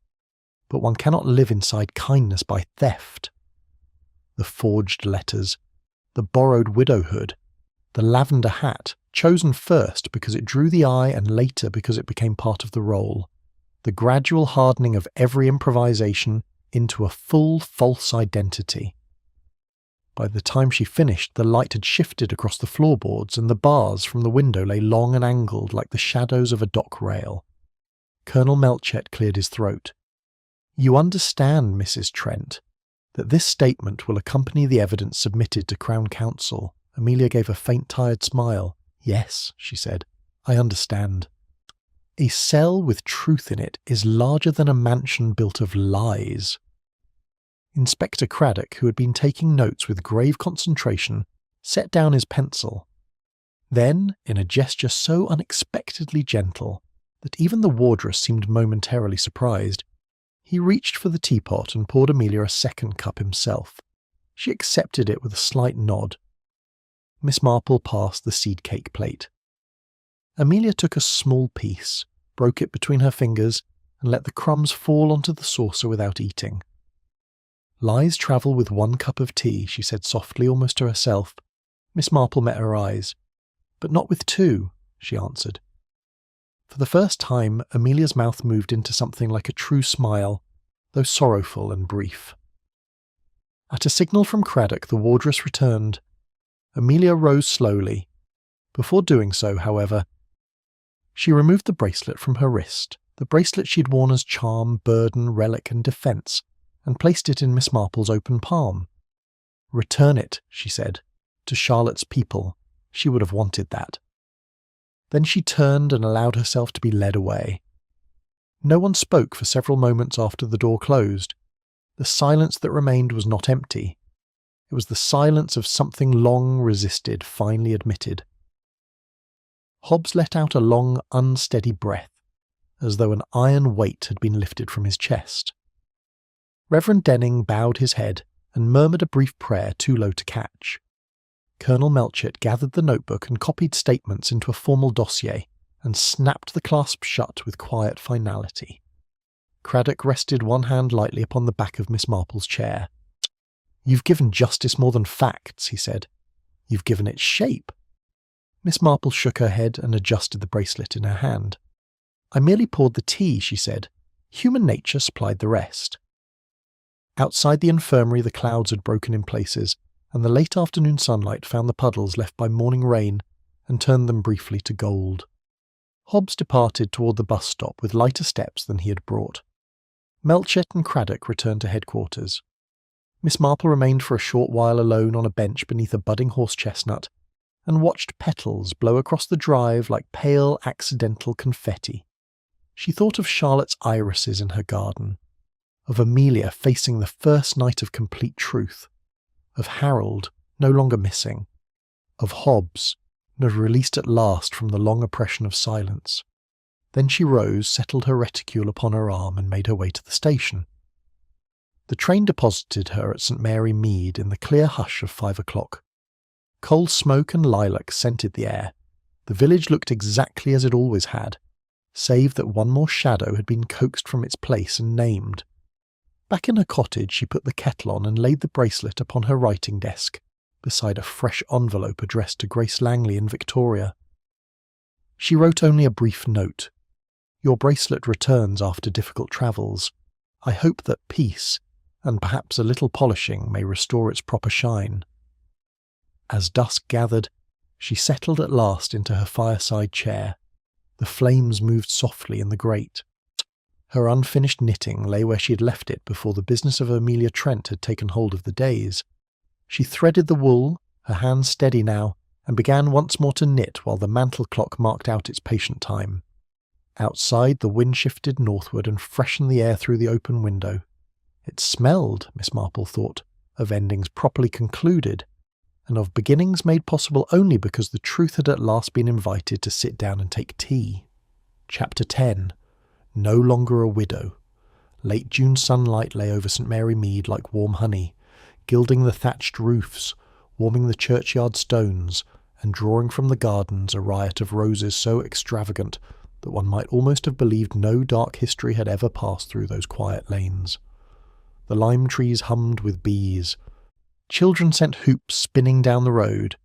But one cannot live inside kindness by theft. The forged letters, the borrowed widowhood, the lavender hat, chosen first because it drew the eye and later because it became part of the role, the gradual hardening of every improvisation into a full false identity. By the time she finished, the light had shifted across the floorboards and the bars from the window lay long and angled like the shadows of a dock rail. Colonel Melchett cleared his throat. You understand, Mrs. Trent, that this statement will accompany the evidence submitted to Crown Counsel. Amelia gave a faint, tired smile. Yes, she said, I understand. A cell with truth in it is larger than a mansion built of lies. Inspector Craddock, who had been taking notes with grave concentration, set down his pencil. Then, in a gesture so unexpectedly gentle that even the wardress seemed momentarily surprised, he reached for the teapot and poured Amelia a second cup himself. She accepted it with a slight nod. Miss Marple passed the seed cake plate. Amelia took a small piece, broke it between her fingers, and let the crumbs fall onto the saucer without eating. Lies travel with 1 cup of tea, she said softly, almost to herself. Miss Marple met her eyes. But not with 2, she answered. For the first time, Amelia's mouth moved into something like a true smile, though sorrowful and brief. At a signal from Craddock, the wardress returned. Amelia rose slowly. Before doing so, however, she removed the bracelet from her wrist, the bracelet she had worn as charm, burden, relic, and defence, and placed it in Miss Marple's open palm. Return it, she said, to Charlotte's people. She would have wanted that. Then she turned and allowed herself to be led away. No one spoke for several moments after the door closed. The silence that remained was not empty. It was the silence of something long resisted, finally admitted. Hobbs let out a long, unsteady breath, as though an iron weight had been lifted from his chest. Reverend Denning bowed his head and murmured a brief prayer too low to catch. Colonel Melchett gathered the notebook and copied statements into a formal dossier and snapped the clasp shut with quiet finality. Craddock rested one hand lightly upon the back of Miss Marple's chair. You've given justice more than facts, he said. You've given it shape. Miss Marple shook her head and adjusted the bracelet in her hand. I merely poured the tea, she said. Human nature supplied the rest. Outside the infirmary the clouds had broken in places, and the late afternoon sunlight found the puddles left by morning rain and turned them briefly to gold. Hobbs departed toward the bus stop with lighter steps than he had brought. Melchett and Craddock returned to headquarters. Miss Marple remained for a short while alone on a bench beneath a budding horse-chestnut, and watched petals blow across the drive like pale, accidental confetti. She thought of Charlotte's irises in her garden, of Amelia facing the first night of complete truth, of Harold, no longer missing, of Hobbs, released at last from the long oppression of silence. Then she rose, settled her reticule upon her arm, and made her way to the station. The train deposited her at St. Mary Mead in the clear hush of 5 o'clock. Coal smoke and lilac scented the air. The village looked exactly as it always had, save that one more shadow had been coaxed from its place and named. Back in her cottage she put the kettle on and laid the bracelet upon her writing desk, beside a fresh envelope addressed to Grace Langley in Victoria. She wrote only a brief note. Your bracelet returns after difficult travels. I hope that peace, and perhaps a little polishing, may restore its proper shine. As dusk gathered, she settled at last into her fireside chair. The flames moved softly in the grate. Her unfinished knitting lay where she had left it before the business of Amelia Trent had taken hold of the days. She threaded the wool, her hands steady now, and began once more to knit while the mantel clock marked out its patient time. Outside, the wind shifted northward and freshened the air through the open window. It smelled, Miss Marple thought, of endings properly concluded, and of beginnings made possible only because the truth had at last been invited to sit down and take tea. Chapter 10. No longer a widow. Late June sunlight lay over St Mary Mead like warm honey, gilding the thatched roofs, warming the churchyard stones, and drawing from the gardens a riot of roses so extravagant that one might almost have believed no dark history had ever passed through those quiet lanes. The lime trees hummed with bees. Children sent hoops spinning down the road.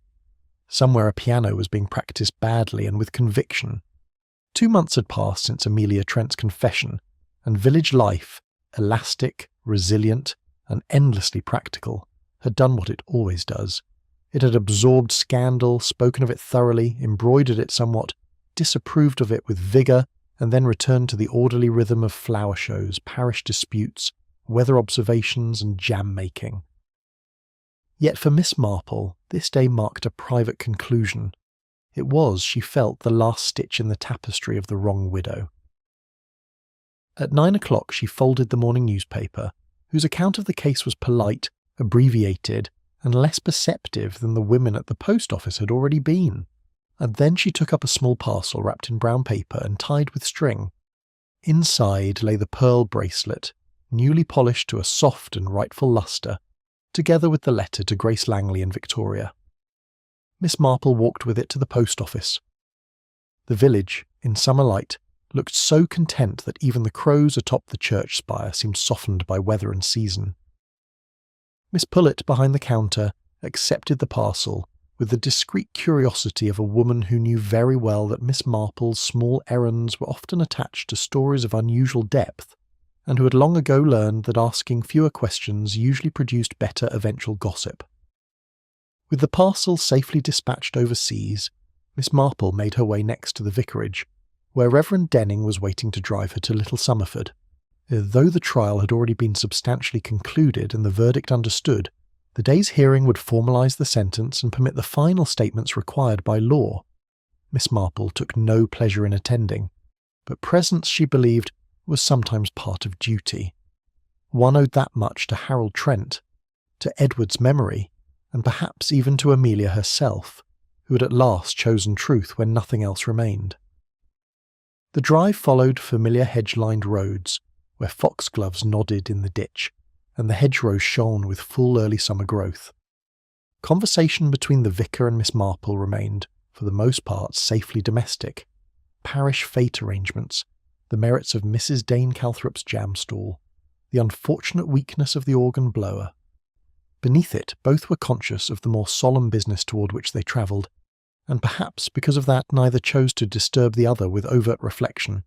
Somewhere a piano was being practised badly and with conviction. 2 months had passed since Amelia Trent's confession, and village life, elastic, resilient, and endlessly practical, had done what it always does. It had absorbed scandal, spoken of it thoroughly, embroidered it somewhat, disapproved of it with vigour, and then returned to the orderly rhythm of flower shows, parish disputes, weather observations, and jam-making. Yet for Miss Marple, this day marked a private conclusion. It was, she felt, the last stitch in the tapestry of the wrong widow. At 9 o'clock she folded the morning newspaper, whose account of the case was polite, abbreviated, and less perceptive than the women at the post office had already been. And then she took up a small parcel wrapped in brown paper and tied with string. Inside lay the pearl bracelet, newly polished to a soft and rightful lustre, together with the letter to Grace Langley and Victoria. Miss Marple walked with it to the post office. The village, in summer light, looked so content that even the crows atop the church spire seemed softened by weather and season. Miss Pullet, behind the counter, accepted the parcel with the discreet curiosity of a woman who knew very well that Miss Marple's small errands were often attached to stories of unusual depth, and who had long ago learned that asking fewer questions usually produced better eventual gossip. With the parcel safely dispatched overseas, Miss Marple made her way next to the vicarage, where Reverend Denning was waiting to drive her to Little Summerford. Though the trial had already been substantially concluded and the verdict understood, the day's hearing would formalise the sentence and permit the final statements required by law. Miss Marple took no pleasure in attending, but presence, she believed, was sometimes part of duty. One owed that much to Harold Trent, to Edward's memory, and perhaps even to Amelia herself, who had at last chosen truth when nothing else remained. The drive followed familiar hedge-lined roads, where foxgloves nodded in the ditch, and the hedgerows shone with full early summer growth. Conversation between the vicar and Miss Marple remained, for the most part, safely domestic. Parish fete arrangements, the merits of Mrs. Dane Calthrop's jam stall, the unfortunate weakness of the organ blower. Beneath it, both were conscious of the more solemn business toward which they travelled, and perhaps because of that neither chose to disturb the other with overt reflection.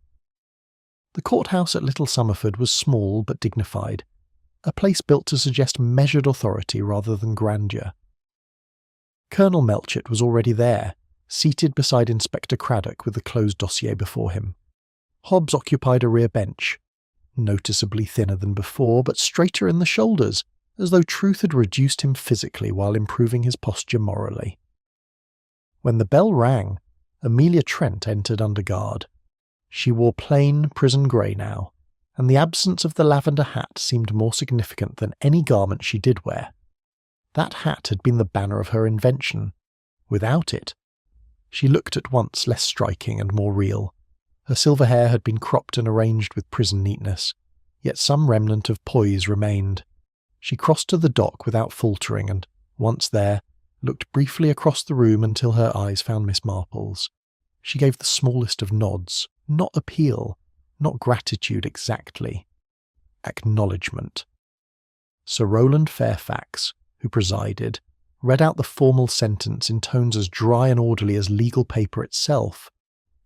The courthouse at Little Summerford was small but dignified, a place built to suggest measured authority rather than grandeur. Colonel Melchett was already there, seated beside Inspector Craddock with the closed dossier before him. Hobbs occupied a rear bench, noticeably thinner than before, but straighter in the shoulders, as though truth had reduced him physically while improving his posture morally. When the bell rang, Amelia Trent entered under guard. She wore plain prison grey now, and the absence of the lavender hat seemed more significant than any garment she did wear. That hat had been the banner of her invention. Without it, she looked at once less striking and more real. Her silver hair had been cropped and arranged with prison neatness, yet some remnant of poise remained. She crossed to the dock without faltering and, once there, looked briefly across the room until her eyes found Miss Marple's. She gave the smallest of nods, not appeal, not gratitude exactly. Acknowledgement. Sir Rowland Fairfax, who presided, read out the formal sentence in tones as dry and orderly as legal paper itself.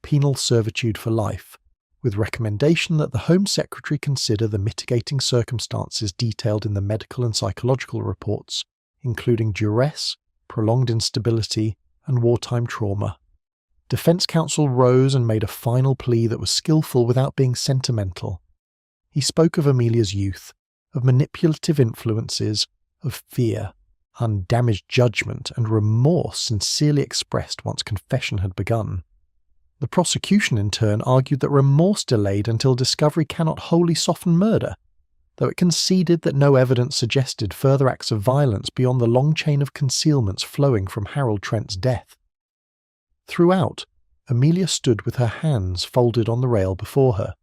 Penal servitude for life, with recommendation that the Home Secretary consider the mitigating circumstances detailed in the medical and psychological reports, including duress, prolonged instability, and wartime trauma. Defence counsel rose and made a final plea that was skillful without being sentimental. He spoke of Amelia's youth, of manipulative influences, of fear, undamaged judgment and remorse sincerely expressed once confession had begun. The prosecution in turn argued that remorse delayed until discovery cannot wholly soften murder, though it conceded that no evidence suggested further acts of violence beyond the long chain of concealments flowing from Harold Trent's death. Throughout, Amelia stood with her hands folded on the rail before her.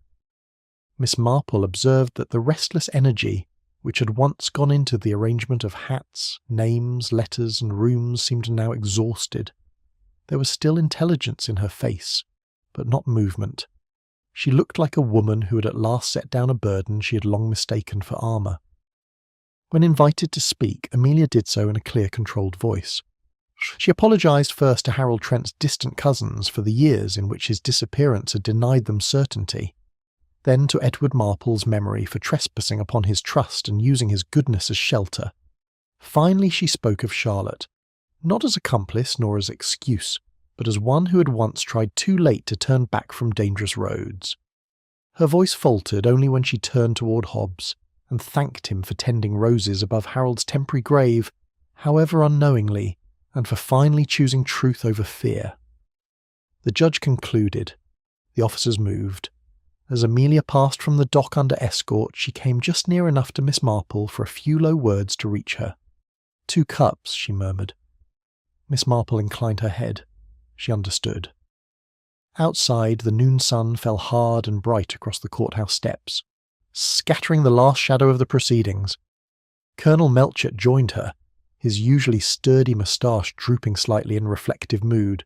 Miss Marple observed that the restless energy which had once gone into the arrangement of hats, names, letters, and rooms seemed now exhausted. There was still intelligence in her face, but not movement. She looked like a woman who had at last set down a burden she had long mistaken for armour. When invited to speak, Amelia did so in a clear, controlled voice. She apologised first to Harold Trent's distant cousins for the years in which his disappearance had denied them certainty, then to Edward Marple's memory for trespassing upon his trust and using his goodness as shelter. Finally she spoke of Charlotte, not as accomplice nor as excuse, but as one who had once tried too late to turn back from dangerous roads. Her voice faltered only when she turned toward Hobbs and thanked him for tending roses above Harold's temporary grave, however unknowingly, and for finally choosing truth over fear. The judge concluded. The officers moved. As Amelia passed from the dock under escort, she came just near enough to Miss Marple for a few low words to reach her. 2 cups, she murmured. Miss Marple inclined her head. She understood. Outside, the noon sun fell hard and bright across the courthouse steps, scattering the last shadow of the proceedings. Colonel Melchett joined her, his usually sturdy moustache drooping slightly in reflective mood.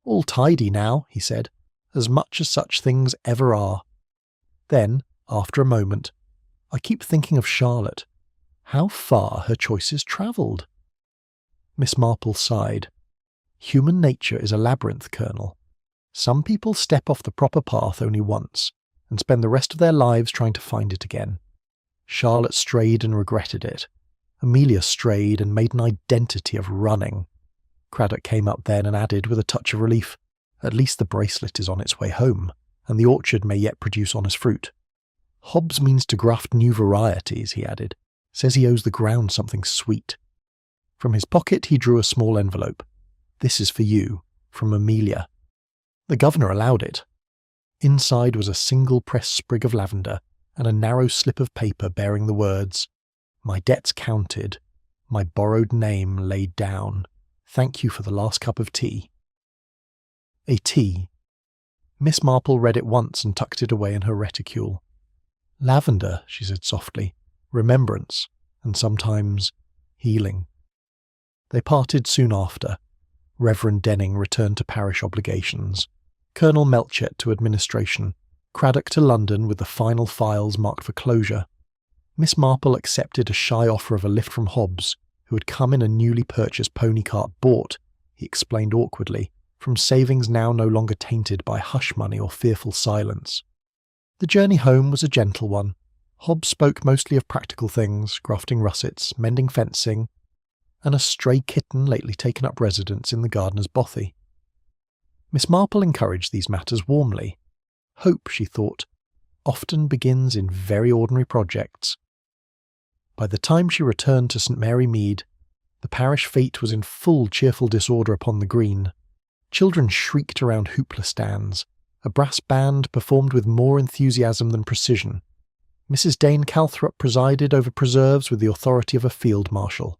"All tidy now," he said, "as much as such things ever are." Then, after a moment, "I keep thinking of Charlotte. How far her choices travelled." Miss Marple sighed. "Human nature is a labyrinth, Colonel. Some people step off the proper path only once, and spend the rest of their lives trying to find it again. Charlotte strayed and regretted it. Amelia strayed and made an identity of running." Craddock came up then and added with a touch of relief, "At least the bracelet is on its way home, and the orchard may yet produce honest fruit. Hobbs means to graft new varieties," he added. "Says he owes the ground something sweet." From his pocket he drew a small envelope. "This is for you, from Amelia." The governor allowed it. Inside was a single pressed sprig of lavender and a narrow slip of paper bearing the words, "My debts counted, my borrowed name laid down. Thank you for the last cup of tea." A tea. Miss Marple read it once and tucked it away in her reticule. "Lavender," she said softly, "remembrance, and sometimes healing." They parted soon after. Reverend Denning returned to parish obligations, Colonel Melchett to administration, Craddock to London with the final files marked for closure. Miss Marple accepted a shy offer of a lift from Hobbs, who had come in a newly purchased pony cart bought, he explained awkwardly, from savings now no longer tainted by hush money or fearful silence. The journey home was a gentle one. Hobbs spoke mostly of practical things, grafting russets, mending fencing, and a stray kitten lately taken up residence in the gardener's bothy. Miss Marple encouraged these matters warmly. Hope, she thought, often begins in very ordinary projects. By the time she returned to St. Mary Mead, the parish fete was in full cheerful disorder upon the green. Children shrieked around hoopla stands. A brass band performed with more enthusiasm than precision. Mrs. Dane Calthrop presided over preserves with the authority of a field marshal.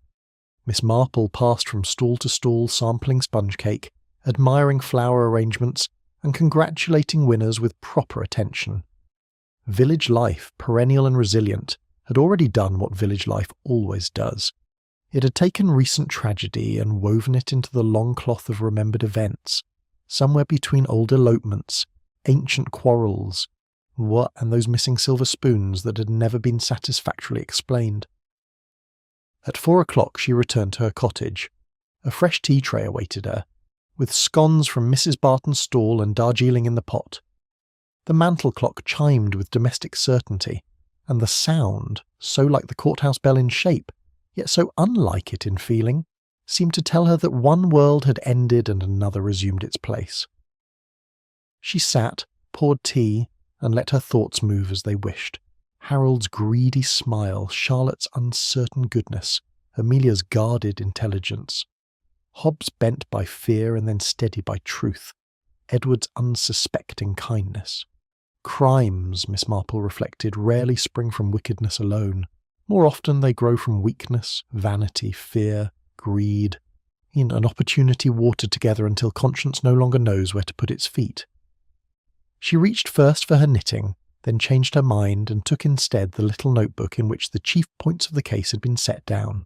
Miss Marple passed from stall to stall sampling sponge cake, admiring flower arrangements, and congratulating winners with proper attention. Village life, perennial and resilient, had already done what village life always does. It had taken recent tragedy and woven it into the long cloth of remembered events, somewhere between old elopements, ancient quarrels, and those missing silver spoons that had never been satisfactorily explained. At 4 o'clock she returned to her cottage. A fresh tea tray awaited her, with scones from Mrs. Barton's stall and Darjeeling in the pot. The mantel clock chimed with domestic certainty, and the sound, so like the courthouse bell in shape, yet so unlike it in feeling, seemed to tell her that one world had ended and another resumed its place. She sat, poured tea, and let her thoughts move as they wished. Harold's greedy smile, Charlotte's uncertain goodness, Amelia's guarded intelligence. Hobbs bent by fear and then steady by truth. Edward's unsuspecting kindness. Crimes, Miss Marple reflected, rarely spring from wickedness alone. More often they grow from weakness, vanity, fear, greed, in an opportunity watered together until conscience no longer knows where to put its feet. She reached first for her knitting, then changed her mind and took instead the little notebook in which the chief points of the case had been set down.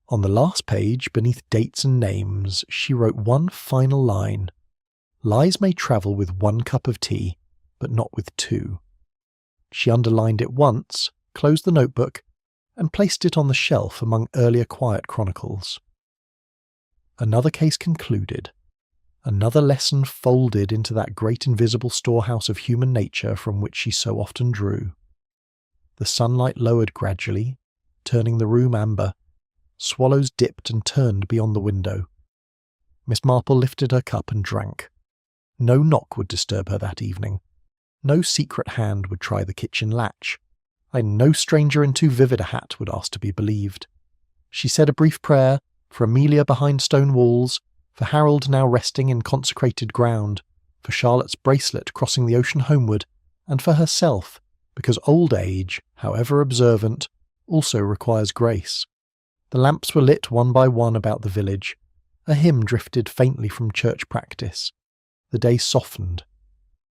On the last page, beneath dates and names, she wrote one final line. Lies may travel with 1 cup of tea, but not with 2. She underlined it once, closed the notebook, and placed it on the shelf among earlier quiet chronicles. Another case concluded. Another lesson folded into that great invisible storehouse of human nature from which she so often drew. The sunlight lowered gradually, turning the room amber. Swallows dipped and turned beyond the window. Miss Marple lifted her cup and drank. No knock would disturb her that evening. No secret hand would try the kitchen latch. And no stranger in too vivid a hat would ask to be believed. She said a brief prayer for Amelia behind stone walls, for Harold now resting in consecrated ground, for Charlotte's bracelet crossing the ocean homeward, and for herself, because old age, however observant, also requires grace. The lamps were lit one by one about the village. A hymn drifted faintly from church practice. The day softened.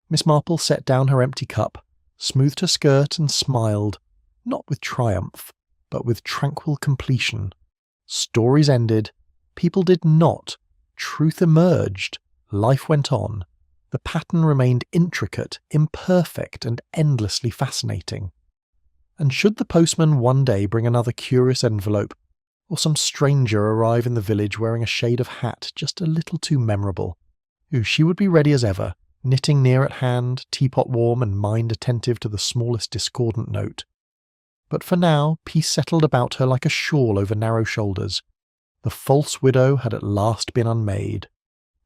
Miss Marple set down her empty cup, smoothed her skirt and smiled, not with triumph, but with tranquil completion. Stories ended. People did not. Truth emerged. Life went on. The pattern remained intricate, imperfect, and endlessly fascinating. And should the postman one day bring another curious envelope, or some stranger arrive in the village wearing a shade of hat just a little too memorable, she would be ready as ever, knitting near at hand, teapot warm and mind attentive to the smallest discordant note. But for now, peace settled about her like a shawl over narrow shoulders. The false widow had at last been unmade.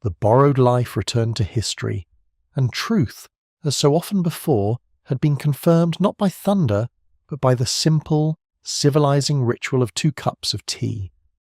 The borrowed life returned to history, and truth, as so often before, had been confirmed not by thunder, but by the simple, civilizing ritual of 2 cups of tea.